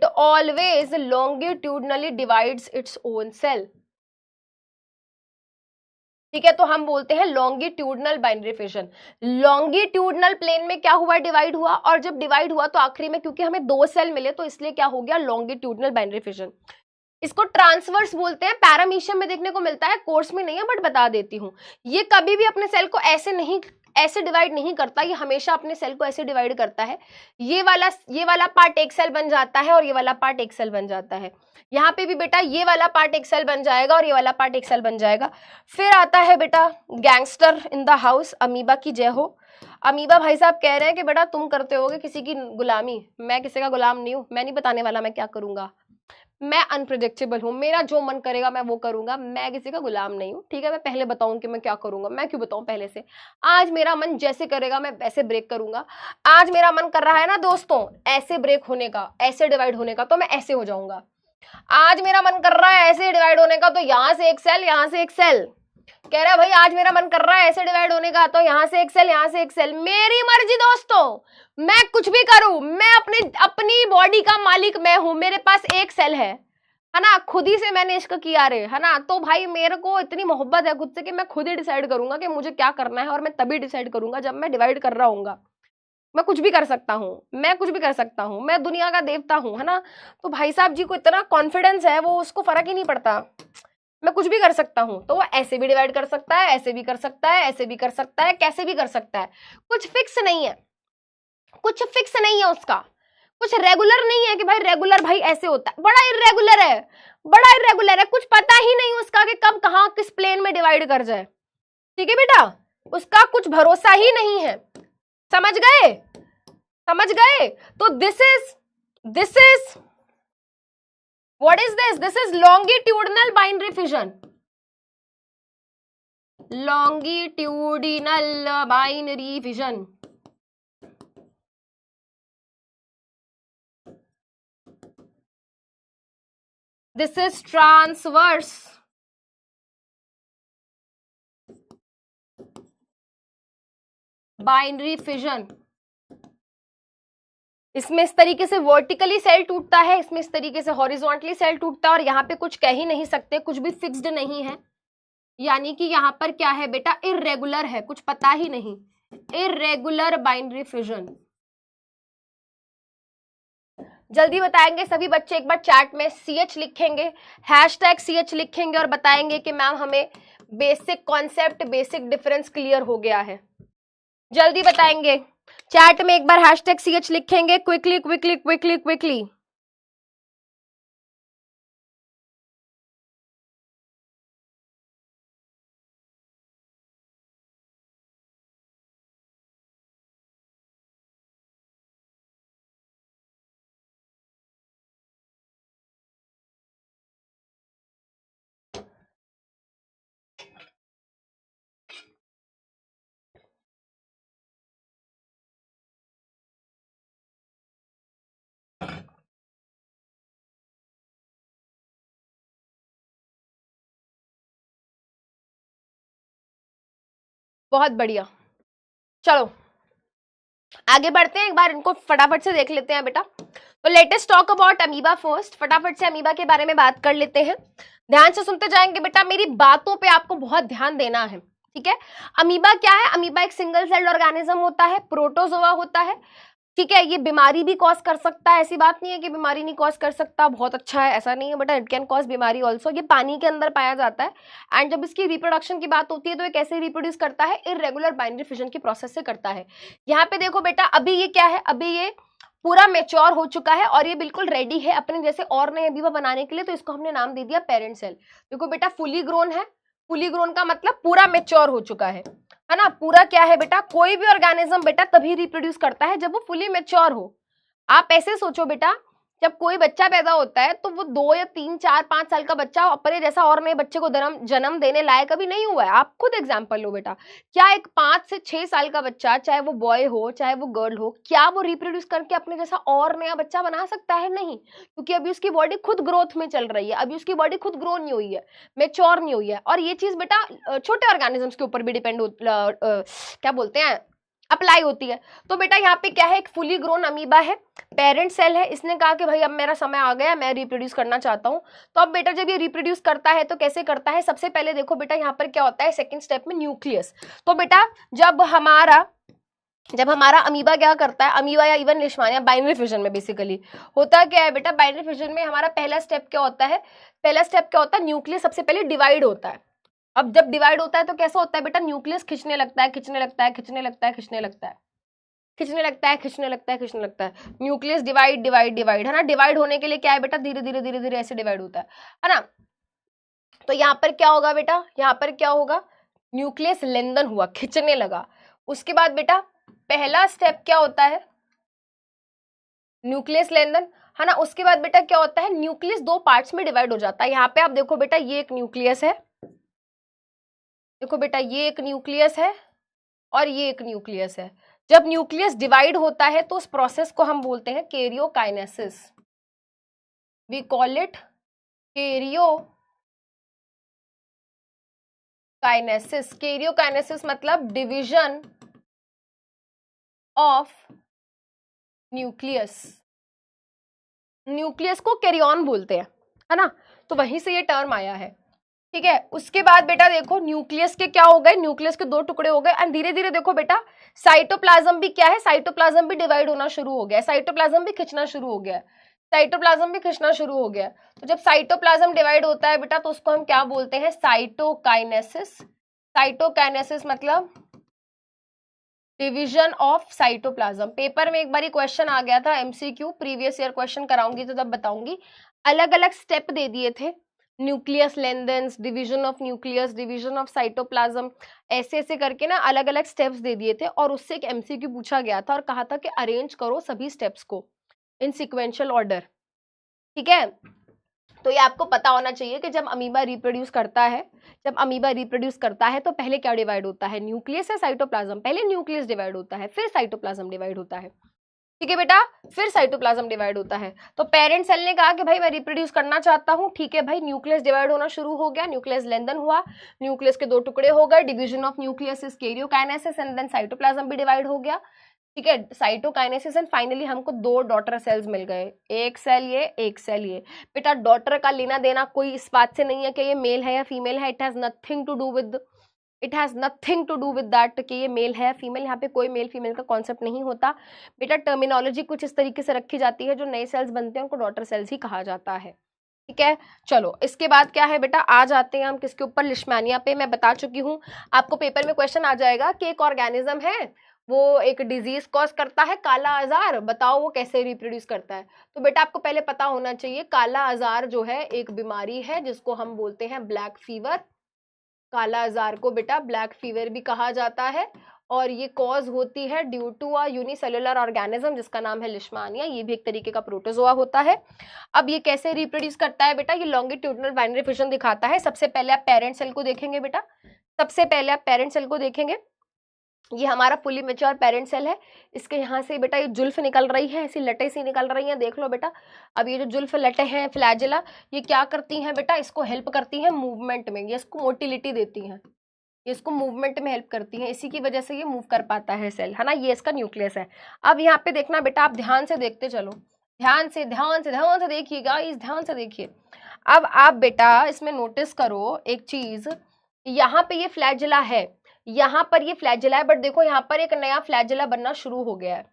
always longitudinally divides its own cell. ठीक है, तो हम बोलते हैं longitudinal binary fission. Longitudinal plane में क्या हुआ, डिवाइड हुआ, और जब डिवाइड हुआ तो आखिरी में क्योंकि हमें 2 सेल मिले तो इसलिए क्या हो गया, लॉन्गिट्यूडनल बाइनरी फिजन। इसको ट्रांसवर्स बोलते हैं, पैरामीशियम में देखने को मिलता है, कोर्स में नहीं है बट बता देती हूँ। ये कभी भी अपने सेल को ऐसे डिवाइड नहीं करता, ये हमेशा अपने सेल को ऐसे डिवाइड करता है। ये वाला पार्ट एक सेल बन जाता है और ये वाला पार्ट एक सेल बन जाता है। यहाँ पे भी बेटा ये वाला पार्ट एक सेल बन जाएगा और ये वाला पार्ट एक सेल बन जाएगा। फिर आता है बेटा gangster in the house, amoeba की जय हो। अमीबा भाई साहब कह रहे हैं कि बेटा तुम करते होगे किसी की गुलामी, मैं किसी का गुलाम नहीं हूं, मैं नहीं बताने वाला मैं क्या करूंगा, मैं अनप्रिडिक्टेबल हूँ, मेरा जो मन करेगा मैं वो करूंगा, मैं किसी का गुलाम नहीं हूँ। ठीक है, मैं पहले बताऊं कि मैं क्या करूंगा, मैं क्यों बताऊं पहले से। आज मेरा मन जैसे करेगा मैं वैसे ब्रेक करूंगा। आज मेरा मन कर रहा है ना दोस्तों ऐसे ब्रेक होने का, ऐसे डिवाइड होने का, तो मैं ऐसे हो जाऊंगा। आज मेरा मन कर रहा है ऐसे डिवाइड होने का, तो यहां से एक सेल, यहां से एक सेल। कह रहा है भाई आज मेरा मन कर रहा है ऐसे डिवाइड होने का, तो यहां से एक सेल, यहां से एक सेल। मेरी मर्जी दोस्तों, मैं कुछ भी करूं, मैं अपनी बॉडी का मालिक मैं हूं। मेरे पास एक सेल है ना, खुद ही से मैंने इश्क किया रे, है ना। तो भाई मेरे को इतनी मोहब्बत है खुद से कि मैं खुद ही डिसाइड करूंगा कि मुझे क्या करना है, और मैं तभी डिसाइड करूंगा जब मैं डिवाइड कर रहा हूंगा। मैं कुछ भी कर सकता हूँ, मैं कुछ भी कर सकता हूँ, मैं दुनिया का देवता हूँ, है ना। तो भाई साहब जी को इतना कॉन्फिडेंस है, वो उसको फर्क ही नहीं पड़ता, मैं कुछ भी कर सकता हूँ। तो वो ऐसे भी डिवाइड कर सकता है, ऐसे भी कर सकता है, ऐसे भी कर सकता है, कैसे भी कर सकता है। कुछ फिक्स नहीं है, कुछ फिक्स नहीं है उसका, कुछ रेगुलर नहीं है कि भाई रेगुलर भाई ऐसे होता है। बड़ा इरेगुलर है, बड़ा इरेगुलर है, कुछ पता ही नहीं उसका कि कब कहाँ किस प्लेन में डिवाइड कर जाए। ठीक है बेटा, उसका कुछ भरोसा ही नहीं है। समझ गए, समझ गए। तो this is what is this is longitudinal binary fission, longitudinal binary fission. This is transverse binary fission। इसमें इस तरीके से वर्टिकली सेल टूटता है, इसमें इस तरीके से हॉरिजॉन्टली सेल टूटता है, और यहाँ पे कुछ कह ही नहीं सकते, कुछ भी फिक्स्ड नहीं है। यानी कि यहाँ पर क्या है बेटा, इरेगुलर है, कुछ पता ही नहीं, इरेगुलर बाइनरी फिजन। जल्दी बताएंगे सभी बच्चे, एक बार चैट में CH लिखेंगे, #CH लिखेंगे और बताएंगे कि मैम हमें basic concept, basic difference clear हो गया है। जल्दी बताएंगे चैट में, एक बार #CH लिखेंगे, क्विकली क्विकली क्विकली क्विकली। बहुत बढ़िया, चलो आगे बढ़ते हैं, एक बार इनको फटाफट से देख लेते हैं बेटा। तो latest talk about amoeba first, फटाफट से अमीबा के बारे में बात कर लेते हैं। ध्यान से सुनते जाएंगे बेटा, मेरी बातों पे आपको बहुत ध्यान देना है। ठीक है, अमीबा क्या है, अमीबा एक सिंगल सेल्ड ऑर्गेनिज्म होता है, प्रोटोजोआ होता है। ठीक है, ये बीमारी भी कॉज कर सकता है, ऐसी बात नहीं है कि बीमारी नहीं कॉज कर सकता, बहुत अच्छा है, ऐसा नहीं है बेटा, इट कैन कॉज बीमारी ऑल्सो। ये पानी के अंदर पाया जाता है, एंड जब इसकी रिप्रोडक्शन की बात होती है तो ये कैसे रिप्रोड्यूस करता है, इरेगुलर बाइनरी फिजन की प्रोसेस से करता है। यहाँ पे देखो बेटा, अभी ये क्या है, अभी ये पूरा मेच्योर हो चुका है और ये बिल्कुल रेडी है अपने जैसे और नए अमीबा बनाने के लिए, तो इसको हमने नाम दे दिया पेरेंट सेल। देखो बेटा फुली ग्रोन है, फुली ग्रोन का मतलब पूरा मेच्योर हो चुका है ना। पूरा क्या है बेटा, कोई भी ऑर्गेनिज्म बेटा तभी रिप्रोड्यूस करता है जब वो फुली मेच्योर हो। आप ऐसे सोचो बेटा, जब कोई बच्चा पैदा होता है तो वो 2 या 3 4 5 साल का बच्चा अपने जैसा और नए बच्चे को जन्म देने लायक अभी नहीं हुआ है। आप खुद एग्जांपल लो बेटा, क्या एक 5 से 6 साल का बच्चा, चाहे वो बॉय हो चाहे वो गर्ल हो, क्या वो रिप्रोड्यूस करके अपने जैसा और नया बच्चा बना सकता है? नहीं, क्योंकि अभी उसकी बॉडी खुद ग्रोथ में चल रही है, अभी उसकी बॉडी खुद ग्रो नहीं हुई है, मेच्योर नहीं हुई है। और ये चीज बेटा छोटे ऑर्गेनिजम्स के ऊपर भी डिपेंड क्या बोलते हैं, अप्लाई होती है। तो बेटा यहाँ पे क्या है, एक फुली ग्रोन अमीबा है, पेरेंट सेल है, इसने कहा कि भाई अब मेरा समय आ गया, मैं रिप्रोड्यूस करना चाहता हूँ। तो अब बेटा जब ये रिप्रोड्यूस करता है तो कैसे करता है, सबसे पहले देखो बेटा यहाँ पर क्या होता है, सेकेंड स्टेप में न्यूक्लियस। तो बेटा जब हमारा अमीबा क्या करता है, अमीबा या इवन लिश्मानिया बाइनरी फिजन में बेसिकली होता क्या है बेटा, बाइनरी फिजन में हमारा पहला स्टेप क्या होता है, न्यूक्लियस सबसे पहले डिवाइड होता है। अब जब डिवाइड होता है तो कैसा होता है बेटा, न्यूक्लियस खिंचने लगता है, न्यूक्लियस डिवाइड है ना। डिवाइड होने के लिए क्या है बेटा, धीरे धीरे ऐसे डिवाइड होता है ना। तो यहाँ पर क्या होगा बेटा, यहाँ पर क्या होगा, न्यूक्लियस लेंदन हुआ, खिंचने लगा। उसके बाद बेटा पहला स्टेप क्या होता है, न्यूक्लियस लेंदन, है ना। उसके बाद बेटा क्या होता है, न्यूक्लियस दो पार्ट्स में डिवाइड हो जाता है। यहाँ पे आप देखो बेटा ये एक न्यूक्लियस है, देखो बेटा ये एक न्यूक्लियस है और ये एक न्यूक्लियस है। जब न्यूक्लियस डिवाइड होता है तो उस प्रोसेस को हम बोलते हैं karyokinesis, we call it karyokinesis. Karyokinesis मतलब डिवीजन ऑफ न्यूक्लियस, न्यूक्लियस को कैरियन बोलते हैं, है ना। तो वहीं से ये टर्म आया है, ठीक है। उसके बाद बेटा देखो न्यूक्लियस के क्या हो गए, न्यूक्लियस के दो टुकड़े हो गए एंड धीरे धीरे देखो बेटा साइटोप्लाज्म भी क्या है, साइटोप्लाज्म भी डिवाइड होना शुरू हो गया, साइटोप्लाज्म भी खिंचना शुरू हो गया, तो जब साइटोप्लाज्म डिवाइड होता है बेटा तो उसको हम क्या बोलते हैं, साइटोकाइनेसिस। साइटोकाइनेसिस मतलब डिवीजन ऑफ साइटोप्लाज्म। पेपर में एक बार क्वेश्चन आ गया था एमसीक्यू, प्रीवियस ईयर क्वेश्चन कराऊंगी तो तब बताऊंगी। अलग अलग स्टेप दे दिए थे, न्यूक्लियस लेंदेंस, division of nucleus, division of cytoplasm, ऐसे करके ना अलग अलग स्टेप्स दे दिए थे और उससे एक एमसीक्यू पूछा गया था और कहा था कि अरेंज करो सभी स्टेप्स को इन सिक्वेंशियल ऑर्डर, ठीक है। तो ये आपको पता होना चाहिए कि जब अमीबा रिप्रोड्यूस करता है तो पहले क्या डिवाइड होता है, न्यूक्लियस है साइटोप्लाज्म, पहले न्यूक्लियस डिवाइड होता है फिर साइटोप्लाज्म डिवाइड होता है, ठीक है बेटा, फिर साइटोप्लाज्म डिवाइड होता है। तो पेरेंट सेल ने कहा कि भाई मैं रिप्रोड्यूस करना चाहता हूं, ठीक है भाई, न्यूक्लियस डिवाइड होना शुरू हो गया, न्यूक्लियस लेंदन हुआ, न्यूक्लियस के दो टुकड़े हो गए, division of nucleus is karyokinesis and then cytoplasm भी डिवाइड हो गया, ठीक है, साइटोकाइनेसिस एंड फाइनली हमको दो डॉटर सेल्स मिल गए, एक सेल ये एक सेल ये। बेटा डॉटर का लेना देना कोई इस बात से नहीं है कि ये मेल है या फीमेल है, it has nothing to do with that कि ये मेल है या फीमेल, यहाँ पे कोई मेल फीमेल का कॉन्सेप्ट नहीं होता बेटा। टर्मिनोलॉजी कुछ इस तरीके से रखी जाती है, जो नए सेल्स बनते हैं उनको डॉटर सेल्स ही कहा जाता है, ठीक है। चलो इसके बाद क्या है बेटा, आ जाते हैं हम किसके ऊपर, लिश्मानिया पे। मैं बता चुकी हूँ आपको, पेपर में क्वेश्चन आ जाएगा कि एक ऑर्गेनिज्म है वो एक डिजीज कॉज करता है, काला आजार, बताओ वो कैसे रिप्रोड्यूस करता है। तो बेटा आपको पहले पता होना चाहिए काला आजार जो है एक बीमारी है जिसको हम बोलते हैं ब्लैक फीवर। काला आजार को बेटा ब्लैक फीवर भी कहा जाता है और ये कॉज होती है due to a unicellular organism जिसका नाम है लिश्मानिया, ये भी एक तरीके का प्रोटोजोआ होता है। अब ये कैसे रिप्रोड्यूस करता है बेटा, ये लॉन्गिट्यूडनल बाइनरी फिजन दिखाता है। सबसे पहले आप पेरेंट सेल को देखेंगे बेटा, ये हमारा फुली मैच्योर पेरेंट सेल है, इसके यहाँ से बेटा ये जुल्फ निकल रही है, ऐसी लटे सी निकल रही हैं, देख लो बेटा। अब ये जो जुल्फ लटे हैं फ्लैजेला, ये क्या करती हैं बेटा, इसको हेल्प करती हैं मूवमेंट में, ये इसको मोटिलिटी देती हैं, ये इसको मूवमेंट में हेल्प करती हैं, इसी की वजह से ये मूव कर पाता है सेल, है ना। ये इसका न्यूक्लियस है। अब यहाँ पे देखना बेटा, आप ध्यान से देखते चलो, ध्यान से देखिएगा, इस ध्यान से देखिए। अब आप बेटा इसमें नोटिस करो एक चीज, यहाँ पे ये फ्लैजेला है, यहाँ पर ये फ्लैजेला है, बट देखो यहाँ पर एक नया फ्लैजेला बनना शुरू हो गया है,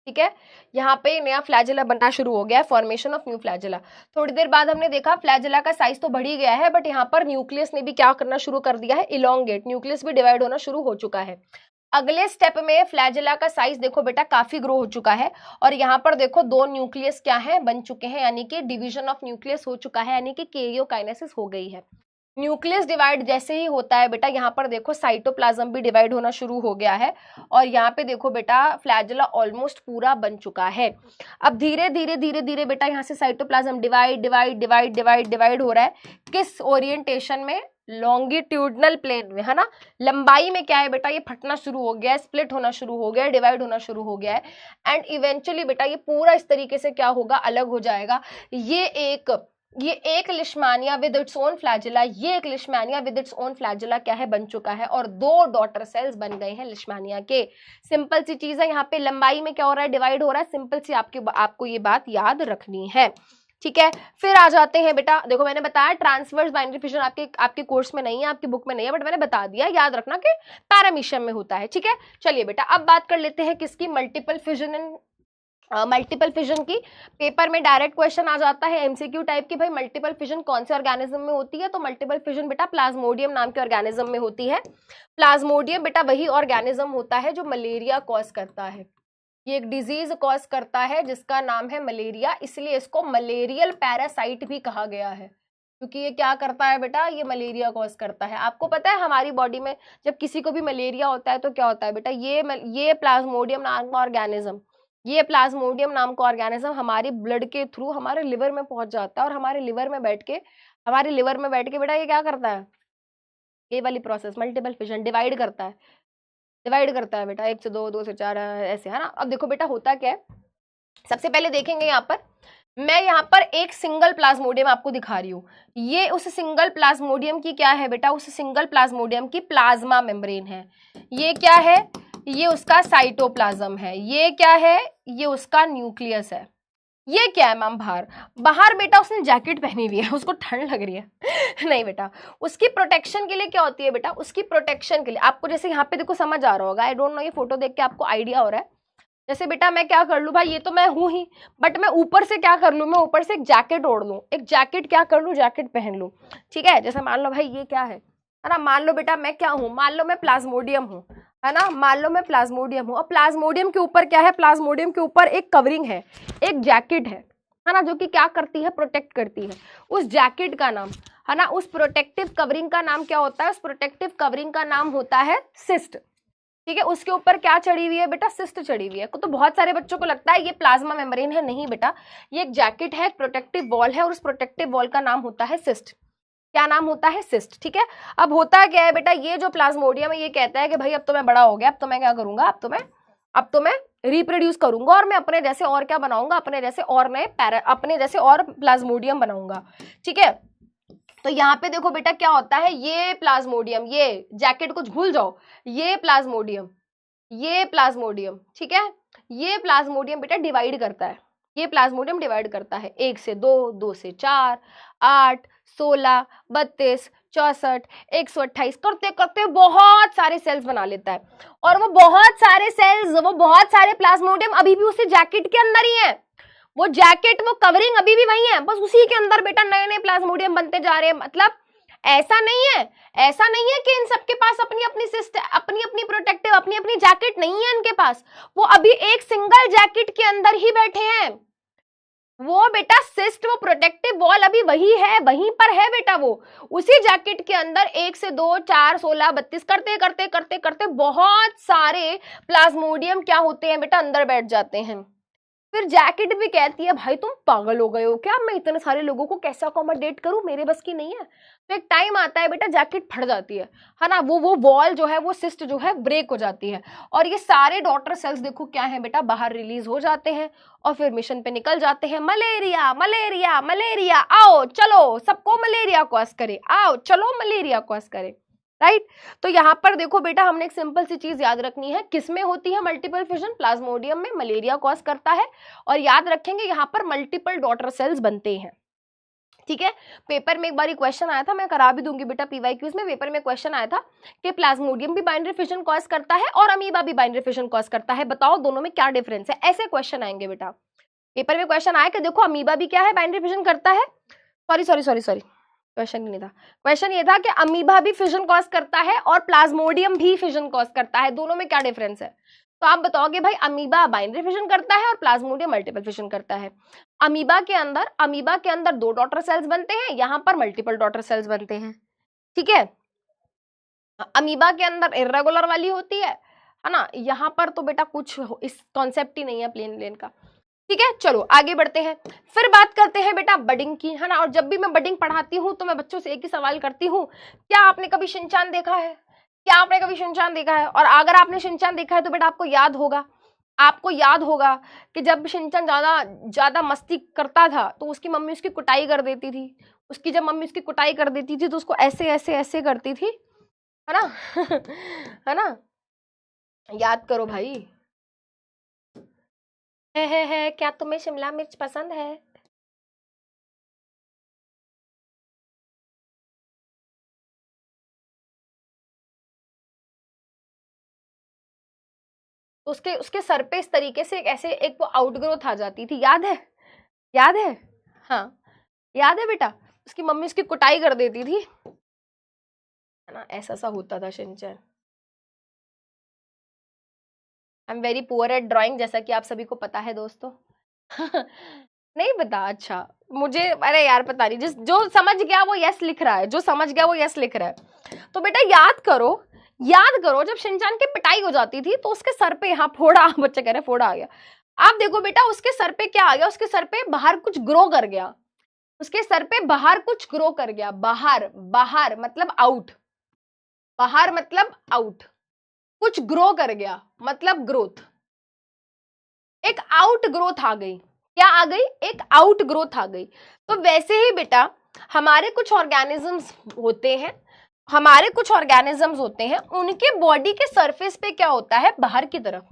ठीक है, यहाँ पे नया फ्लैजेला बनना शुरू हो गया है, फॉर्मेशन ऑफ न्यू फ्लैजेला। थोड़ी देर बाद हमने देखा फ्लैजेला का साइज तो बढ़ ही गया है, बट यहाँ पर न्यूक्लियस ने भी क्या करना शुरू कर दिया है, इलोंगेट, न्यूक्लियस भी डिवाइड होना शुरू हो चुका है। अगले स्टेप में फ्लैजेला का साइज देखो बेटा काफी ग्रो हो चुका है और यहाँ पर देखो दो न्यूक्लियस क्या है, बन चुके हैं, यानी कि डिवीजन ऑफ न्यूक्लियस हो चुका है, यानी कि कैरियोकाइनेसिस हो गई है। न्यूक्लियस डिवाइड जैसे ही होता है बेटा, यहाँ पर देखो साइटोप्लाज्म भी डिवाइड होना शुरू हो गया है और यहाँ पे देखो बेटा फ्लैजेला ऑलमोस्ट पूरा बन चुका है। अब धीरे धीरे बेटा यहाँ से साइटोप्लाज्म डिवाइड हो रहा है, किस ओरिएंटेशन में, लॉन्गिट्यूडनल प्लेन में, है ना। लंबाई में क्या है बेटा, ये फटना शुरू हो गया है, स्प्लिट होना शुरू हो गया है, डिवाइड होना शुरू हो गया है एंड इवेंचुअली बेटा ये पूरा इस तरीके से क्या होगा, अलग हो जाएगा। ये एक ये एक लिशमानिया विद इट्स ओन फ्लैजिला, ये एक लिशमानिया विद इट्स ओन फ्लैजिला क्या है, बन चुका है, और 2 डॉटर सेल्स बन गए हैं लिशमानिया के। सिंपल सी चीज है, यहाँ पे लंबाई में क्या हो रहा है, डिवाइड हो रहा है। सिंपल सी आपको ये बात याद रखनी है, ठीक है। फिर आ जाते हैं बेटा, देखो मैंने बताया ट्रांसवर्स बाइनरी फिजन आपके कोर्स में नहीं है, आपकी बुक में नहीं है, बट मैंने बता दिया, याद रखना कि पैरामीशियम में होता है, ठीक है। चलिए बेटा अब बात कर लेते हैं किसकी, multiple fission and multiple fission की। पेपर में डायरेक्ट क्वेश्चन आ जाता है एमसीक्यू टाइप की, भाई मल्टीपल फिजन कौन से ऑर्गेनिज्म में होती है, तो मल्टीपल फिजन बेटा प्लाज्मोडियम नाम के ऑर्गेनिज्म में होती है। प्लाज्मोडियम बेटा वही ऑर्गेनिज्म होता है जो मलेरिया कॉज करता है, ये एक डिजीज कॉज करता है जिसका नाम है मलेरिया, इसलिए इसको मलेरियल पैरासाइट भी कहा गया है, क्योंकि ये क्या करता है बेटा, ये मलेरिया कॉज करता है। आपको पता है हमारी बॉडी में जब किसी को भी मलेरिया होता है तो क्या होता है बेटा, ये प्लाज्मोडियम नाम का ऑर्गेनिज्म, ये प्लाज्मोडियम नाम का ऑर्गेनिज्म हमारी ब्लड के थ्रू हमारे लिवर में पहुंच जाता है, और हमारे लिवर में बैठ के बेटा ये क्या करता है, ये वाली प्रोसेस मल्टीपल फिजन डिवाइड करता है बेटा, 1 से 2, 2 से 4 ऐसे, है ना। अब देखो बेटा होता क्या है, सबसे पहले देखेंगे यहाँ पर, मैं यहाँ पर एक सिंगल प्लाज्मोडियम आपको दिखा रही हूँ, ये उस सिंगल प्लाज्मोडियम की क्या है बेटा, उस सिंगल प्लाज्मोडियम की प्लाज्मा मेम्ब्रेन है। ये क्या है, ये उसका साइटोप्लाज्म है। ये क्या है, ये उसका न्यूक्लियस है। ये क्या है मैम, बाहर बेटा उसने जैकेट पहनी हुई है, उसको ठंड लग रही है नहीं बेटा, उसकी प्रोटेक्शन के लिए क्या होती है बेटा, उसकी प्रोटेक्शन के लिए आपको जैसे यहाँ पे देखो समझ आ रहा होगा, आई डोंट नो ये फोटो देख के आपको आइडिया हो रहा है, जैसे बेटा मैं क्या कर लूँ भाई, ये तो मैं हूं ही, बट मैं ऊपर से क्या कर लूँ, मैं ऊपर से एक जैकेट ओढ़ लूँ, एक जैकेट क्या कर लूँ, जैकेट पहन लूँ, ठीक है। जैसे मान लो भाई ये क्या है ना, मान लो बेटा मैं क्या हूँ, मान लो मैं प्लाज्मोडियम हूँ, है ना, मान लो मैं प्लाज्मोडियम हूँ, और प्लाज्मोडियम के ऊपर क्या है, प्लाज्मोडियम के ऊपर एक कवरिंग है, एक जैकेट है ना, जो कि क्या करती है, प्रोटेक्ट करती है। उस जैकेट का नाम है ना, उस प्रोटेक्टिव कवरिंग का नाम क्या होता है, उस प्रोटेक्टिव कवरिंग का नाम होता है सिस्ट, ठीक है। उसके ऊपर क्या चढ़ी हुई है बेटा, सिस्ट चढ़ी हुई है। तो बहुत सारे बच्चों को लगता है ये प्लाज्मा मेम्ब्रेन है, नहीं बेटा, ये एक जैकेट है, एक प्रोटेक्टिव वॉल है, और उस प्रोटेक्टिव वॉल का नाम होता है सिस्ट। क्या नाम होता है, सिस्ट, ठीक है। अब होता क्या है बेटा, ये जो प्लाज्मोडियम है ये कहता है कि भाई अब तो मैं बड़ा हो गया, अब तो मैं क्या करूंगा, अब तो मैं रिप्रोड्यूस करूंगा, और मैं अपने जैसे और क्या बनाऊंगा, अपने जैसे और प्लाज्मोडियम बनाऊंगा, ठीक है। तो यहाँ पे देखो बेटा क्या होता है, ये प्लाज्मोडियम, ये जैकेट को भूल जाओ, ये प्लाज्मोडियम, ठीक है, ये प्लाज्मोडियम बेटा डिवाइड करता है, ये प्लाज्मोडियम डिवाइड करता है 1 से 2, 2 से 4, 8, 16, 32, 64, 128 करते करते बहुत सारे सेल्स बना लेता है, और वो बहुत सारे प्लाज्मोडियम अभी भी उसी जैकेट के अंदर ही है, वो जैकेट, वो कवरिंग अभी भी वही है, बस उसी के अंदर बेटा नए नए प्लाज्मोडियम बनते जा रहे हैं। मतलब ऐसा नहीं है कि इन सबके पास अपनी अपनी सिस्टम, अपनी अपनी प्रोटेक्टिव, अपनी अपनी जैकेट नहीं है इनके पास, वो अभी एक सिंगल जैकेट के अंदर ही बैठे हैं। वो बेटा सिस्ट, वो प्रोटेक्टिव वॉल अभी वही है, वहीं पर है बेटा, वो उसी जैकेट के अंदर 1 से 2, 4, 16, 32 करते करते करते करते बहुत सारे प्लाज्मोडियम क्या होते हैं बेटा, अंदर बैठ जाते हैं। फिर जैकेट भी कहती है भाई तुम पागल हो गए हो क्या, मैं इतने सारे लोगों को कैसे अकोमोडेट करूं, मेरे बस की नहीं है। तो एक टाइम आता है बेटा जैकेट फट जाती है ना, वो वॉल जो है, वो सिस्ट जो है ब्रेक हो जाती है, और ये सारे डॉटर सेल्स देखो क्या है बेटा, बाहर रिलीज हो जाते हैं, और फिर मिशन पे निकल जाते हैं, मलेरिया मलेरिया मलेरिया, आओ चलो सबको मलेरिया कॉज करे, आओ चलो मलेरिया कॉज करे, राइट। तो यहाँ पर देखो बेटा हमने एक सिंपल सी चीज याद रखनी है, किसमें होती है मल्टीपल फिजन, प्लाज्मोडियम में, मलेरिया कॉज करता है, और याद रखेंगे यहाँ पर मल्टीपल डॉटर सेल्स बनते हैं, ठीक है। पेपर में एक बार क्वेश्चन आया था, मैं करा भी दूंगी बेटा पीवाईक्यूज में, पेपर में क्वेश्चन आया था कि प्लाज्मोडियम भी बाइनरी फिजन कॉज करता है और अमीबा भी बाइनरी फिजन कॉज करता है, बताओ दोनों में क्या डिफरेंस है, ऐसे क्वेश्चन आएंगे बेटा। पेपर में क्वेश्चन आया कि देखो अमीबा भी क्या है, बाइनरी फिजन करता है, सॉरी क्वेश्चन नहीं था, क्वेश्चन ये था कि अमीबा भी फिजन कॉज करता है और प्लाज्मोडियम भी फिजन कॉज करता है, दोनों में क्या डिफरेंस है। तो आप बताओगे भाई अमीबा बाइनरी फिजन करता है और प्लाज्मोडियम मल्टीपल फिजन करता है। अमीबा के अंदर 2 डॉटर सेल्स बनते हैं, यहाँ पर मल्टीपल डॉटर सेल्स बनते हैं, ठीक है। अमीबा के अंदर इर्रेगुलर वाली होती है ना, यहाँ पर तो बेटा कुछ इस कॉन्सेप्ट ही नहीं है प्लेन का, ठीक है। चलो आगे बढ़ते हैं, फिर बात करते हैं बेटा बडिंग की, है ना। और जब भी मैं बडिंग पढ़ाती हूँ तो मैं बच्चों से एक ही सवाल करती हूँ, क्या आपने कभी शिनचान देखा है, और अगर आपने शिनचान देखा है तो बेटा आपको याद होगा आपको याद होगा कि जब शिनचैन ज्यादा मस्ती करता था तो उसकी मम्मी उसकी कुटाई कर देती थी। उसकी जब मम्मी उसकी कुटाई कर देती थी तो उसको ऐसे ऐसे ऐसे करती थी, है ना? है ना? याद करो भाई। है क्या तुम्हें शिमला मिर्च पसंद है? तो उसके उसके सर पे इस तरीके से ऐसे एक वो आउटग्रोथ आ जाती थी, याद है? याद है? हाँ, याद है बेटा? उसकी मम्मी उसकी कुटाई कर देती थी, है ना? ऐसा सा होता था Shinchan. I am very poor at drawing, जैसा कि आप सभी को पता है दोस्तों। नहीं पता? अच्छा, मुझे अरे यार पता नहीं, जिस जो समझ गया वो यस लिख रहा है, जो समझ गया वो यस लिख रहा है। तो बेटा याद करो, याद करो, जब शिनचैन की पिटाई हो जाती थी तो उसके सर पे यहाँ फोड़ा, बच्चे कह रहे फोड़ा आ गया। आप देखो बेटा उसके सर पे क्या आ गया, उसके सर पे बाहर कुछ ग्रो कर गया, उसके सर पे बाहर कुछ ग्रो कर गया। बाहर, बाहर मतलब आउट, बाहर मतलब आउट, कुछ ग्रो कर गया मतलब ग्रोथ, एक आउट ग्रोथ आ गई। क्या आ गई? एक आउट ग्रोथ आ गई। तो वैसे ही बेटा हमारे कुछ ऑर्गेनिजम्स होते हैं, हमारे कुछ ऑर्गेनिजम्स होते हैं, उनके बॉडी के सरफेस पे क्या होता है, बाहर की तरफ,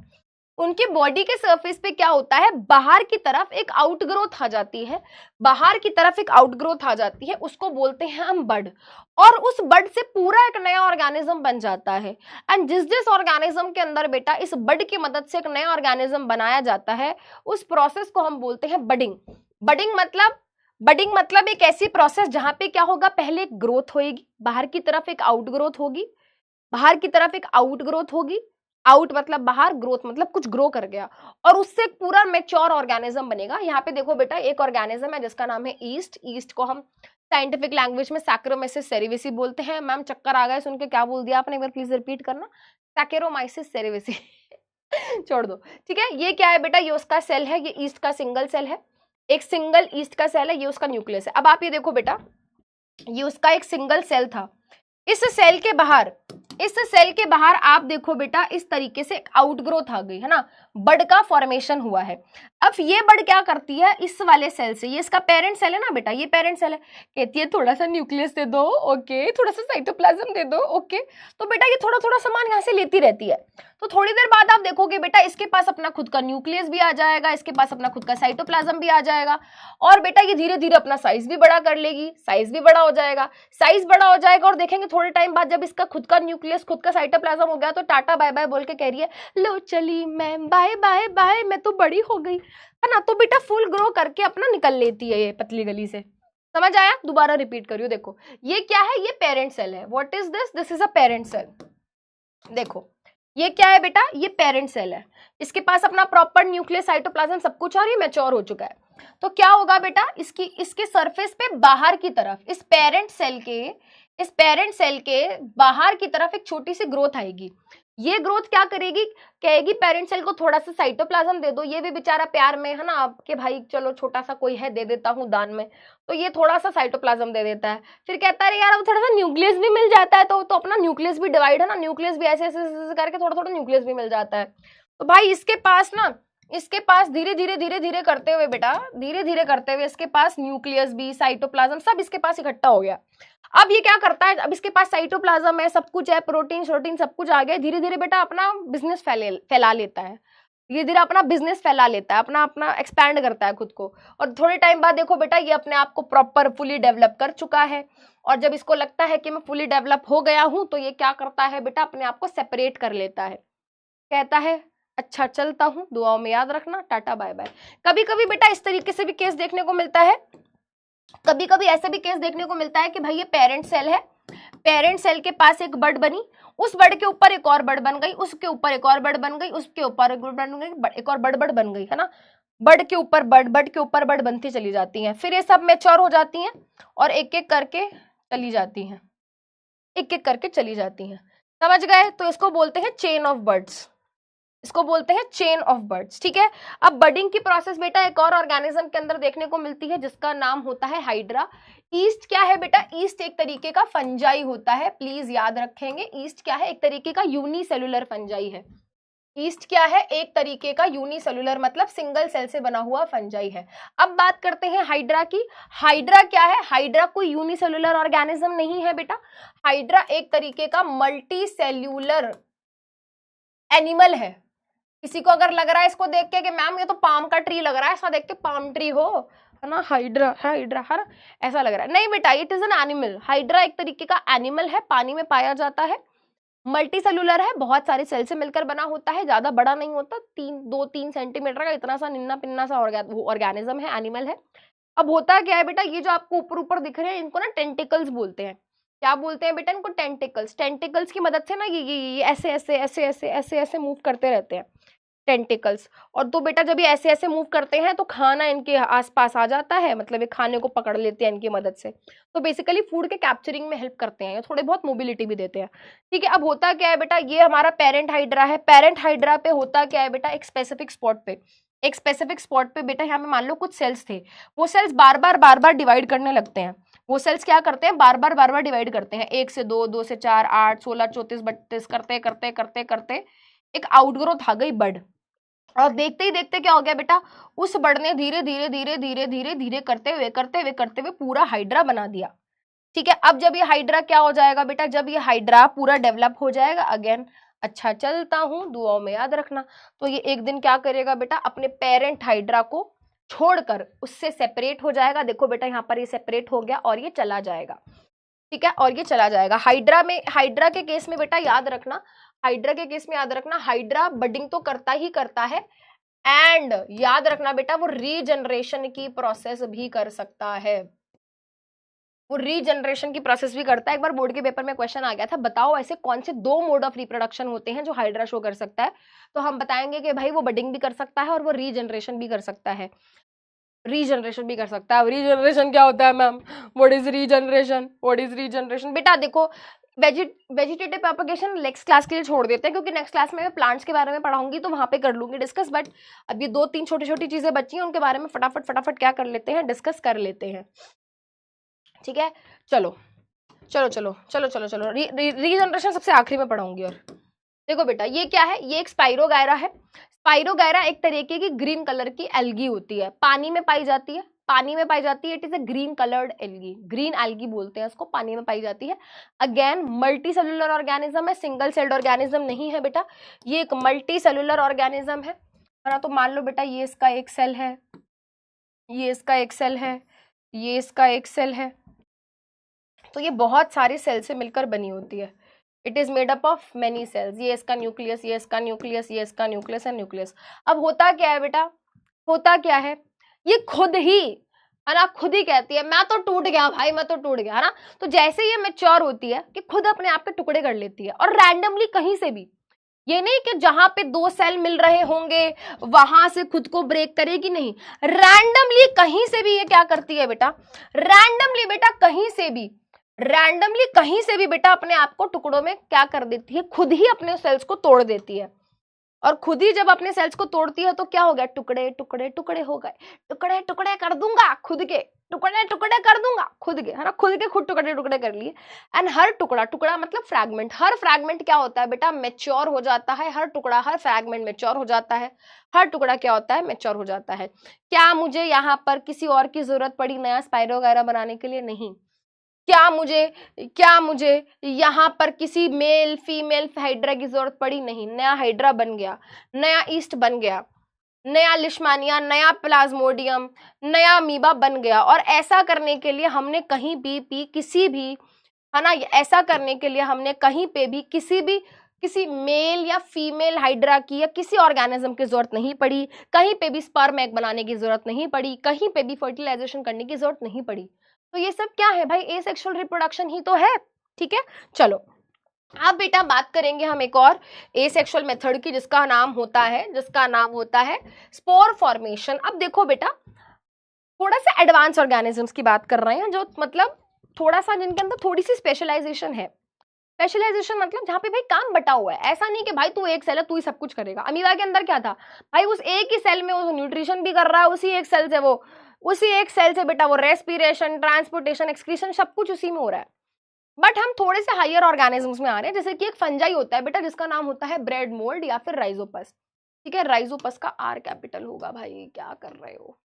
उनके बॉडी के सरफेस पे क्या होता है, बाहर की तरफ एक आउटग्रोथ आ जाती है, बाहर की तरफ एक आउटग्रोथ आ जाती है, उसको बोलते हैं हम बड। और उस बड से पूरा एक नया ऑर्गेनिज्म बन जाता है। एंड जिस जिस ऑर्गेनिज्म के अंदर बेटा इस बड की मदद से एक नया ऑर्गेनिज्म बनाया जाता है, उस प्रोसेस को हम बोलते हैं बडिंग। बडिंग मतलब एक ऐसी प्रोसेस जहां पे क्या होगा, पहले एक ग्रोथ होगी, बाहर की तरफ एक आउटग्रोथ होगी, बाहर की तरफ एक आउटग्रोथ होगी, आउट मतलब बाहर, ग्रोथ मतलब कुछ ग्रो कर गया, और उससे एक पूरा मैच्योर ऑर्गेनिज्म बनेगा। यहाँ पे देखो बेटा एक ऑर्गेनिज्म है जिसका नाम है ईस्ट। ईस्ट को हम साइंटिफिक लैंग्वेज में सैक्रोमाइसिस सेरेविसी बोलते हैं। मैम चक्कर आ गए सुन के, क्या बोल दिया आपने, एक बार प्लीज रिपीट करना। Saccharomyces cerevisiae. छोड़ दो, ठीक है। ये क्या है बेटा, ये उसका सेल है, ये ईस्ट का सिंगल सेल है, एक सिंगल ईस्ट का सेल है, ये उसका न्यूक्लियस है। अब आप ये देखो बेटा, ये उसका एक सिंगल सेल था, इस सेल के बाहर, इस सेल के बाहर आप देखो बेटा इस तरीके से एक आउटग्रोथ आ गई, है ना, बड का फॉर्मेशन हुआ है। अब ये बड क्या करती है, इस वाले सेल से, ये इसका पेरेंट सेल है ना बेटा, ये पेरेंट सेल है, कहती है थोड़ा सा न्यूक्लियस दे दो, ओके, थोड़ा सा साइटोप्लाज्म दे दो, ओके। तो बेटा ये थोड़ा थोड़ा सामान यहाँ से लेती रहती है। तो थोड़ी देर बाद आप देखोगे बेटा इसके पास अपना खुद का न्यूक्लियस भी आ जाएगा, इसके पास अपना खुद का साइटोप्लाज्म भी आ जाएगा, और बेटा ये धीरे धीरे अपना साइज भी बड़ा कर लेगी, साइज भी बड़ा हो जाएगा, साइज बड़ा हो जाएगा, और देखेंगे थोड़े टाइम बाद जब इसका खुद का न्यूक्लियस, खुद का साइटोप्लाज्म हो गया, तो टाटा बाय बाय बोल के कह रही है, लो चली मैं, बाय बाय बाय, मैं तो बड़ी हो गई, है ना। तो बेटा फुल ग्रो करके अपना निकल लेती है ये पतली गली से। समझ आया? दोबारा रिपीट करियो, देखो ये क्या है, ये पेरेंट सेल है। What is this? This is a parent cell. देखो ये क्या है बेटा, ये पेरेंट सेल है, इसके पास अपना प्रॉपर न्यूक्लियस, साइटोप्लाज्म सब कुछ, और ये मैच्योर हो चुका है। तो क्या होगा बेटा, इसके सरफेस पे बाहर की तरफ, इस पेरेंट सेल के बाहर की तरफ एक छोटी सी ग्रोथ आएगी। ये ग्रोथ क्या करेगी, कहेगी पेरेंट सेल को थोड़ा सा साइटोप्लाज्म दे दो, ये भी बेचारा प्यार में, है ना, आपके भाई चलो छोटा सा कोई है दे देता हूँ दान में, तो ये थोड़ा सा साइटोप्लाज्म दे देता है। फिर कहता है यार अब थोड़ा सा न्यूक्लियस भी मिल जाता है, तो अपना न्यूक्लियस भी डिवाइड, है ना, न्यूक्लियस भी ऐसे ऐसे करके थोड़ा थोड़ा न्यूक्लियस भी मिल जाता है। तो भाई इसके पास धीरे धीरे करते हुए बेटा, धीरे धीरे करते हुए इसके पास न्यूक्लियस भी, साइटोप्लाज्म सब इसके पास इकट्ठा हो गया। अब ये क्या करता है, अब इसके पास साइटोप्लाज्म है, सब कुछ है, प्रोटीन शोटीन सब कुछ आ गया, धीरे धीरे बेटा अपना बिजनेस फैला लेता है, धीरे धीरे अपना बिजनेस फैला लेता है, अपना एक्सपैंड करता है खुद को। और थोड़े टाइम बाद देखो बेटा ये अपने आप को प्रॉपर फुली डेवलप कर चुका है, और जब इसको लगता है कि मैं फुली डेवलप हो गया हूं, तो ये क्या करता है बेटा, अपने आप को सेपरेट कर लेता है, कहता है अच्छा चलता हूं, दुआओं में याद रखना, टाटा बाय बाय। कभी कभी बेटा इस तरीके से भी केस देखने को मिलता है, कभी कभी ऐसे भी केस देखने को मिलता है कि भाई ये पेरेंट सेल है, पेरेंट सेल के पास एक बड बनी, उस बड के ऊपर एक और बड बन गई, उसके ऊपर एक और बड बन गई, उसके ऊपर एक बन गई, एक और बड बन गई, है ना, बड के ऊपर बड बनती चली जाती हैं। फिर ये सब मैच्योर हो जाती हैं और एक एक करके चली जाती हैं, एक एक करके चली जाती हैं। समझ गए? तो इसको बोलते हैं चेन ऑफ बर्ड्स, इसको बोलते हैं चेन ऑफ बर्ड्स, ठीक है। अब बडिंग की प्रोसेस बेटा एक और ऑर्गेनिज्म के अंदर देखने को मिलती है जिसका नाम होता है हाइड्रा। ईस्ट क्या है बेटा, ईस्ट एक तरीके का फंजाई होता है, प्लीज याद रखेंगे, ईस्ट क्या है, एक तरीके का यूनिसेलुलर फंजाई है, ईस्ट क्या है? एक तरीके का यूनिसेलुलर मतलब सिंगल सेल से बना हुआ फंजाई है। अब बात करते हैं हाइड्रा की। हाइड्रा क्या है? हाइड्रा कोई यूनिसेलुलर ऑर्गेनिज्म नहीं है बेटा। हाइड्रा एक तरीके का मल्टी सेल्यूलर एनिमल है। किसी को अगर लग रहा है इसको देख के कि मैम ये तो पाम का ट्री लग रहा है, ऐसा देख के पाम ट्री हो, है ना, हाइड्रा हाइड्रा है ना, ऐसा लग रहा है, नहीं बेटा, it is an animal. Hydra एक तरीके का एनिमल है, पानी में पाया जाता है, मल्टी सेलुलर है, बहुत सारे सेल से मिलकर बना होता है, ज्यादा बड़ा नहीं होता, 2-3 सेंटीमीटर का इतना सा निन्ना पिन्ना सा ऑर्गेनिज्म है, एनिमल है। अब होता क्या है बेटा, ये जो आपको ऊपर ऊपर दिख रहे हैं इनको ना टेंटिकल्स बोलते हैं। क्या बोलते हैं बेटा इनको? टेंटिकल्स। टेंटिकल्स की मदद से ना ये ऐसे ऐसे ऐसे ऐसे ऐसे ऐसे मूव करते रहते हैं टेंटिकल्स। और तो बेटा जब ये ऐसे ऐसे मूव करते हैं तो खाना इनके आसपास आ जाता है, मतलब ये खाने को पकड़ लेते हैं इनकी मदद से। तो बेसिकली फूड के कैप्चरिंग में हेल्प करते हैं, ये थोड़े बहुत मोबिलिटी भी देते हैं। ठीक है, अब होता क्या है बेटा, ये हमारा पेरेंट हाइड्रा है। पेरेंट हाइड्रा पे होता क्या है बेटा, एक स्पेसिफिक स्पॉट पे बेटा यहाँ पे मान लो कुछ सेल्स थे, वो सेल्स बार बार डिवाइड करने लगते हैं। वो सेल्स क्या करते हैं? बार बार डिवाइड करते हैं, 1 से 2, 2 से 4, 8, 16, 34, 32 करते करते करते करते एक आउटग्रोथ आ गई, बर्ड। और देखते ही देखते क्या हो गया बेटा, उस बर्ड ने धीरे धीरे धीरे धीरे धीरे धीरे करते हुए पूरा हाइड्रा बना दिया। ठीक है, अब जब ये हाइड्रा क्या हो जाएगा बेटा, जब ये हाइड्रा पूरा डेवलप हो जाएगा, अगेन अच्छा चलता हूं, दुआओं में याद रखना, तो ये एक दिन क्या करेगा बेटा, अपने पेरेंट हाइड्रा को छोड़कर उससे सेपरेट हो जाएगा। देखो बेटा यहाँ पर ये सेपरेट हो गया और ये चला जाएगा। ठीक है, और ये चला जाएगा। हाइड्रा के केस में बेटा याद रखना, हाइड्रा बडिंग तो करता ही करता है, एंड याद रखना बेटा वो रीजनरेशन की प्रोसेस भी कर सकता है। एक बार बोर्ड के पेपर में क्वेश्चन आ गया था, बताओ ऐसे कौन से 2 मोड ऑफ रिप्रोडक्शन होते हैं जो हाइड्रा शो कर सकता है? तो हम बताएंगे कि भाई वो बडिंग भी कर सकता है और वो रीजनरेशन भी कर सकता है। रीजनरेशन क्या होता है मैम? What is regeneration? बेटा देखो, वेजिटेटिव प्रोपगेशन नेक्स्ट क्लास के लिए छोड़ देते हैं, क्योंकि नेक्स्ट क्लास में मैं प्लांट्स के बारे में पढ़ाऊंगी तो वहां पे कर लूंगी डिस्कस। बट अब ये 2-3 छोटी चीजें बची हैं, उनके बारे में फटाफट क्या कर लेते हैं, डिस्कस कर लेते हैं। ठीक है, चलो रीजनरेशन सबसे आखिरी में पढ़ाऊंगी। और देखो बेटा ये क्या है, ये एक स्पाइरोगायरा है। स्पाइरोगायरा एक तरीके की ग्रीन कलर की एल्गी होती है, पानी में पाई जाती है, it is a green coloured algae, green algae बोलते हैं इसको, पानी में पाई जाती है। अगेन मल्टी सेलुलर ऑर्गेनिज्म है, सिंगल सेल्ड ऑर्गेनिज्म नहीं है बेटा, ये एक मल्टी सेलुलर ऑर्गेनिज्म है ना। तो मान लो बेटा ये इसका एक सेल है, ये इसका एक सेल है, ये इसका एक सेल है, तो ये बहुत सारे सेल से मिलकर बनी होती है। It is made up of many cells, ये इसका न्यूक्लियस, ये इसका न्यूक्लियस, ये इसका न्यूक्लियस एंड न्यूक्लियस। अब होता क्या है बेटा, होता क्या है, ये खुद ही है ना, खुद ही कहती है मैं तो टूट गया भाई, मैं तो टूट गया, है ना। तो जैसे ये मैच्योर होती है कि खुद अपने आप के टुकड़े कर लेती है, और रैंडमली कहीं से भी, ये नहीं कि जहां पे 2 सेल मिल रहे होंगे वहां से खुद को ब्रेक करेगी, नहीं, रैंडमली कहीं से भी ये क्या करती है बेटा, रैंडमली कहीं से भी बेटा अपने आप को टुकड़ों में क्या कर देती है, खुद ही अपने सेल्स को तोड़ देती है। और खुद ही जब अपने सेल्स को तोड़ती है तो क्या हो गया, टुकड़े टुकड़े टुकड़े हो गए, टुकड़े टुकड़े कर दूंगा खुद के, टुकड़े टुकड़े कर दूंगा खुद के, है ना, खुद टुकड़े टुकड़े कर लिए। एंड हर टुकड़ा मतलब फ्रैगमेंट, हर फ्रैगमेंट क्या होता है बेटा, मैच्योर हो जाता है, हर फ्रैगमेंट मैच्योर हो जाता है, हर टुकड़ा क्या होता है, मैच्योर हो जाता है। क्या मुझे यहाँ पर किसी और की जरूरत पड़ी नया स्पाइरोगायरा बनाने के लिए? नहीं। क्या मुझे यहाँ पर किसी मेल फीमेल हाइड्रा की जरूरत पड़ी? नहीं। नया हाइड्रा बन गया, नया ईस्ट बन गया, नया लिशमानिया, नया प्लाज्मोडियम, नया अमीबा बन गया। और ऐसा करने के लिए हमने कहीं भी किसी भी, है ना, ऐसा करने के लिए हमने कहीं पे भी किसी मेल या फीमेल हाइड्रा की या किसी ऑर्गेनिज्म की जरूरत नहीं पड़ी, कहीं पे भी स्पर्म एग बनाने की जरूरत नहीं पड़ी, कहीं पे भी फर्टिलाइजेशन करने की जरूरत नहीं पड़ी। तो ये सब क्या है भाई, एसेक्सुअल रिप्रोडक्शन ही तो है। ठीक है, चलो अब बेटा बात करेंगे हम एक और एसेक्सुअल मेथड की, जिसका नाम होता है स्पोर फॉर्मेशन। अब देखो बेटा, थोड़ा सा एडवांस ऑर्गेनिजम्स की बात कर रहे हैं, जो मतलब थोड़ा सा जिनके अंदर थोड़ी सी स्पेशलाइजेशन है। स्पेशलाइजेशन मतलब जहाँ पे भाई काम बटा हुआ है, ऐसा नहीं कि भाई तू एक सेल है तू ही सब कुछ करेगा। अमीबा के अंदर क्या था भाई, उस एक ही सेल में वो न्यूट्रिशन भी कर रहा है, उसी एक सेल से बेटा वो रेस्पिरेशन, ट्रांसपोर्टेशन, एक्सक्रीशन सब कुछ उसी में हो रहा है। बट हम थोड़े से हायर ऑर्गेनिजम्स में आ रहे हैं, जैसे कि एक फंजाई होता है बेटा जिसका नाम होता है ब्रेड मोल्ड या फिर राइजोपस। ठीक है, राइजोपस का आर कैपिटल होगा, भाई क्या कर रहे हो।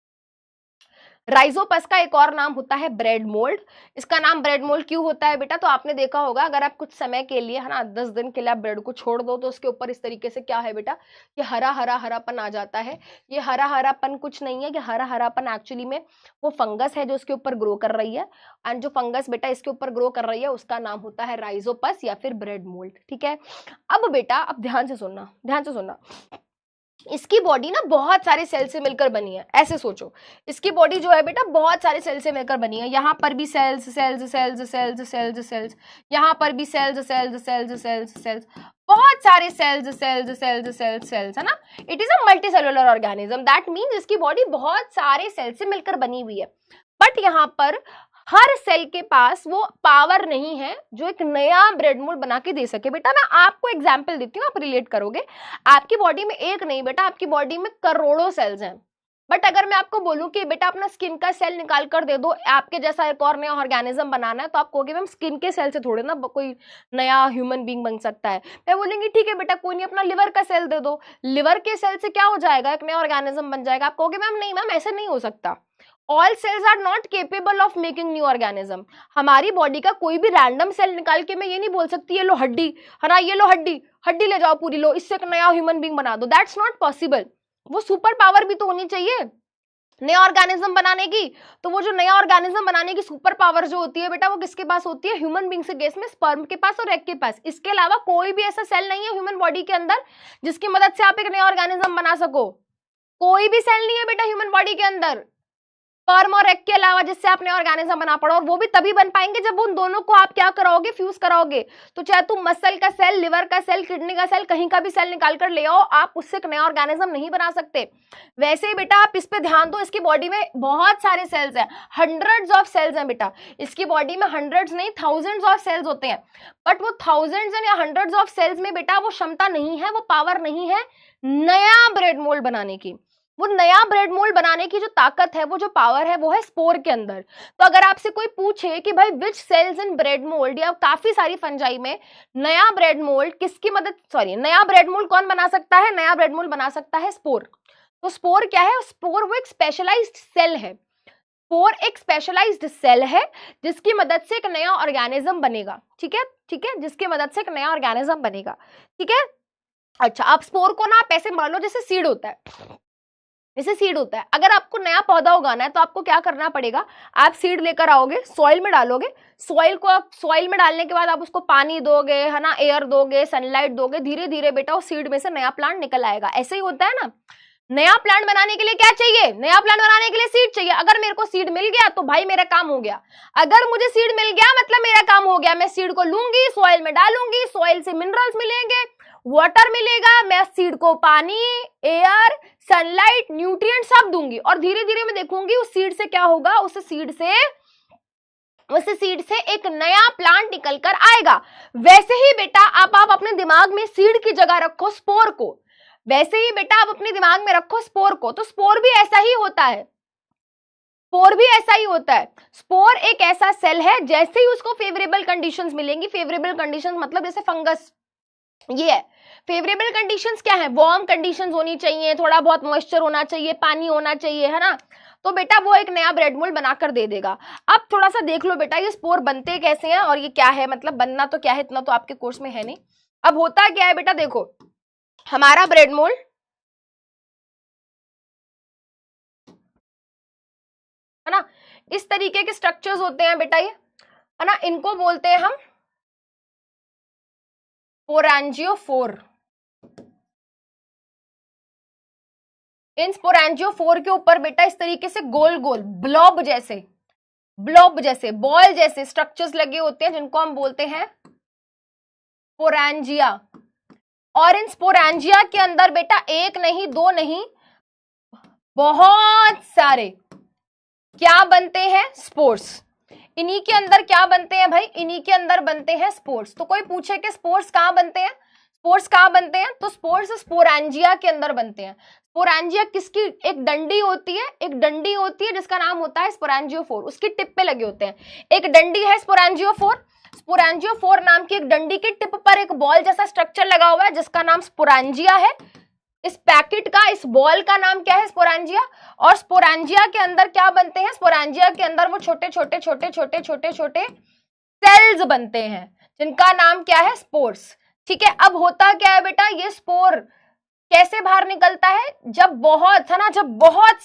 राइजोपस का एक और नाम होता है ब्रेड मोल्ड। इसका नाम ब्रेड मोल्ड क्यों होता है बेटा, तो आपने देखा होगा अगर आप कुछ समय के लिए, है ना, 10 दिन के लिए आप ब्रेड को छोड़ दो तो उसके ऊपर इस तरीके से क्या है बेटा, ये हरा हरा हरापन आ जाता है। ये हरा हरापन कुछ नहीं है, ये हरा हरापन एक्चुअली में वो फंगस है जो उसके ऊपर ग्रो कर रही है, एंड जो फंगस बेटा इसके ऊपर ग्रो कर रही है उसका नाम होता है राइजोपस या फिर ब्रेड मोल्ड। ठीक है, अब बेटा अब ध्यान से सुनना, ध्यान से सुनना। इसकी बॉडी ना बहुत सारे सेल से मिलकर बनी है, ऐसे सोचो, इसकी बॉडी जो है बेटा बहुत सारे सेल से मिलकर बनी है। यहाँ पर भी cells cells cells cells cells cells, यहाँ पर भी cells cells cells cells cells, बहुत सारे cells cells cells cells cells, है ना। It is a multi cellular organism, that means इसकी बॉडी बहुत सारे सेल से मिलकर बनी हुई है। बट यहाँ पर हर सेल के पास वो पावर नहीं है जो एक नया ब्रेड मोल्ड बना के दे सके। बेटा मैं आपको एग्जांपल देती हूँ, आप रिलेट करोगे। आपकी बॉडी में एक नहीं बेटा, आपकी बॉडी में करोड़ों सेल्स हैं। बट अगर मैं आपको बोलूं कि बेटा अपना स्किन का सेल निकाल कर दे दो, आपके जैसा एक और नया ऑर्गेनिज्म बनाना है, तो आप कहोगे मैम स्किन के सेल से थोड़े ना कोई नया ह्यूमन बींग बन सकता है। मैं बोलेंगी ठीक है बेटा कोई नहीं, अपना लिवर का सेल दे दो, लिवर के सेल से क्या हो जाएगा, एक नया ऑर्गेनिज्म बन जाएगा। आप कहोगे मैम नहीं मैम ऐसे नहीं हो सकता, all cells are not capable of making new organism. हमारी बॉडी का कोई भी रैंडम सेल निकाल के मैं ये नहीं बोल सकती ये लो हड्डी, है ना, ये लो हड्डी, हड्डी ले जाओ पूरी, लो इससे एक नया ह्यूमन बींग बना दो, दैट्स नॉट पॉसिबल। वो सुपर पावर भी तो होनी चाहिए नया ऑर्गेनिज्म बनाने की। तो वो जो नया ऑर्गेनिज्म बनाने की सुपर पावर जो होती है बेटा वो किसके पास होती है, ह्यूमन बींग से केस में स्पर्म के पास और एग के पास। इसके अलावा कोई भी ऐसा सेल नहीं है ह्यूमन बॉडी के अंदर जिसकी मदद से आप एक नया ऑर्गेनिज्म बना सको। कोई भी सेल नहीं है बेटा ह्यूमन बॉडी के अंदर स्पर्म और एग के अलावा जिससे आपने ऑर्गेनिज्म बना पड़ा, और वो भी तभी बन पाएंगे जब उन दोनों को आप क्या कराओगे, फ्यूज कराओगे। तो चाहे तुम मसल का सेल, लिवर का सेल, किडनी का सेल, कहीं का भी सेल निकाल कर ले आओ, आप उससे एक नया ऑर्गेनिज्म नहीं बना सकते। वैसे ही बेटा आप इस पे ध्यान दो, इसकी बॉडी में बहुत सारे सेल्स हैं, हंड्रेड्स ऑफ सेल्स हैं बेटा। इसकी बॉडी में हंड्रेड्स नहीं थाउजेंड्स ऑफ सेल्स होते हैं। बट वो थाउजेंड्स या हंड्रेड्स ऑफ सेल्स में बेटा वो क्षमता नहीं है, वो पावर नहीं है नया ब्रेड मोल्ड बनाने की। वो नया ब्रेड मोल्ड बनाने की जो ताकत है, वो जो पावर है, वो है स्पोर के अंदर। तो अगर आपसे कोई पूछे कि भाई विच सेल्स इन ब्रेड मोल्ड या काफी सारी फंजाई में नया ब्रेड मोल्ड किसकी मदद, सॉरी नया ब्रेड मोल्ड कौन बना सकता है, नया ब्रेड मोल्ड बना सकता है स्पोर। तो स्पोर क्या है, स्पोर वो एक स्पेशलाइज्ड सेल है। स्पोर एक स्पेशलाइज्ड सेल है जिसकी मदद से एक नया ऑर्गेनिज्म बनेगा। ठीक है, ठीक है, जिसकी मदद से एक नया ऑर्गेनिज्म बनेगा। ठीक है, अच्छा आप स्पोर को ना आप ऐसे मान लो जैसे सीड होता है, जैसे सीड होता है। अगर आपको नया पौधा उगाना है तो आपको क्या करना पड़ेगा, आप सीड लेकर आओगे, सॉइल में डालोगे, सॉइल को आप सॉइल में डालने के बाद आप उसको पानी दोगे, है ना, एयर दोगे, सनलाइट दोगे, धीरे धीरे बेटा उस सीड में से नया प्लांट निकल आएगा। ऐसे ही होता है ना। नया प्लांट बनाने के लिए क्या चाहिए, नया प्लांट बनाने के लिए सीड चाहिए। अगर मेरे को सीड मिल गया तो भाई मेरा काम हो गया। अगर मुझे सीड मिल गया मतलब मेरा काम हो गया। मैं सीड को लूंगी, सॉइल में डालूंगी, सॉइल से मिनरल्स मिलेंगे, वाटर मिलेगा, मैं सीड को पानी, एयर, सनलाइट, न्यूट्रिएंट सब दूंगी, और धीरे धीरे मैं देखूंगी उस सीड से क्या होगा, उस सीड से एक नया प्लांट निकल कर आएगा। वैसे ही बेटा आप अपने दिमाग में सीड की जगह रखो स्पोर को, वैसे ही बेटा आप अपने दिमाग में रखो स्पोर को। तो स्पोर भी ऐसा ही होता है, स्पोर भी ऐसा ही होता है। स्पोर एक ऐसा सेल है, जैसे ही उसको फेवरेबल कंडीशंस मिलेंगी, फेवरेबल कंडीशंस मतलब जैसे फंगस, ये है फेवरेबल कंडीशंस। क्या है, वार्म कंडीशंस होनी चाहिए, थोड़ा बहुत मॉइस्चर होना चाहिए, पानी होना चाहिए, है ना। तो बेटा वो एक नया ब्रेड मोल्ड बनाकर दे देगा। अब थोड़ा सा देख लो बेटा ये स्पोर बनते कैसे हैं और ये क्या है, मतलब बनना तो क्या है, इतना तो आपके कोर्स में है नहीं। अब होता क्या है बेटा, देखो हमारा ब्रेड मोल्ड, है ना, इस तरीके के स्ट्रक्चर्स होते हैं बेटा, ये है ना, इनको बोलते हैं हम स्पोरेंजियोफोर। इन स्पोरेंजियोफोर के ऊपर बेटा इस तरीके से गोल गोल ब्लॉब जैसे बॉल जैसे स्ट्रक्चर्स लगे होते हैं जिनको हम बोलते हैं स्पोरेंजिया। और इन स्पोरेंजिया के अंदर बेटा एक नहीं दो नहीं बहुत सारे क्या बनते हैं, स्पोर्स। इन्हीं के अंदर क्या बनते हैं भाई, इन्हीं के अंदर बनते हैं स्पोर्स। तो कोई पूछे कि स्पोर्स कहाँ बनते हैं, स्पोर्स कहाँ बनते हैं, तो स्पोर्स स्पोरेंजिया के अंदर बनते हैं। स्पोरेंजिया किसकी, एक डंडी होती है, एक डंडी होती है जिसका नाम होता है स्पोरेंजियोफोर, उसकी टिप पे लगे होते हैं। एक डंडी है स्पोरेंजियोफोर, स्पोरेंजियोफोर नाम की एक डंडी की टिप पर एक बॉल जैसा स्ट्रक्चर लगा हुआ है जिसका नाम स्पोरेंजिया है। इस पैकेट का, इस बॉल का नाम क्या है? स्पोरेंजिया। और स्पोरेंजिया के अंदर क्या बनते हैं? स्पोरेंजिया के अंदर वो छोटे छोटे छोटे छोटे छोटे छोटे सेल्स बनते हैं जिनका नाम क्या है? स्पोर्स। ठीक है, अब होता क्या है बेटा, ये स्पोर कैसे बाहर निकलता है? जब बहुत है ना, जब बहुत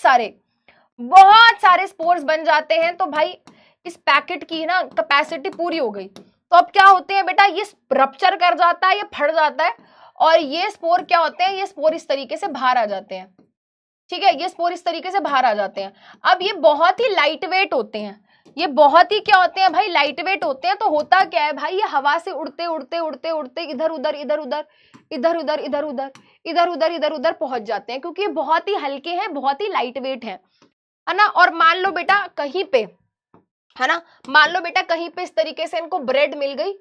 सारे स्पोर्स बन जाते हैं तो भाई इस पैकेट की ना कैपेसिटी पूरी हो गई, तो अब क्या होते हैं बेटा, ये रप्चर कर जाता है, ये फट जाता है और ये स्पोर क्या होते हैं? ये स्पोर इस तरीके से बाहर आ जाते हैं। ठीक है, ये स्पोर इस तरीके से बाहर आ जाते हैं। अब ये बहुत ही लाइट वेट होते हैं, ये बहुत ही क्या होते हैं भाई? लाइट वेट होते हैं। तो होता क्या है भाई, ये हवा से उड़ते उड़ते उड़ते उड़ते इधर उधर इधर उधर इधर उधर इधर उधर इधर उधर इधर उधर पहुंच जाते हैं, क्योंकि ये बहुत ही हल्के हैं, बहुत ही लाइट वेट है ना। और मान लो बेटा कहीं पे, है ना, मान लो बेटा कहीं पे इस तरीके से इनको ब्रेड मिल गई,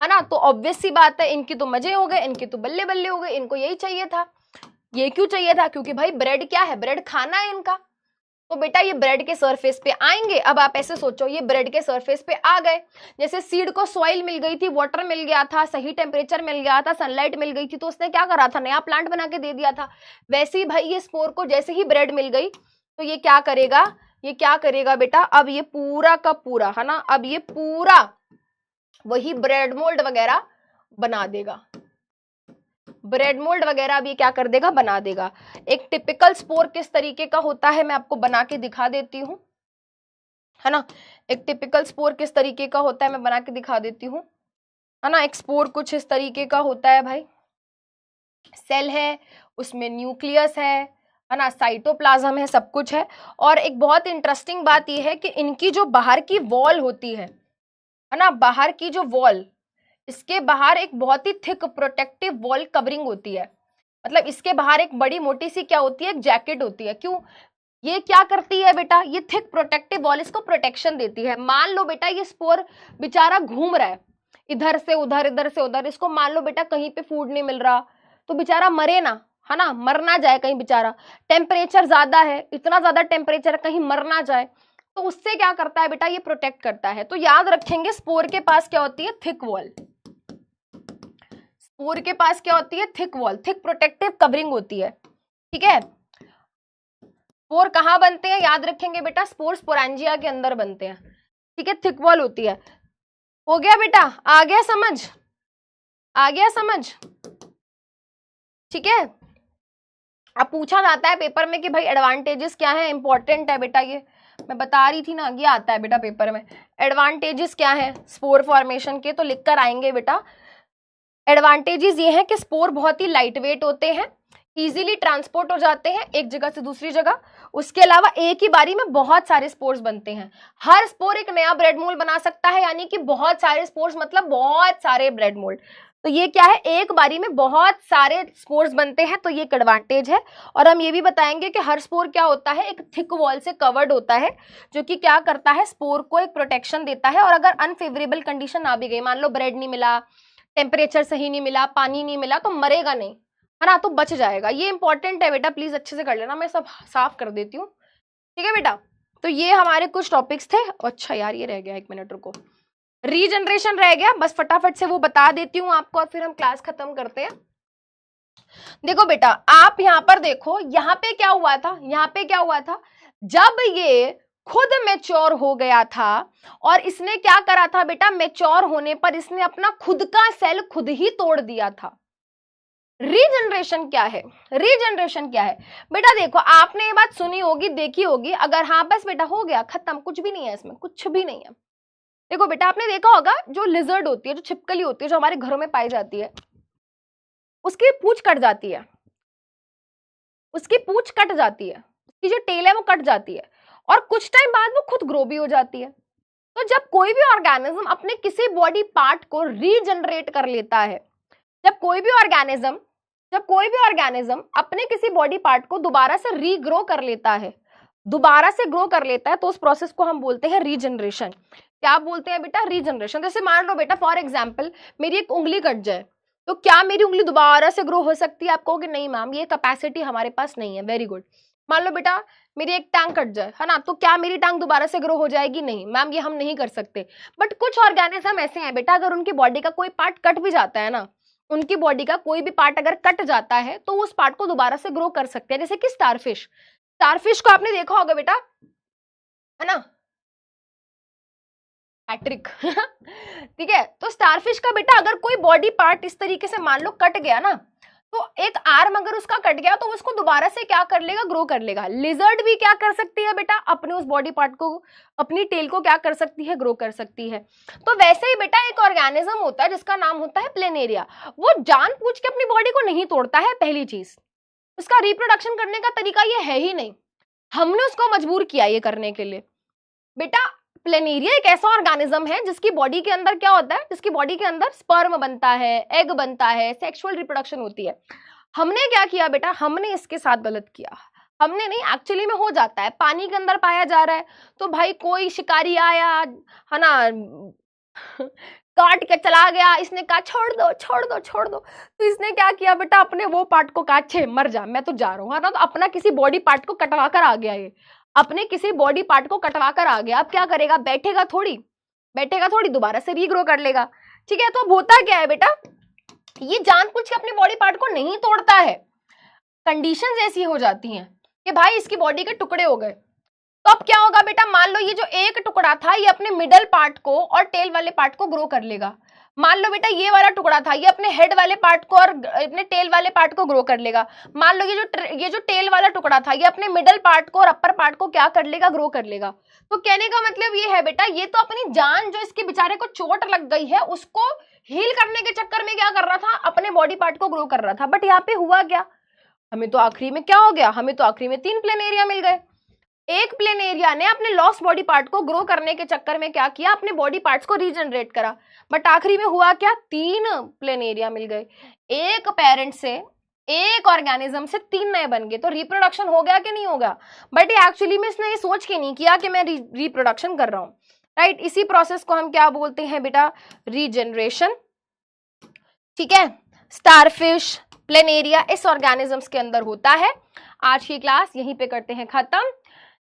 है ना, तो ऑब्वियस सी बात है इनकी तो मजे हो गए, इनके तो बल्ले बल्ले हो गए, इनको यही चाहिए था। ये क्यों चाहिए था? क्योंकि भाई ब्रेड क्या है? ब्रेड खाना है इनका। तो बेटा ये ब्रेड के सरफेस पे आएंगे। अब आप ऐसे सोचो, ये ब्रेड के सरफेस पे आ गए, जैसे सीड को सॉइल मिल गई थी, वाटर मिल गया था, सही टेम्परेचर मिल गया था, सनलाइट मिल गई थी, तो उसने क्या करा था? नया प्लांट बना के दे दिया था। वैसे ही भाई ये स्पोर को जैसे ही ब्रेड मिल गई तो ये क्या करेगा? ये क्या करेगा बेटा? अब ये पूरा का पूरा, है ना, अब ये पूरा वही ब्रेड मोल्ड वगैरह बना देगा। ब्रेड मोल्ड वगैरह अब ये क्या कर देगा? बना देगा। एक टिपिकल स्पोर किस तरीके का होता है मैं आपको बना के दिखा देती हूँ, है ना। एक टिपिकल स्पोर किस तरीके का होता है मैं बना के दिखा देती हूँ, है ना। एक स्पोर कुछ इस तरीके का होता है भाई, सेल है, उसमें न्यूक्लियस है ना, साइटोप्लाज्म है, सब कुछ है। और एक बहुत इंटरेस्टिंग बात यह है कि इनकी जो बाहर की वॉल होती है ना, बाहर की जो वॉल, इसके बाहर एक बहुत ही थिक प्रोटेक्टिव वॉल कवरिंग होती है। मतलब इसके बाहर एक बड़ी मोटी सी क्या होती है? एक जैकेट होती है। क्यों? ये क्या करती है बेटा? ये थिक प्रोटेक्टिव वॉल इसको प्रोटेक्शन देती है। मान लो बेटा ये स्पोर बेचारा घूम रहा है इधर से उधर, इधर से उधर, इसको मान लो बेटा कहीं पे फूड नहीं मिल रहा, तो बेचारा मरे ना, है ना, मर ना जाए कहीं बेचारा। टेम्परेचर ज्यादा है, इतना ज्यादा टेम्परेचर, कहीं मर ना जाए, तो उससे क्या करता है बेटा? ये प्रोटेक्ट करता है। तो याद रखेंगे स्पोर के पास क्या होती है? Thick wall. स्पोर के पास क्या होती है? Thick wall, thick protective covering होती है। ठीक है, स्पोर कहाँ बनते हैं? याद रखेंगे बेटा, स्पोर स्पोरेंजिया के अंदर बनते हैं। ठीक है, थिक वॉल होती है। हो गया बेटा? आ गया समझ? आ गया समझ? ठीक है। अब पूछा जाता है पेपर में कि भाई एडवांटेजेस क्या है, इंपॉर्टेंट है बेटा, ये मैं बता रही थी ना, ये आता है बेटा पेपर में। एडवांटेजेस क्या है स्पोर फॉर्मेशन के, तो लिख कर आएंगे बेटा। एडवांटेजेस ये हैं कि स्पोर बहुत ही लाइट वेट होते हैं, इजीली ट्रांसपोर्ट हो जाते हैं एक जगह से दूसरी जगह। उसके अलावा एक ही बारी में बहुत सारे स्पोर्स बनते हैं। हर स्पोर एक नया ब्रेड मोल्ड बना सकता है, यानी कि बहुत सारे स्पोर्स मतलब बहुत सारे ब्रेड मोल्ड। तो ये क्या है? एक बारी में बहुत सारे स्पोर्स बनते हैं, तो ये एक एडवांटेज है। और हम ये भी बताएंगे कि हर स्पोर क्या होता है? एक थिक वॉल से कवर्ड होता है, जो कि क्या करता है? स्पोर को एक प्रोटेक्शन देता है। और अगर अनफेवरेबल कंडीशन आ भी गई, मान लो ब्रेड नहीं मिला, टेम्परेचर सही नहीं मिला, पानी नहीं मिला, तो मरेगा नहीं, है ना, तो बच जाएगा। ये इंपॉर्टेंट है बेटा, प्लीज अच्छे से कर लेना, मैं सब साफ कर देती हूँ। ठीक है बेटा, तो ये हमारे कुछ टॉपिक्स थे। अच्छा यार ये रह गया, 1 मिनट रुको, रीजनरेशन रह गया, बस फटाफट से वो बता देती हूँ आपको और फिर हम क्लास खत्म करते हैं। देखो बेटा, आप यहाँ पर देखो, यहाँ पे क्या हुआ था? यहाँ पे क्या हुआ था? जब ये खुद मैच्योर हो गया था और इसने क्या करा था बेटा? मैच्योर होने पर इसने अपना खुद का सेल खुद ही तोड़ दिया था। रीजनरेशन क्या है? रीजनरेशन क्या है बेटा? देखो आपने ये बात सुनी होगी, देखी होगी। अगर हाँ बस बेटा हो गया, खत्म, कुछ भी नहीं है इसमें, कुछ भी नहीं है। देखो बेटा, आपने देखा होगा जो लिजर्ड होती है, जो छिपकली होती है, जो हमारे घरों में पाई जाती है, उसकी पूंछ कट जाती है, उसकी पूंछ कट जाती है, उसकी जो टेल है वो कट जाती है, और कुछ टाइम बाद वो खुद ग्रो भी हो जाती है। तो जब कोई भी ऑर्गेनिज्म अपने किसी बॉडी पार्ट को रीजनरेट कर लेता है, जब कोई भी ऑर्गेनिज्म अपने किसी बॉडी पार्ट को दोबारा से रीग्रो कर लेता है, दोबारा से ग्रो कर लेता है, तो उस प्रोसेस को हम बोलते हैं रीजनरेशन। क्या बोलते हैं बेटा? रीजनरेशन। जैसे मान लो बेटा फॉर एग्जांपल मेरी एक उंगली कट जाए, तो क्या मेरी उंगली दोबारा से ग्रो हो सकती है? आप कहोगे नहीं मैम, ये कैपेसिटी हमारे पास नहीं है। वेरी गुड, मान लो बेटा मेरी एक टांग कट जाए, है ना, तो क्या मेरी टांग दोबारा से ग्रो हो जाएगी? नहीं मैम, ये हम नहीं कर सकते। बट कुछ ऑर्गेनिज्म ऐसे हैं बेटा, अगर उनकी बॉडी का कोई पार्ट कट भी जाता है ना, उनकी बॉडी का कोई भी पार्ट अगर कट जाता है तो उस पार्ट को दोबारा से ग्रो कर सकते हैं, जैसे कि स्टारफिश। स्टारफिश को आपने देखा होगा बेटा, है ना, पैट्रिक ठीक है, तो स्टारफिश का बेटा अगर कोई बॉडी पार्ट इस तरीके से मान लो कट गया ना, तो एक आर्म अगर उसका कट गया तो उसको दोबारा से क्या कर लेगा? ग्रो कर लेगा। लिजर्ड भी क्या कर सकती है बेटा? अपने उस बॉडी पार्ट को, अपनी टेल को क्या कर सकती है? ग्रो कर सकती है। तो वैसे ही बेटा एक ऑर्गेनिज्म होता है जिसका नाम होता है प्लेनेरिया, वो जानबूझ के अपनी बॉडी को नहीं तोड़ता है। पहली चीज, उसका रिप्रोडक्शन करने का तरीका ये है ही नहीं, हमने उसको मजबूर किया ये करने के लिए। बेटा प्लेनेरिया एक ऐसा ऑर्गेनिज्म है जिसकी बॉडी के अंदर क्या होता है? जिसकी बॉडी के अंदर स्पर्म बनता है, एग बनता है, सेक्सुअल रिप्रोडक्शन होती है। हमने क्या किया बेटा? हमने इसके साथ गलत किया। हमने नहीं, एक्चुअली में हो जाता है, पानी के अंदर पाया जा रहा है, तो भाई कोई शिकारी आया, है ना, काट के चला गया, इसने कहा छोड़ दो छोड़ दो छोड़ दो, तो इसने क्या किया बेटा? अपने वो पार्ट को कहा छे मर जा, मैं तो जा रहा हूँ, है ना, तो अपना किसी बॉडी पार्ट को कटवा कर आ गया, ये अपने किसी बॉडी पार्ट को कटवा कर आ गया। अब क्या करेगा? बैठेगा थोड़ी, बैठेगा थोड़ी, दोबारा से रीग्रो कर लेगा। ठीक है, तो अब होता क्या है बेटा? ये जानबूझ के अपने बॉडी पार्ट को नहीं तोड़ता है, कंडीशंस ऐसी हो जाती हैं कि भाई इसकी बॉडी के टुकड़े हो गए, तो अब क्या होगा बेटा? मान लो ये जो एक टुकड़ा था ये अपने मिडल पार्ट को और टेल वाले पार्ट को ग्रो कर लेगा। मान लो बेटा ये वाला टुकड़ा था, ये अपने हेड वाले पार्ट को और अपने टेल वाले पार्ट को ग्रो कर लेगा। मान लो ये जो टेल वाला टुकड़ा था, ये अपने मिडल पार्ट को और अपर पार्ट को क्या कर लेगा? ग्रो कर लेगा। तो कहने का मतलब ये है बेटा, ये तो अपनी जान, जो इसके बेचारे को चोट लग गई है, उसको हील करने के चक्कर में क्या कर रहा था? अपने बॉडी पार्ट को ग्रो कर रहा था। बट यहाँ पे हुआ क्या? हमें तो आखिरी में क्या हो गया? हमें तो आखिरी में 3 प्लेनेरिया मिल गए। एक प्लेनेरिया ने अपने लॉस्ट बॉडी पार्ट को ग्रो करने के चक्कर में क्या किया? अपने बॉडी पार्ट्स को रीजनरेट करा। बट आखिरी में हुआ क्या? 3 प्लेनेरिया मिल गए। एक पेरेंट से, एक ऑर्गेनिज्म से 3 नए बन गए। तो रिप्रोडक्शन हो गया कि नहीं होगा? बट ये एक्चुअली में इसने ये सोच के नहीं किया कि मैं रिप्रोडक्शन कर रहा हूं, राइट। इसी प्रोसेस को हम क्या बोलते हैं बेटा? रीजनरेशन। ठीक है, स्टारफिश, प्लेनेरिया इस ऑर्गेनिजम्स के अंदर होता है। आज की क्लास यहीं पे करते हैं खत्म।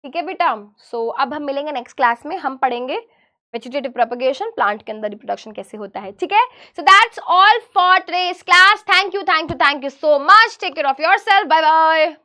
ठीक है बेटा, सो अब हम मिलेंगे नेक्स्ट क्लास में, हम पढ़ेंगे वेजिटेटिव प्रोपगेशन, प्लांट के अंदर रिप्रोडक्शन कैसे होता है। ठीक है, so that's all for today's class. Thank you so much, take care of yourself, bye bye.